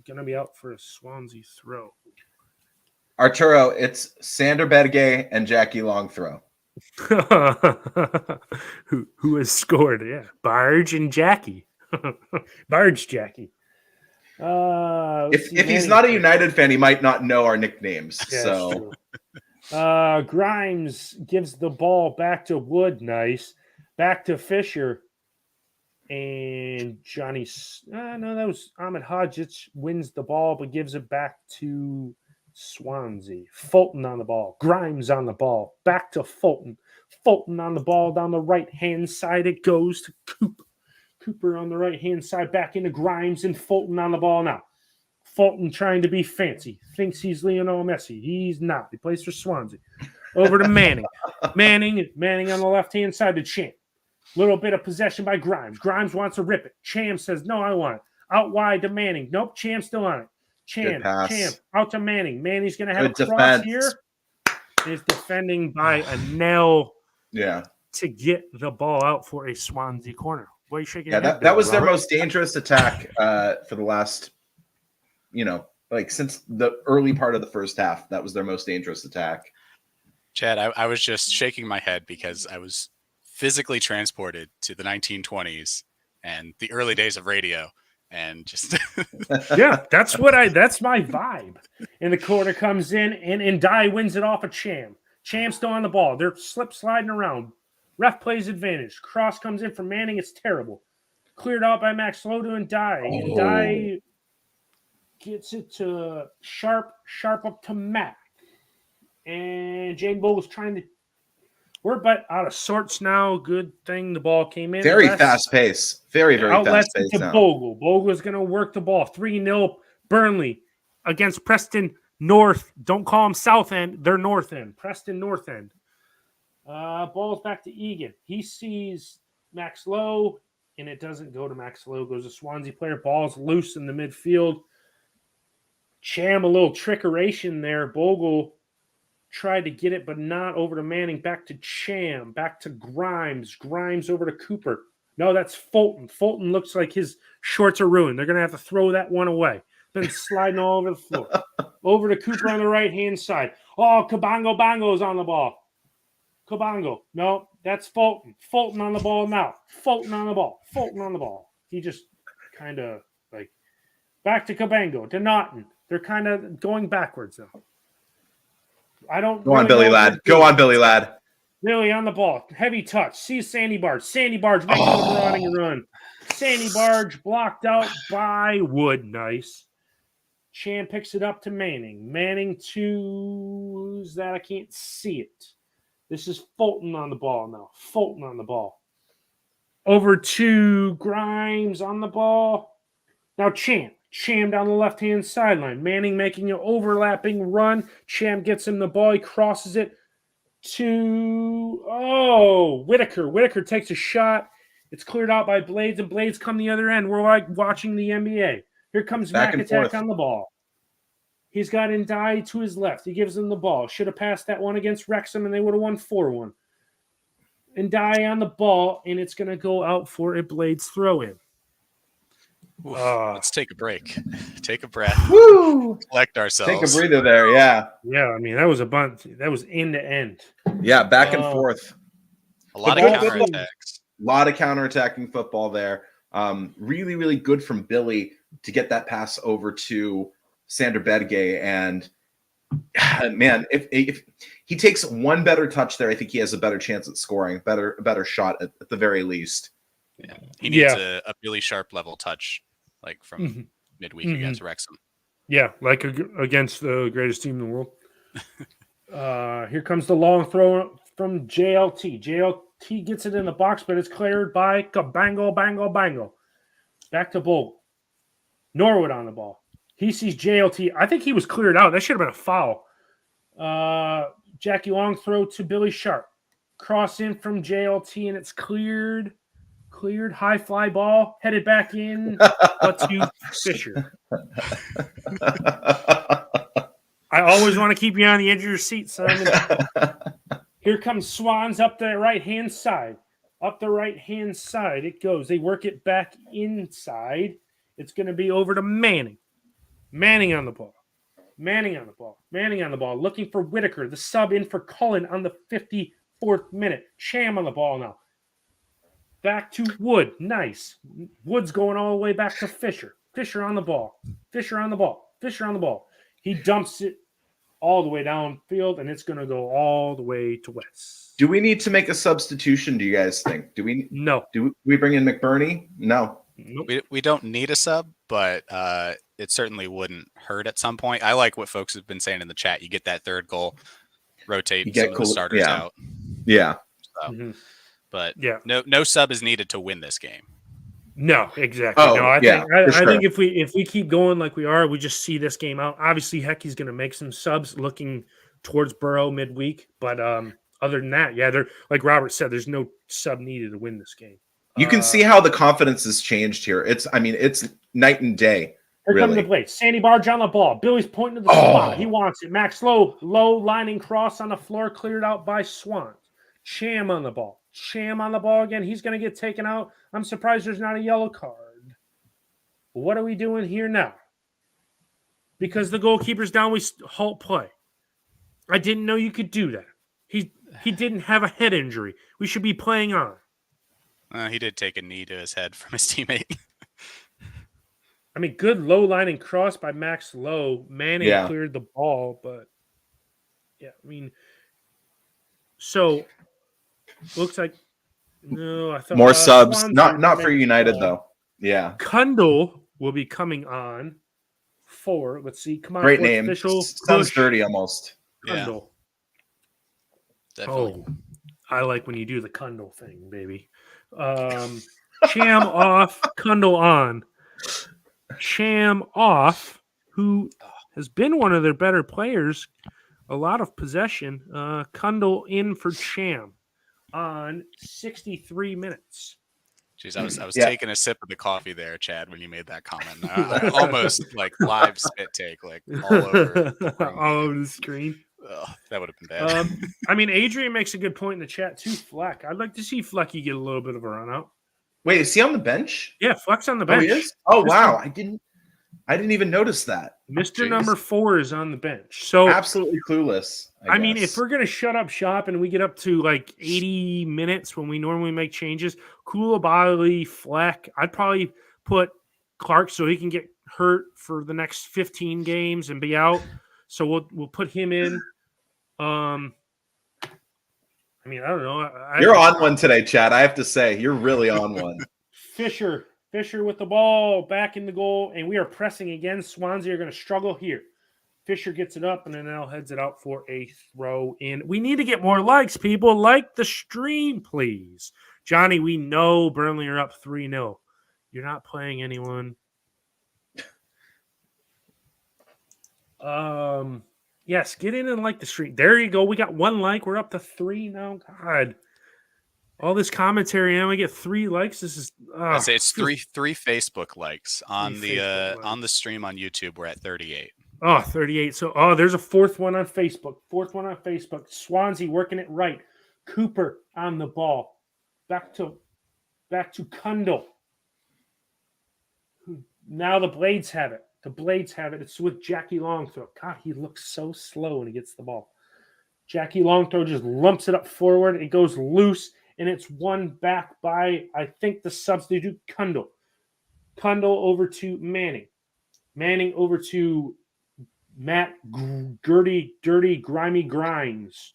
Gonna be out for a Swansea throw. Arturo, it's Sander Berge and Jackie Longthrow. who has scored? Yeah, Barge and Jackie. Barge Jackie. If he's not a United fan, he might not know our nicknames. Yeah, so Grimes gives the ball back to Wood. Nice. Back to Fisher. And Johnny. No, that was Ahmed Hadjic wins the ball, but gives it back to Swansea. Fulton on the ball. Grimes on the ball. Back to Fulton. Fulton on the ball down the right-hand side. It goes to Cooper. Cooper on the right-hand side. Back into Grimes and Fulton on the ball now. Fulton trying to be fancy. Thinks he's Lionel Messi. He's not. He plays for Swansea. Over to Manning. Manning on the left-hand side to Champ. Little bit of possession by Grimes. Grimes wants to rip it. Cham says, no, I want it. Out wide to Manning. Nope, Champ still on it. Cham, out to Manning. Manning's going to have a cross here. Is defending by a nail to get the ball out for a Swansea corner. What are you shaking your head? That was their most dangerous attack for the last, since the early part of the first half. That was their most dangerous attack. Chad, I was just shaking my head because I was physically transported to the 1920s and the early days of radio, and just that's my vibe. And the corner comes in, and Ndai wins it off of Cham. Cham's still on the ball. They're sliding around. Ref plays advantage. Cross comes in from Manning. It's terrible. Cleared out by Max Lowe to Ndai. Ndai gets it to Sharp up to Mac. And Jane Bull was trying to. We're but out of sorts now. Good thing the ball came in. Very fast pace. Very fast pace to now. Bogle. Bogle's going to work the ball. 3-0 Burnley against Preston North. Don't call them South End. They're North End. Preston North End. Ball's back to Egan. He sees Max Lowe, and it doesn't go to Max Lowe. It goes to Swansea player. Ball's loose in the midfield. Cham, a little trickeration there. Bogle tried to get it, but not over to Manning. Back to Cham. Back to Grimes. Grimes over to Cooper. No, that's Fulton. Fulton looks like his shorts are ruined. They're going to have to throw that one away. Been sliding all over the floor. Over to Cooper on the right-hand side. Oh, Kabango Bango's on the ball. Kabango. No, that's Fulton. Fulton on the ball now. Fulton on the ball. He just kind of back to Kabango, to Naughton. They're kind of going backwards now. I don't Go on, Billy Ladd. Go on, Billy Ladd. Billy on the ball. Heavy touch. Sees Sandy Barge. Sandy Barge making the running run. Sandy Barge blocked out by Wood. Nice. Chan picks it up to Manning. Manning to who's that? I can't see it. This is Fulton on the ball now. Fulton on the ball. Over to Grimes on the ball. Now Cham. Cham down the left-hand sideline. Manning making an overlapping run. Cham gets him the ball. He crosses it to Whitaker. Whitaker takes a shot. It's cleared out by Blades, and Blades come the other end. We're like watching the NBA. Here comes Mac attack on the ball. He's got Ndai to his left. He gives him the ball. Should have passed that one against Wrexham, and they would have won 4-1. Ndai on the ball, and it's going to go out for a Blades throw-in. Oof, Uh, let's take a break. Take a breath. Woo! Collect Take a ourselves. breather there. Yeah. Yeah, I mean, that was a bunch. That was end to end. Yeah. Back and forth. A lot But of good football. counterattacks. A lot of counterattacking football there. Really, really good from Billy to get that pass over to Sander Bedge. And man, if he takes one better touch there, I think he has a better chance at scoring, a better shot at the very least. Yeah. He needs a Billy Sharp level touch, like from midweek against Wrexham. Yeah, like against the greatest team in the world. Here comes the long throw from JLT. JLT gets it in the box, but it's cleared by Bango, Bango, Bango. Back to Bogle. Norwood on the ball. He sees JLT. I think he was cleared out. That should have been a foul. Jackie Long throw to Billy Sharp. Cross in from JLT, and it's cleared. Cleared. High fly ball. Headed back in, but to Fisher. I always want to keep you on the edge of your seat, Simon. Here comes Swans up the right-hand side. Up the right-hand side it goes. They work it back inside. It's going to be over to Manning. Manning on the ball. Manning on the ball. Manning on the ball. Looking for Whitaker. The sub in for Cullen on the 54th minute. Sham on the ball now. Back to Wood. Nice. Wood's going all the way back to Fisher. Fisher on the ball. Fisher on the ball. Fisher on the ball. He dumps it all the way downfield, and it's going to go all the way to West. Do we need to make a substitution, do you guys think? No. Do we bring in McBurney? No. Nope. We don't need a sub, but it certainly wouldn't hurt at some point. I like what folks have been saying in the chat. You get that third goal, rotate some of the starters out. Yeah. So, But no sub is needed to win this game. No, exactly. Oh, no, I sure. think if we keep going like we are, we just see this game out. Obviously, Heckey's going to make some subs looking towards Burrow midweek, but other than that, they're like Robert said, there's no sub needed to win this game. You can see how the confidence has changed here. It's night and day. Here comes the blade. Sandy Barge on the ball. Billy's pointing to the spot. He wants it. Max low lining cross on the floor, cleared out by Swans. Sham on the ball. Sham on the ball again. He's going to get taken out. I'm surprised there's not a yellow card. What are we doing here now? Because the goalkeeper's down, we halt play. I didn't know you could do that. He didn't have a head injury. We should be playing on. He did take a knee to his head from his teammate. I mean, good low lining cross by Max Lowe. Manning cleared the ball, but I mean, so looks like no. I thought more subs, Swans not for United though. Yeah, Kundle will be coming on for. Let's see, come on, great name. Official Sounds dirty almost. Kundle. Yeah, definitely. Oh, I like when you do the Kundle thing, baby. Sham off, Kundle on. Sham off, who has been one of their better players, a lot of possession. Kundle in for Sham on 63 minutes. Jeez, I was taking a sip of the coffee there, Chad, when you made that comment. I almost like live spit take, like all over the screen. Ugh, that would have been bad. I mean, Adrian makes a good point in the chat too. Fleck, I'd like to see Flecky get a little bit of a run out. Wait, is he on the bench? Yeah, Fleck's on the bench. Oh, he is? Oh, wow. I didn't even notice that. Mr. Number 4 is on the bench. So absolutely clueless. I mean, if we're gonna shut up shop and we get up to like 80 minutes when we normally make changes, Koulibaly, Fleck, I'd probably put Clark so he can get hurt for the next 15 games and be out. So we'll put him in. I mean, I don't know. You're on one today, Chad. I have to say, you're really on one. Fisher with the ball back in the goal, and we are pressing again. Swansea are going to struggle here. Fisher gets it up, and then now heads it out for a throw in. We need to get more likes, people. Like the stream, please. Johnny, we know Burnley are up 3-0. You're not playing anyone. Yes, get in and like the stream. There you go. We got 1 like. We're up to 3 now. God. All this commentary, and we get 3 likes. This is I'd say it's three Facebook likes on the stream on YouTube. We're at 38. Oh, 38. So there's a 4th one on Facebook. 4th one on Facebook. Swansea working it right. Cooper on the ball. Back to Kundle. Who Now the Blades have it. The Blades have it. It's with Jackie Longthrow. God, he looks so slow when he gets the ball. Jackie Longthrow just lumps it up forward. It goes loose, and it's won back by, I think, the substitute, Kundle. Kundle over to Manning. Manning over to Matt Dirty Grimy Grimes.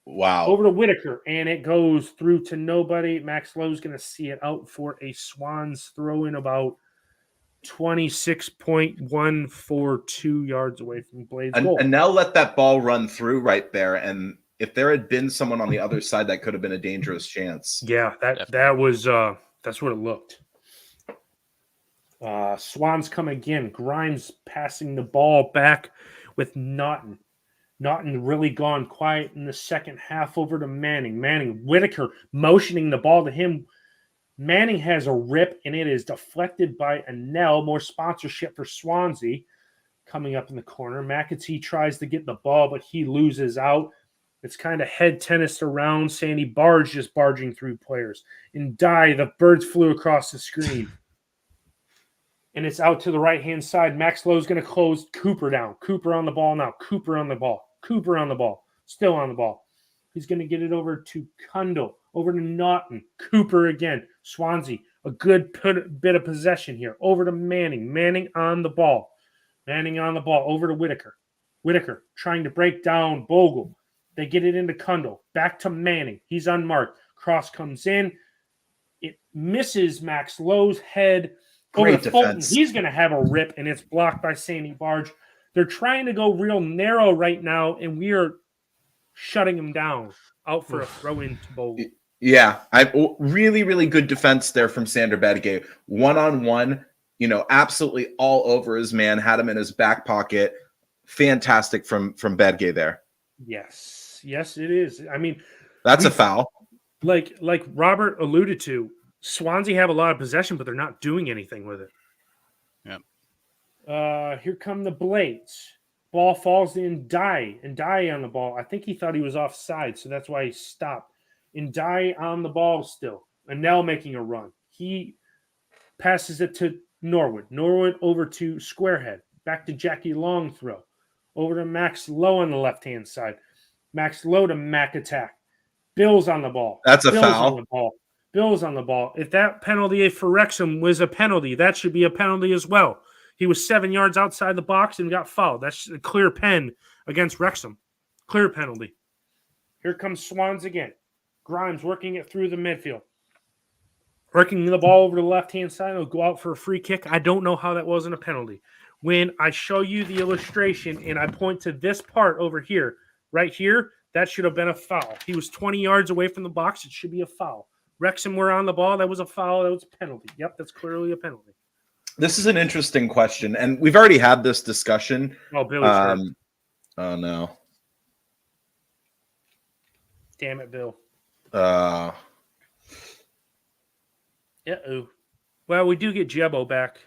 Wow. Over to Whitaker, and it goes through to nobody. Max Lowe's going to see it out for a Swans throw in about 26.142 yards away from Blade's goal. And now let that ball run through right there. And if there had been someone on the other side, that could have been a dangerous chance. Yeah, that was that's what it looked. Swans come again. Grimes passing the ball back with Naughton. Naughton really gone quiet in the second half over to Manning. Whitaker motioning the ball to him. Manning has a rip, and it is deflected by Anel. More sponsorship for Swansea coming up in the corner. McAtee tries to get the ball, but he loses out. It's kind of head tennis around. Sandy Barge just barging through players. And the birds flew across the screen. And it's out to the right-hand side. Max Lowe's going to close Cooper down. Cooper on the ball now. Cooper on the ball. Still on the ball. He's going to get it over to Kundle. Over to Naughton. Cooper again. Swansea. A good bit of possession here. Over to Manning. Manning on the ball. Over to Whitaker. Whitaker trying to break down Bogle. They get it into Kundle. Back to Manning. He's unmarked. Cross comes in. It misses Max Lowe's head. Over to Fulton. He's going to have a rip, and it's blocked by Sandy Barge. They're trying to go real narrow right now, and we are shutting him down. Out for a throw into Bogle. Yeah, really, really good defense there from Sander Badgay. One-on-one, absolutely all over his man, had him in his back pocket. Fantastic from Badgay there. Yes, it is. I mean, that's a foul. Like Robert alluded to, Swansea have a lot of possession, but they're not doing anything with it. Yep. Here come the Blades. Ball falls in and Dye on the ball. I think he thought he was offside, so that's why he stopped. And Dye on the ball still. Anel making a run. He passes it to Norwood. Norwood over to Squarehead. Back to Jackie Longthrow. Over to Max Lowe on the left-hand side. Max Lowe to Mac Attack. Bill's on the ball. That's a foul. Bill's on the ball. If that penalty for Wrexham was a penalty, that should be a penalty as well. He was 7 yards outside the box and got fouled. That's a clear pen against Wrexham. Clear penalty. Here comes Swans again. Grimes working it through the midfield. Working the ball over to the left-hand side. It'll go out for a free kick. I don't know how that wasn't a penalty. When I show you the illustration and I point to this part over here, right here, that should have been a foul. He was 20 yards away from the box. It should be a foul. Wrexham were on the ball. That was a foul. That was a penalty. Yep, that's clearly a penalty. This is an interesting question, and we've already had this discussion. Oh, Billy's oh, no. Damn it, Bill. Uh-oh. Well, we do get Jebbo back.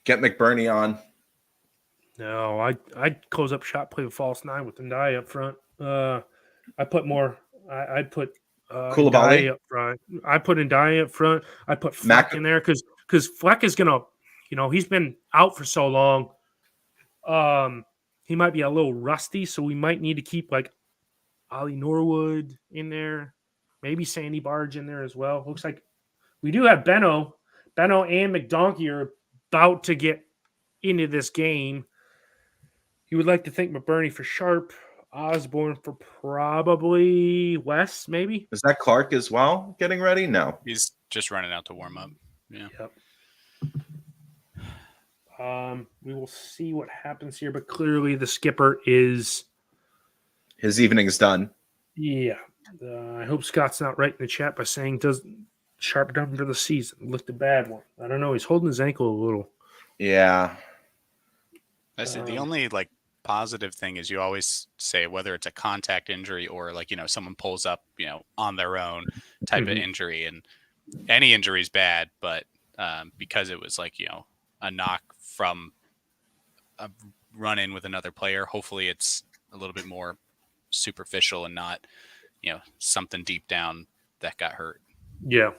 Get McBurney on. No, I'd close up shot, play with false nine with Ndai up front. I put more. I'd put Ndai up front. I put Ndai up front. I put Fleck in there because Fleck is gonna, he's been out for so long. He might be a little rusty, so we might need to keep like Ollie Norwood in there, maybe Sandy Barge in there as well. Looks like we do have Benno and McDonkey are about to get into this game. You would like to think McBurney for Sharp, Osborne for probably West, maybe. Is that Clark as well getting ready? No. He's just running out to warm up. Yeah. Yep. We will see what happens here, but clearly the skipper is... His evening's done. Yeah. I hope Scott's not right in the chat by saying, does Sharp done for the season? Looked a bad one. I don't know. He's holding his ankle a little. Yeah. That's the only positive thing is you always say whether it's a contact injury or someone pulls up on their own type of injury, and any injury is bad, but because it was a knock from a run in with another player, hopefully it's a little bit more superficial and not something deep down that got hurt. Yeah.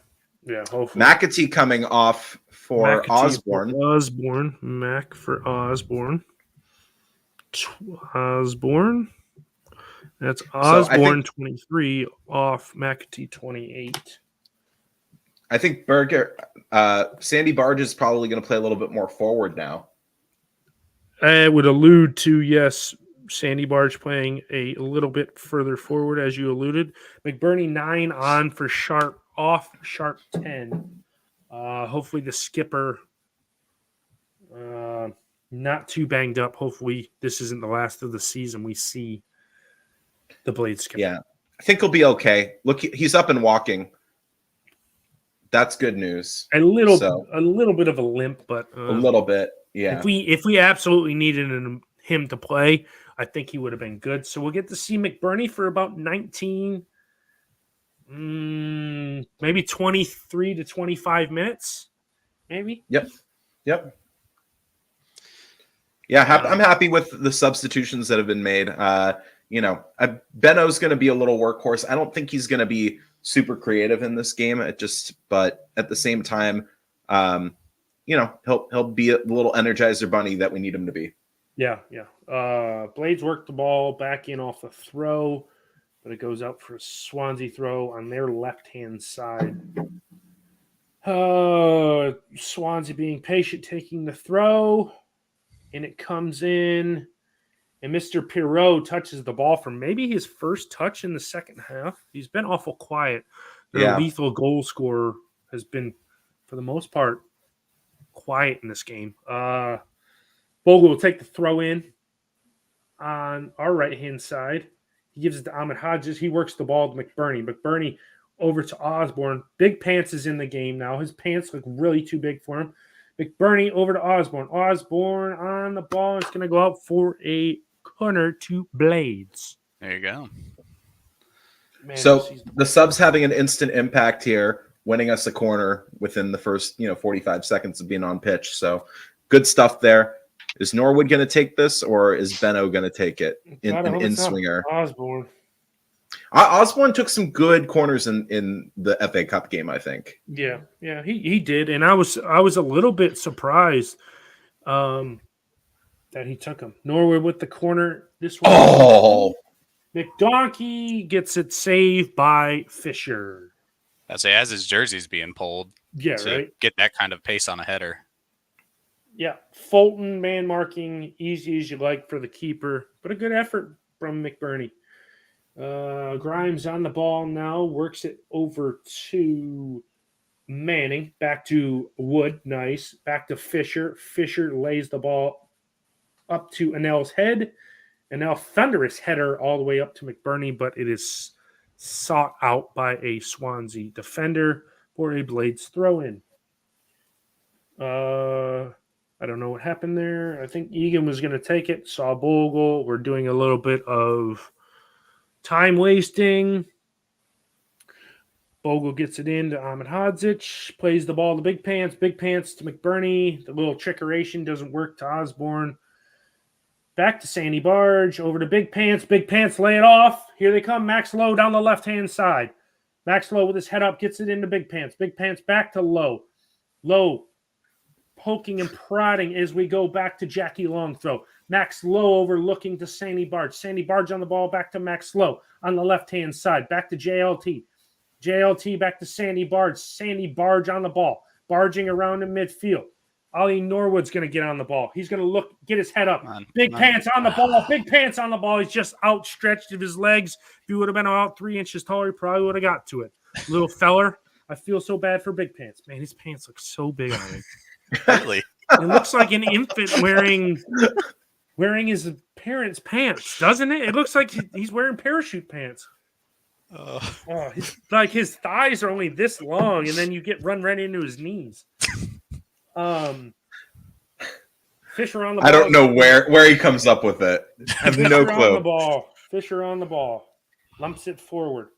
Yeah, hopefully. McAtee coming off for McAtee Osborne. For Osborne. Mac for Osborne. Osborne. That's So I Osborne think 23 off McAtee 28. Sandy Barge is probably going to play a little bit more forward now. I would allude to, yes, Sandy Barge playing a little bit further forward, as you alluded. McBurney 9 on for Sharp, off Sharp 10. Hopefully the skipper not too banged up. Hopefully this isn't the last of the season we see the Blade skipper. Yeah, I think he'll be okay. Look, he's up and walking. That's good news. A little bit of a limp, but a little bit. Yeah. If we absolutely needed him to play, I think he would have been good. So we'll get to see McBurney for about 19, maybe 23 to 25 minutes, maybe. Yep. Yeah, I'm happy with the substitutions that have been made. Benno's going to be a little workhorse. I don't think he's going to be super creative in this game. But at the same time, he'll be a little Energizer bunny that we need him to be. Yeah. Blades work the ball back in off a throw, but it goes out for a Swansea throw on their left-hand side. Swansea being patient, taking the throw, and it comes in, and Mr. Pirot touches the ball for maybe his first touch in the second half. He's been awful quiet. Their lethal goal scorer has been, for the most part, quiet in this game. Bogle will take the throw in on our right-hand side. He gives it to Ahmed Hodges. He works the ball to McBurney. McBurney over to Osborne. Big Pants is in the game now. His pants look really too big for him. McBurney over to Osborne. Osborne on the ball. It's going to go out for a corner to Blades. There you go. Man, so the subs having an instant impact here, winning us a corner within the first 45 seconds of being on pitch. So good stuff there. Is Norwood going to take this, or is Benno going to take it in swinger? Osborne took some good corners in the FA Cup game, I think. Yeah, he did, and I was a little bit surprised that he took him. Norwood with the corner. This one. Oh, McDonkey gets it saved by Fisher. As his jersey's being pulled. Yeah, to right. Get that kind of pace on a header. Yeah, Fulton man marking, easy as you like for the keeper, but a good effort from McBurney. Grimes on the ball now, works it over to Manning, back to Wood, nice, back to Fisher. Fisher lays the ball up to Anel's head. Anel thunderous header all the way up to McBurney, but it is sought out by a Swansea defender for a Blades throw-in. I don't know what happened there. I think Egan was going to take it. Saw Bogle. We're doing a little bit of time wasting. Bogle gets it in to Ahmed Hodzic. Plays the ball to Big Pants. Big Pants to McBurney. The little trickeration doesn't work to Osborne. Back to Sandy Barge. Over to Big Pants. Big Pants lay it off. Here they come. Max Lowe down the left-hand side. Max Lowe with his head up gets it into Big Pants. Big Pants back to Lowe. Lowe poking and prodding as we go back to Jackie Long throw. Max Lowe over looking to Sandy Barge. Sandy Barge on the ball, back to Max Lowe on the left-hand side. Back to JLT. JLT back to Sandy Barge. Sandy Barge on the ball. Barging around in midfield. Ollie Norwood's going to get on the ball. He's going to get his head up. Big Pants on the ball. Big Pants on the ball. He's just outstretched of his legs. If he would have been about 3 inches taller, he probably would have got to it. Little feller. I feel so bad for Big Pants. Man, his pants look so big on him. Really? It looks like an infant wearing his parents' pants, doesn't it? It looks like he's wearing parachute pants. His thighs are only this long, and then you run right into his knees. Fisher on the ball. I don't know where he comes up with it. I have no clue. Fisher on the ball. Lumps it forward.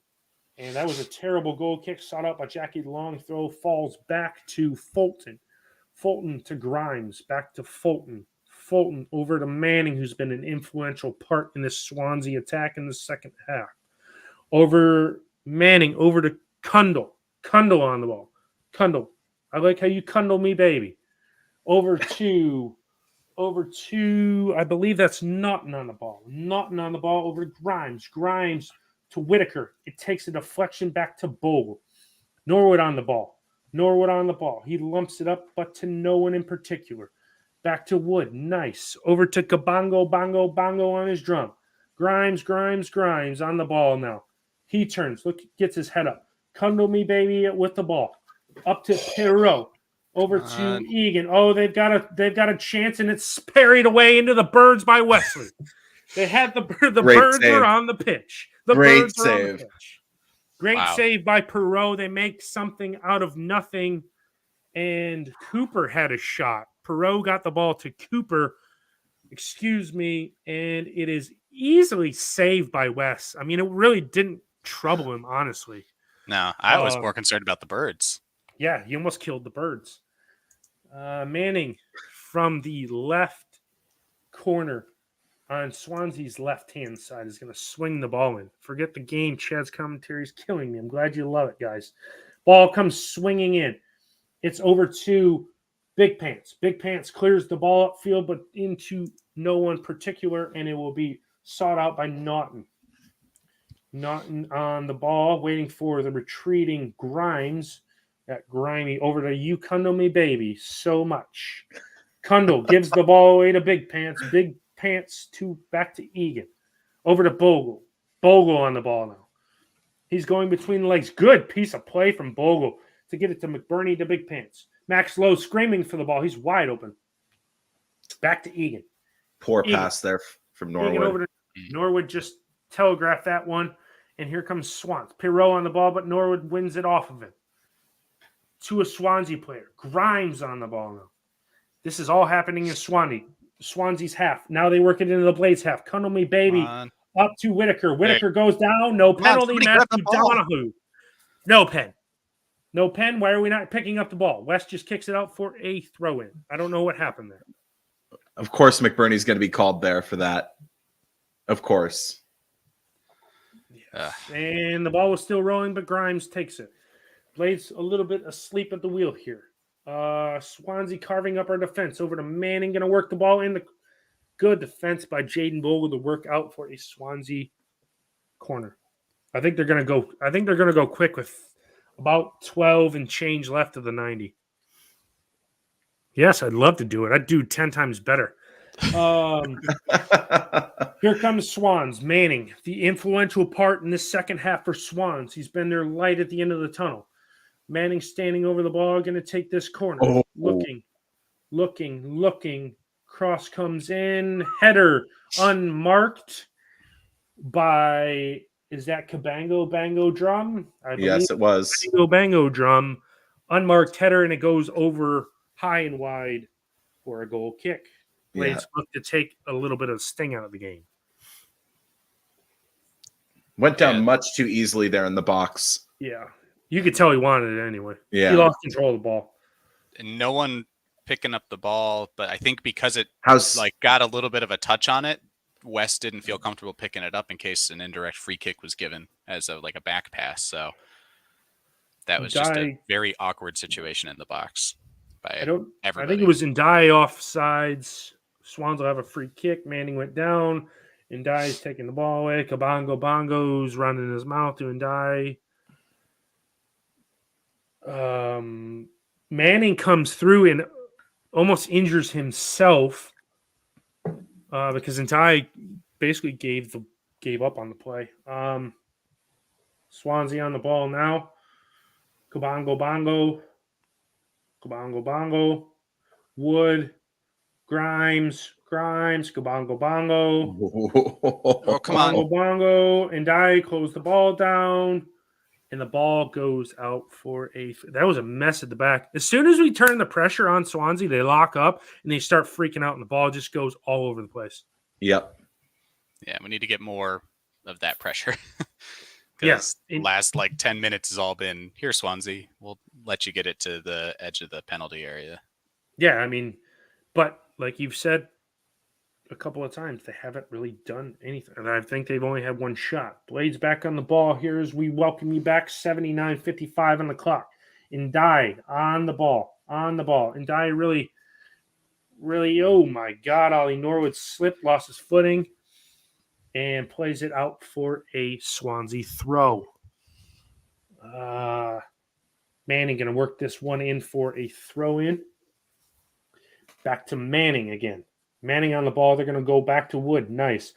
And that was a terrible goal kick sought out by Jackie Long. Throw falls back to Fulton. Fulton to Grimes, back to Fulton. Fulton over to Manning, who's been an influential part in this Swansea attack in the second half. Over Manning, over to Kundle. Kundle on the ball. Cundle. I like how you cundle me, baby. Over to, I believe that's Naughton on the ball. Naughton on the ball over to Grimes. Grimes to Whitaker. It takes a deflection back to Bogle. Norwood on the ball. Norwood on the ball. He lumps it up, but to no one in particular. Back to Wood. Nice. Over to Kabongo, Bongo, Bongo on his drum. Grimes on the ball now. He turns. Look, gets his head up. Cundle me, baby, with the ball. Up to Perot. Over to Egan. Oh, they've got a chance, and it's parried away into the birds by Wesley. They had the birds save. are on the pitch. The Great birds are on the save. pitch. Great save by Perot. They make something out of nothing, and Cooper had a shot. Perot got the ball to Cooper, and it is easily saved by Wes. I mean, it really didn't trouble him, honestly. No, I was more concerned about the birds. Yeah, he almost killed the birds. Manning from the left corner on Swansea's left-hand side is going to swing the ball in. Forget the game. Chad's commentary is killing me. I'm glad you love it, guys. Ball comes swinging in. It's over to Big Pants. Big Pants clears the ball upfield, but into no one particular, and it will be sought out by Naughton. Naughton on the ball, waiting for the retreating Grimes. That Grimy over to you, Cundle me, baby, so much. Cundle gives the ball away to Big Pants. Big Pants back to Egan. Over to Bogle. Bogle on the ball now. He's going between the legs. Good piece of play from Bogle to get it to McBurney to Big Pants. Max Lowe screaming for the ball. He's wide open. Back to Egan. Poor pass there from Norwood. Egan over to Norwood just telegraphed that one. And here comes Swans. Perot on the ball, but Norwood wins it off of him. To a Swansea player. Grimes on the ball now. This is all happening in Swansea's half. Now they work it into the Blades half. Cundle me, baby. Up to Whitaker. Whitaker goes down. No penalty. Matthew Donahue. No pen. No pen. Why are we not picking up the ball? West just kicks it out for a throw-in. I don't know what happened there. Of course, McBurney's going to be called there for that. Of course. And the ball was still rolling, but Grimes takes it. Blades a little bit asleep at the wheel here. Swansea carving up our defense. Over to Manning, going to work the ball in. The good defense by Jaden Bogle to work out for a Swansea corner. I think they're going to go quick with about 12 and change left of the 90. Yes, I'd love to do it. I'd do 10 times better. Here comes Swans. Manning, the influential part in this second half for Swans. He's been their light at the end of the tunnel. Manning standing over the ball, going to take this corner. Looking. Cross comes in. Header unmarked by, is that Kabango Bango Drum? Yes, it was. Bango Drum. Unmarked header, and it goes over high and wide for a goal kick. Blades look to take a little bit of sting out of the game. Went down much too easily there in the box. Yeah. You could tell he wanted it anyway. Yeah. He lost control of the ball. And no one picking up the ball, but I think because it got a little bit of a touch on it, West didn't feel comfortable picking it up in case an indirect free kick was given as a back pass. So that was just a very awkward situation in the box. I think it was Ndai offsides. Swans will have a free kick. Manning went down. Ndai's taking the ball away. Kabongo Bongo's running his mouth to Ndai. Manning comes through and almost injures himself because Ndai basically gave up on the play. Swansea on the ball now. Kabongo Bongo. Wood. Grimes, Kabongo Bongo. Oh, come on. Bongo, and I close the ball down, and the ball goes out for that was a mess at the back. As soon as we turn the pressure on Swansea, they lock up, and they start freaking out, and the ball just goes all over the place. Yep. Yeah, we need to get more of that pressure. Yes. Last 10 minutes has all been, here, Swansea. We'll let you get it to the edge of the penalty area. Yeah, I mean, but like you've said a couple of times, they haven't really done anything. And I think they've only had one shot. Blades back on the ball here as we welcome you back. 79:55 on the clock. Ndai on the ball. Ndai really, oh my God, Ollie Norwood slipped, lost his footing, and plays it out for a Swansea throw. Manning going to work this one in for a throw in. Back to Manning again. Manning on the ball. They're going to go back to Wood. Nice.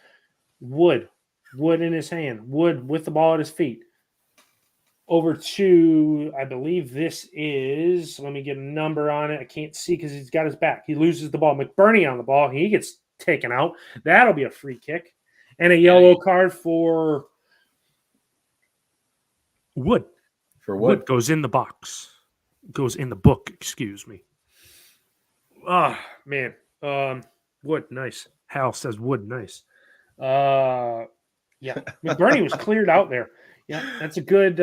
Wood in his hand. Wood with the ball at his feet. Over to, I believe this is, let me get a number on it. I can't see because he's got his back. He loses the ball. McBurney on the ball. He gets taken out. That'll be a free kick. And a yellow card for Wood. For Wood goes in the box. Goes in the book, excuse me. Oh, man. Wood, nice. Hal says Wood, nice. Yeah. McBurney was cleared out there. Yeah, that's a good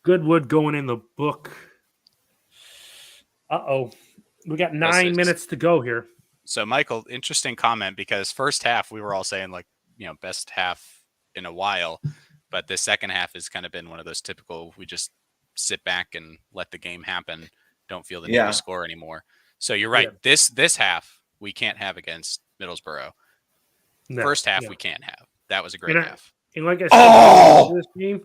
Wood going in the book. Uh-oh. We got 9 minutes to go here. So, Michael, interesting comment, because first half we were all saying, like, best half in a while. But this second half has kind of been one of those typical, we just sit back and let the game happen, don't feel the need to score anymore. So you're right. Yeah. This half we can't have against Middlesbrough. No, first half we can't have. That was a great half. And like I said, this game,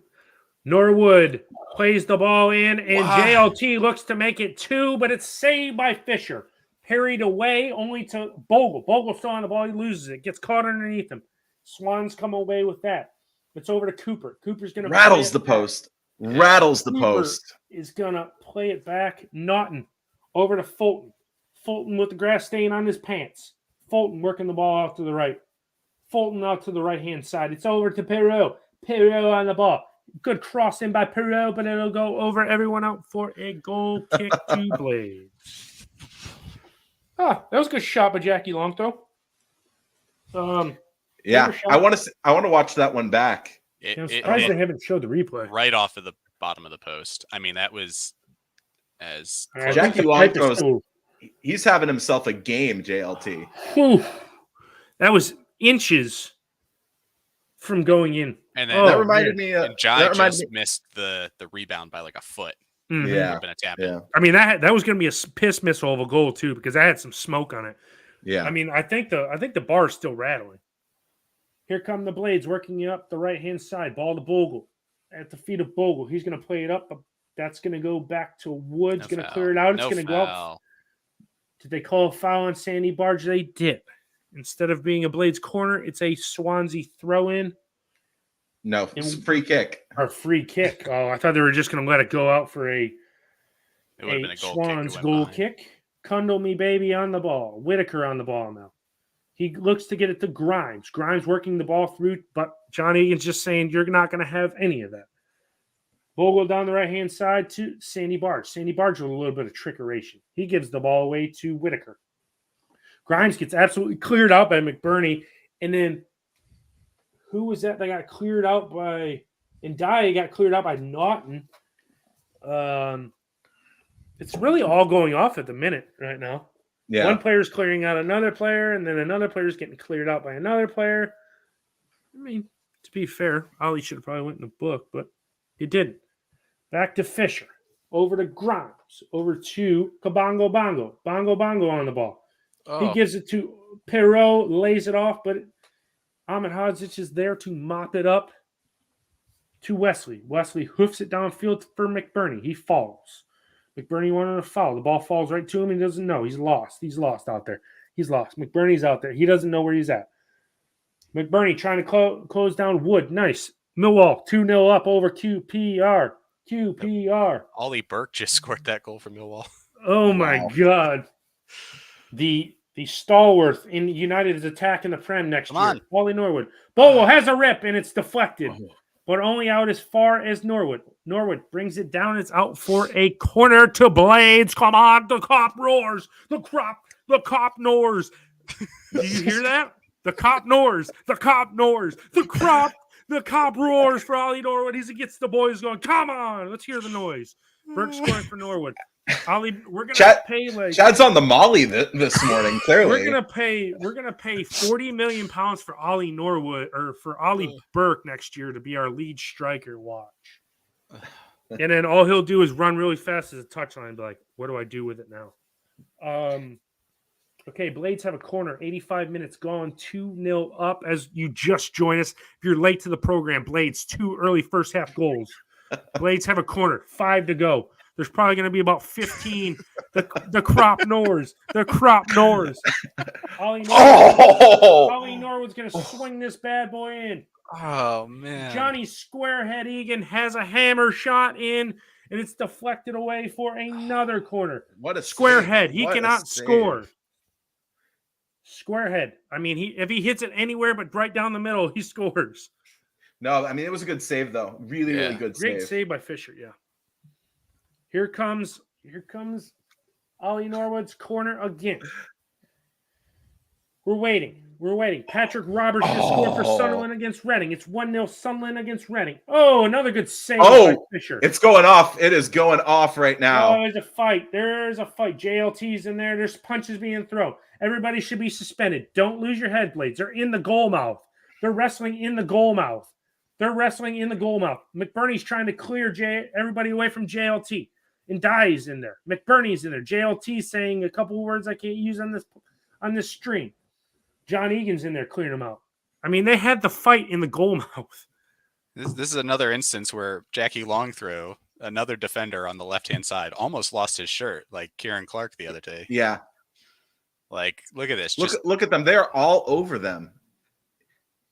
Norwood plays the ball in, and JLT looks to make it 2, but it's saved by Fisher. Parried away only to Bogle. Bogle's still on the ball. He loses it. Gets caught underneath him. Swans come away with that. It's over to Cooper. Cooper's going to rattles the post. Rattles the post. Is going to play it back. Naughton over to Fulton. Fulton with the grass stain on his pants. Fulton working the ball out to the right. Fulton out to the right-hand side. It's over to Perot. Perot on the ball. Good cross in by Perot, but it'll go over everyone out for a goal kick to Blades. That was a good shot by Jackie Longthrow. Yeah, I want to watch that one back. I'm surprised they haven't showed the replay. Right off of the bottom of the post. I mean, that was as Jackie Longthrow. He's having himself a game, JLT. Whew. That was inches from going in. And then that reminded me of Jai just missed the rebound by like a foot. Mm-hmm. Yeah. Been a tap yeah. I mean, that was going to be a piss missile of a goal too, because that had some smoke on it. Yeah. I mean, I think the bar is still rattling. Here come the Blades working up the right-hand side. Ball to Bogle. At the feet of Bogle. He's going to play it up, but that's going to go back to Woods. Going to clear it out. It's going to go up. Did they call a foul on Sandy Barge? They did. Instead of being a Blades corner, it's a Swansea throw-in. No, it's a free kick. Or free kick. Oh, I thought they were just going to let it go out for a Swans goal kick. Cundle me baby on the ball. Whitaker on the ball now. He looks to get it to Grimes. Grimes working the ball through, but John Egan's just saying you're not going to have any of that. Bogle down the right-hand side to Sandy Barge. Sandy Barge with a little bit of trickeration. He gives the ball away to Whitaker. Grimes gets absolutely cleared out by McBurney. And then who was that got cleared out by – Ndai got cleared out by Naughton. It's really all going off at the minute right now. Yeah. One player's clearing out another player, and then another player's getting cleared out by another player. I mean, to be fair, Ollie should have probably went in the book, but he didn't. Back to Fisher. Over to Grimes. Over to Kabongo Bongo. Bongo Bongo on the ball. Oh. He gives it to Perot, lays it off, but Ahmed Hodzic is there to mop it up to Wesley. Wesley hoofs it downfield for McBurney. He falls. McBurney wanted a foul. The ball falls right to him. He doesn't know. He's lost. He's lost out there. He's lost. McBurney's out there. He doesn't know where he's at. McBurney trying to close down Wood. Nice. Millwall 2-0 up over QPR. QPR. Ollie Burke just scored that goal for Millwall. Oh, my God. The stalwart in United's attack in the Prem next year. Ollie Norwood. Bogle has a rip, and it's deflected. But only out as far as Norwood. Norwood brings it down. It's out for a corner to Blades. Come on, the cop roars. The cop roars. Do you hear that? The cop roars. The cop roars. The cop roars for Ollie Norwood. He gets the boys going. Come on, let's hear the noise. Burke scoring for Norwood. Ollie, we're gonna pay like Chad's on the molly this morning. Clearly, we're gonna pay 40 million pounds for Ollie Norwood or for Ollie Burke next year to be our lead striker. Watch. And then all he'll do is run really fast as a touchline and be like, what do I do with it now? Okay, Blades have a corner. 85 minutes gone. 2-0 up as you just join us. If you're late to the program, Blades, 2 early first half goals. Blades have a corner. 5 to go. There's probably going to be about 15. The crop Norse. The crop Norse. Ollie Norwood's going to swing this bad boy in. Oh, man. Johnny Squarehead Egan has a hammer shot in, and it's deflected away for another corner. What a Squarehead. save. He What a cannot save. score. Squarehead. I mean, if he hits it anywhere but right down the middle, he scores. No, I mean, it was a good save, though. Really, really good Great save. save by Fisher, yeah. Here comes Ollie Norwood's corner again. We're waiting. Patrick Roberts just scored for Sunderland against Reading. It's 1-0 Sunderland against Reading. Oh, another good save by Fisher. It's going off. It is going off right now. Oh, there's a fight. JLT's in there. There's punches being thrown. Everybody should be suspended. Don't lose your head, Blades. They're in the goal mouth. They're wrestling in the goal mouth. McBurney's trying to clear everybody away from JLT. And Dye's in there. McBurney's in there. JLT's saying a couple of words I can't use on this stream. John Egan's in there clearing them out. I mean, they had the fight in the goal mouth. This is another instance where Jackie Longthrow, another defender on the left-hand side, almost lost his shirt like Kieran Clark the other day. Yeah. Like, look at this. Look at them. They're all over them.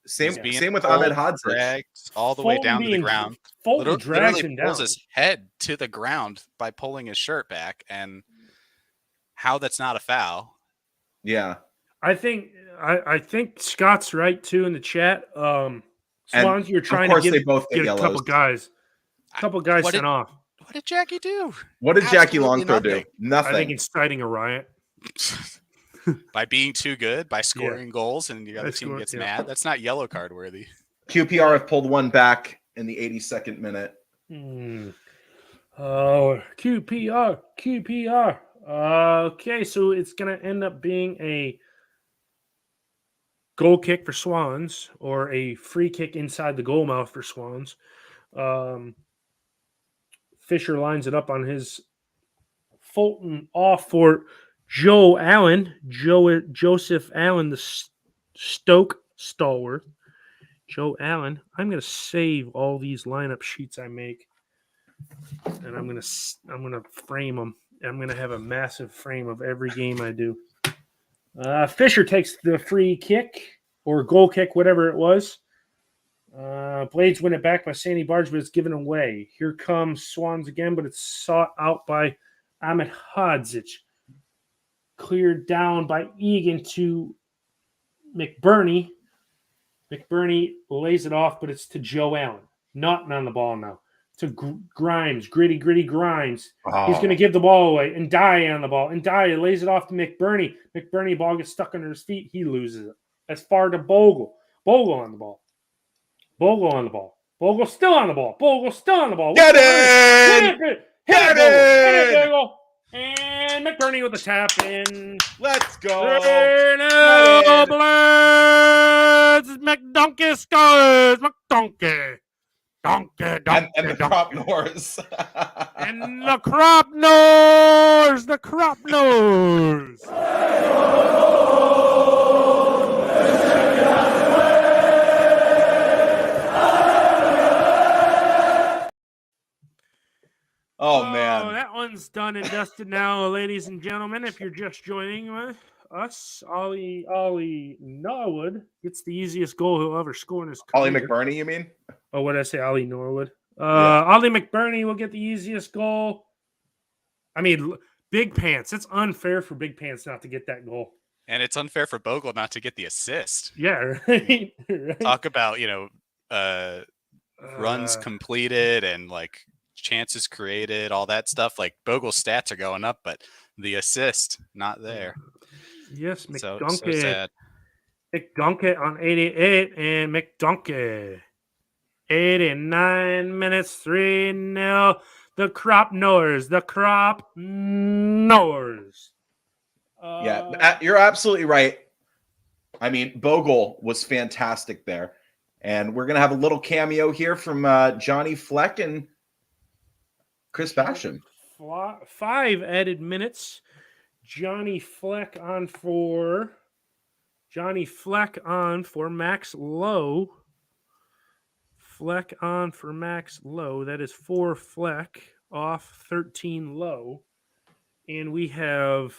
Same with Ahmed Hadzic. All the way down to the ground. Fulton drags him down. Pulls his head to the ground by pulling his shirt back, and how that's not a foul. Yeah. I think Scott's right too in the chat. Swans, you're trying to get a couple guys sent off. What did Jackie do? What did Jackie Longthrow do? Nothing. I think inciting a riot. By being too good, by scoring goals, and the other team gets mad. That's not yellow card worthy. QPR have pulled one back in the 82nd minute. Oh, QPR. Okay, so it's going to end up being a goal kick for Swans or a free kick inside the goal mouth for Swans. Fisher lines it up on his Fulton off for Joseph Allen, the Stoke stalwart. Joe Allen. I'm going to save all these lineup sheets I make, and I'm going to frame them. I'm going to have a massive frame of every game I do. Fisher takes the free kick or goal kick, whatever it was. Blades win it back by Sandy Barge, but it's given away. Here comes Swans again, but it's sought out by Ahmed Hadzic. Cleared down by Egan to McBurney. McBurney lays it off, but it's to Joe Allen. Not on the ball now. To Grimes, gritty Grimes. Oh. He's going to give the ball away. And Dye on the ball. And Dye lays it off to McBurney. McBurney ball gets stuck under his feet. He loses it. That's far to Bogle. Bogle on the ball. Bogle still on the ball. Get it! Hit it, Bogle! And McBurney with the tap in. Let's go. Blades. McDonkey scores. McDonkey. Donkey. And the crop Norse. And the crop Norse. Oh, man. That one's done and dusted now, ladies and gentlemen. If you're just joining us, Ollie Norwood gets the easiest goal he'll ever score in his career. Ollie McBurney, you mean? Oh, what did I say? Ollie Norwood. Ollie McBurney will get the easiest goal. I mean, Big Pants. It's unfair for Big Pants not to get that goal. And it's unfair for Bogle not to get the assist. Yeah, right. Talk about, runs completed and, chances created, all that stuff. Bogle's stats are going up, but the assist not there. Yes, McDonkey. So sad. McDonkey on 88 and McDonkey. 89 minutes, 3-0. The crop Norse. Yeah, you're absolutely right. I mean, Bogle was fantastic there. And we're going to have a little cameo here from Johnny Fleck, and Chris Basham. 5 added minutes. Johnny Fleck on for Max Lowe. Fleck on for Max Lowe. That is 4 Fleck off 13 Lowe. And we have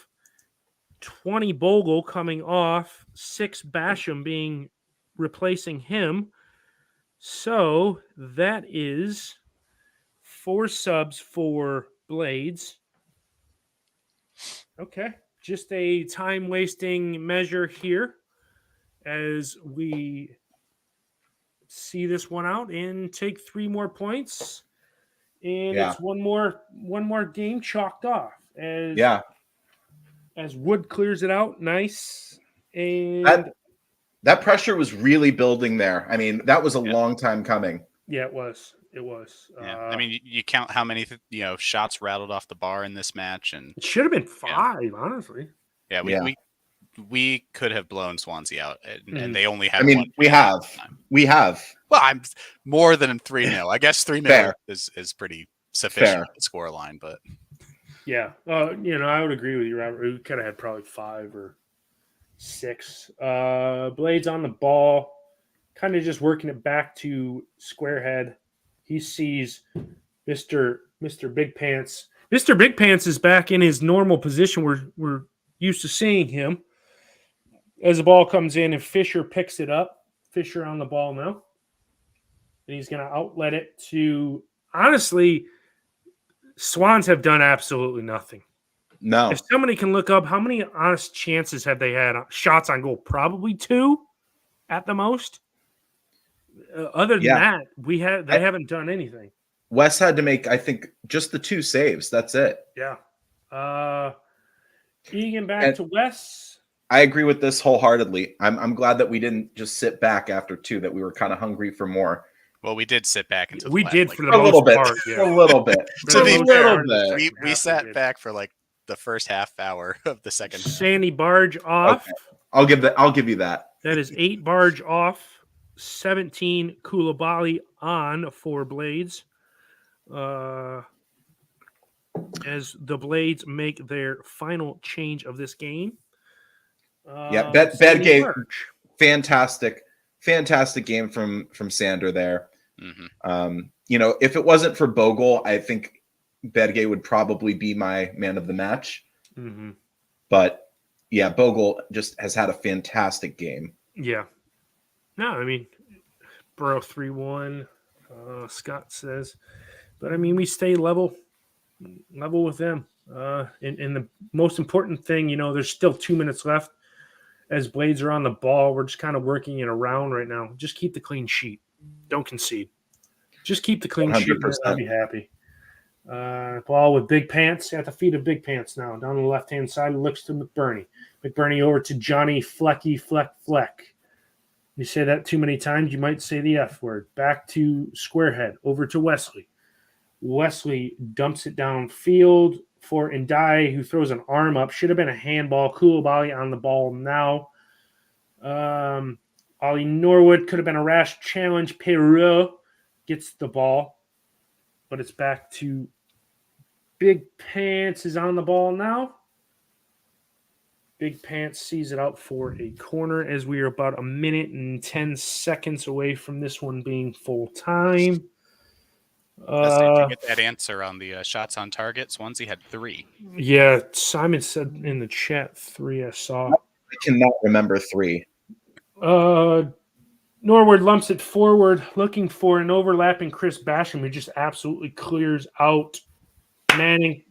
20 Bogle coming off, 6 Basham replacing him. So that is 4 subs for Blades. Okay. Just a time wasting measure here as we see this one out and take 3 more points. And it's one more game chalked off as Wood clears it out. Nice. And that pressure was really building there. I mean, that was a long time coming. Yeah, it was. Yeah. I mean, you count how many shots rattled off the bar in this match, and it should have been 5, honestly. Yeah, we could have blown Swansea out, and they only had. I mean, we have. Well, I'm more than 3-0. I guess 3-0 is pretty sufficient score line, but yeah, I would agree with you, Robert. We could have had probably 5 or 6. Blades on the ball, kind of just working it back to Squarehead. He sees Mr. Big Pants. Mr. Big Pants is back in his normal position. We're used to seeing him. As the ball comes in and Fisher picks it up. Fisher on the ball now. And he's going to outlet it to, honestly, Swans have done absolutely nothing. No. If somebody can look up how many honest chances have they had, shots on goal, probably 2 at the most. Other than that, they haven't done anything. Wes had to make, I think, just the 2 saves. That's it. Yeah. Egan back to Wes. I agree with this wholeheartedly. I'm glad that we didn't just sit back after 2, that we were kind of hungry for more. Well, we did sit back until we did for the a most little bit. part. Yeah. A little bit. To be fair, we sat back for like the first half hour of the second. Sandy Barge off. Okay. I'll give you that. That is 8 Barge off, 17 Koulibaly on for Blades. As the Blades make their final change of this game. Bad game. Fantastic game from Sander there. Mm-hmm. If it wasn't for Bogle, I think Bedgay would probably be my man of the match. Mm-hmm. But yeah, Bogle just has had a fantastic game. Yeah. No, I mean, Borough 3-1, Scott says. But I mean, we stay level with them. And the most important thing, there's still 2 minutes left. As Blades are on the ball, we're just kind of working it around right now. Just keep the clean sheet. Don't concede. Just keep the clean 100%. sheet. I'll be happy. Ball with Big Pants at the feet of Big Pants now. Down the left-hand side, looks to McBurney. McBurney over to Johnny Flecky Fleck. You say that too many times, you might say the F word. Back to Squarehead. Over to Wesley. Wesley dumps it downfield for Ndai, who throws an arm up. Should have been a handball. Koulibaly on the ball now. Ollie Norwood could have been a rash challenge. Perrault gets the ball. But it's back to Big Pants is on the ball now. Big Pants sees it out for a corner as we are about 1 minute and 10 seconds away from this one being full time. Did you get that answer on the shots on target? Swansea had 3. Yeah, Simon said in the chat 3 I saw. I cannot remember 3. Norwood lumps it forward, looking for an overlapping Chris Basham, who just absolutely clears out Manning.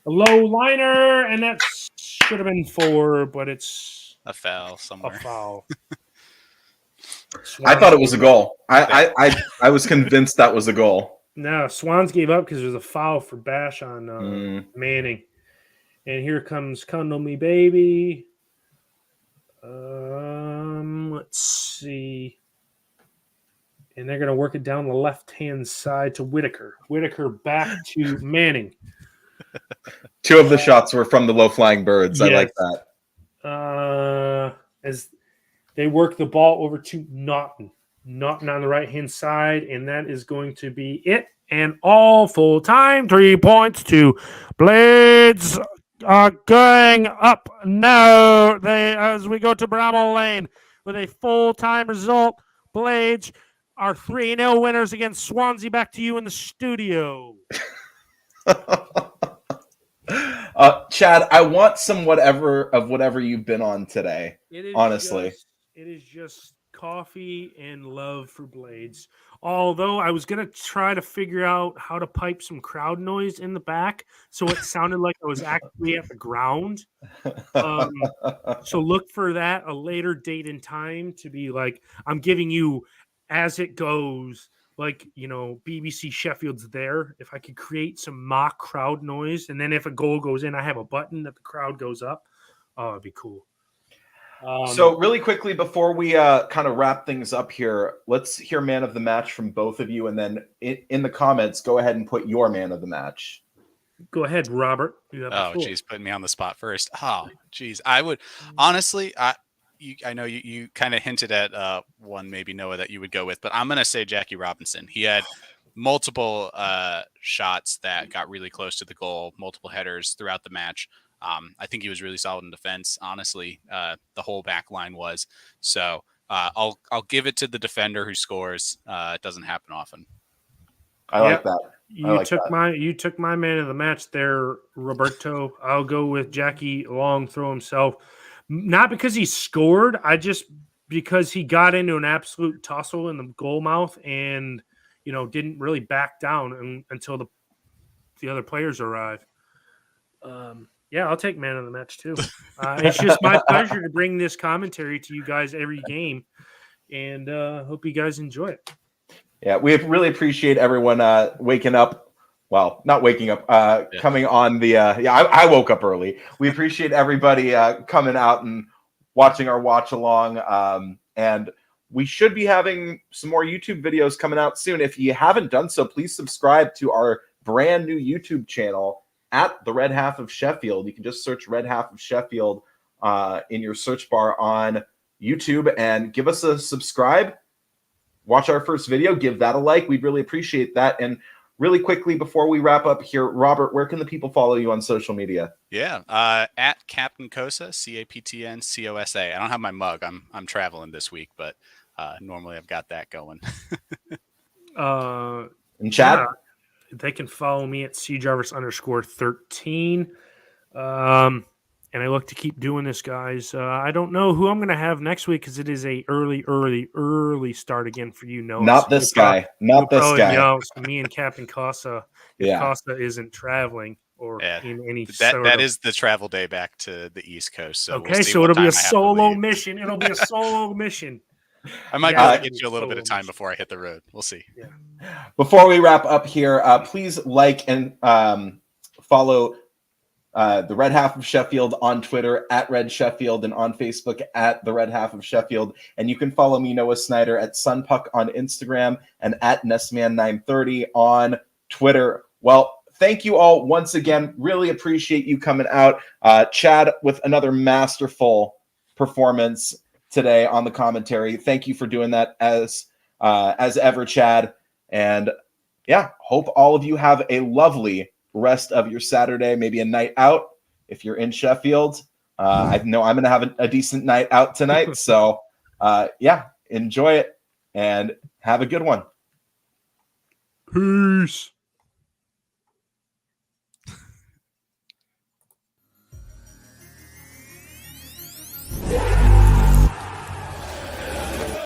A low liner, and that should have been 4, but it's a foul somewhere. A foul. I thought it was a goal. I was convinced that was a goal. No, Swans gave up because there was a foul for Bash on Manning. And here comes Cuddle Me Baby. Let's see. And they're going to work it down the left-hand side to Whitaker. Whitaker back to Manning. 2 of the shots were from the low-flying birds. Yes. I like that. As they work the ball over to Naughton. Naughton on the right-hand side, and that is going to be it. And all full time, 3 points to Blades are going up now. As we go to Bramall Lane with a full time result. Blades are 3-0 winners against Swansea. Back to you in the studio. Chad, I want some whatever you've been on today. Honestly, it is just coffee and love for Blades. Although I was gonna try to figure out how to pipe some crowd noise in the back, so it sounded like I was actually at the ground. So look for that a later date and time to be like I'm giving you as it goes. Like, BBC Sheffield's there. If I could create some mock crowd noise, and then if a goal goes in, I have a button that the crowd goes up. Oh, it'd be cool. So really quickly before we kind of wrap things up here, let's hear man of the match from both of you, and then in the comments, go ahead and put your man of the match. Go ahead, Robert. Oh, geez, putting me on the spot first. Oh, geez, I would honestly. I know you kind of hinted at one, maybe Noah, that you would go with, but I'm going to say Jackie Robinson. He had multiple shots that got really close to the goal, multiple headers throughout the match. I think he was really solid in defense. Honestly, the whole back line was. So I'll give it to the defender who scores. It doesn't happen often. I like that. You took my man of the match there, Roberto. I'll go with Jackie Long throw himself. Not because he scored, because he got into an absolute tussle in the goal mouth and didn't really back down until the other players arrived. I'll take man of the match too. It's just my pleasure to bring this commentary to you guys every game, and hope you guys enjoy it. Yeah, we really appreciate everyone waking up. Well, not waking up, coming on the. I woke up early. We appreciate everybody coming out and watching our watch along. And we should be having some more YouTube videos coming out soon. If you haven't done so, please subscribe to our brand new YouTube channel at the Red Half of Sheffield. You can just search Red Half of Sheffield in your search bar on YouTube and give us a subscribe. Watch our first video, give that a like. We'd really appreciate that. And really quickly, before we wrap up here, Robert, where can the people follow you on social media? Yeah, at Captain Cosa, CAPTN COSA. I don't have my mug. I'm traveling this week, but normally I've got that going. And Chad? They can follow me at cjarvis_13. And I look to keep doing this, guys. I don't know who I'm going to have next week because it is a early start again for you. Not this guy. Not this guy. Me and Captain Casa. Yeah. Casa isn't traveling or in any that is the travel day back to the East Coast. So okay, so it'll be a solo mission. It'll be a solo mission. I might get you a little bit of time before I hit the road. We'll see. Yeah. Before we wrap up here, please like and follow the Red Half of Sheffield on Twitter at Red Sheffield and on Facebook at the Red Half of Sheffield. And you can follow me, Noah Snyder, at Sunpuck on Instagram and at Nestman930 on Twitter. Well, thank you all once again. Really appreciate you coming out. Chad with another masterful performance today on the commentary. Thank you for doing that as ever, Chad. And yeah, hope all of you have a lovely rest of your Saturday, maybe a night out if you're in Sheffield. I know I'm going to have a decent night out tonight. So enjoy it and have a good one. Peace.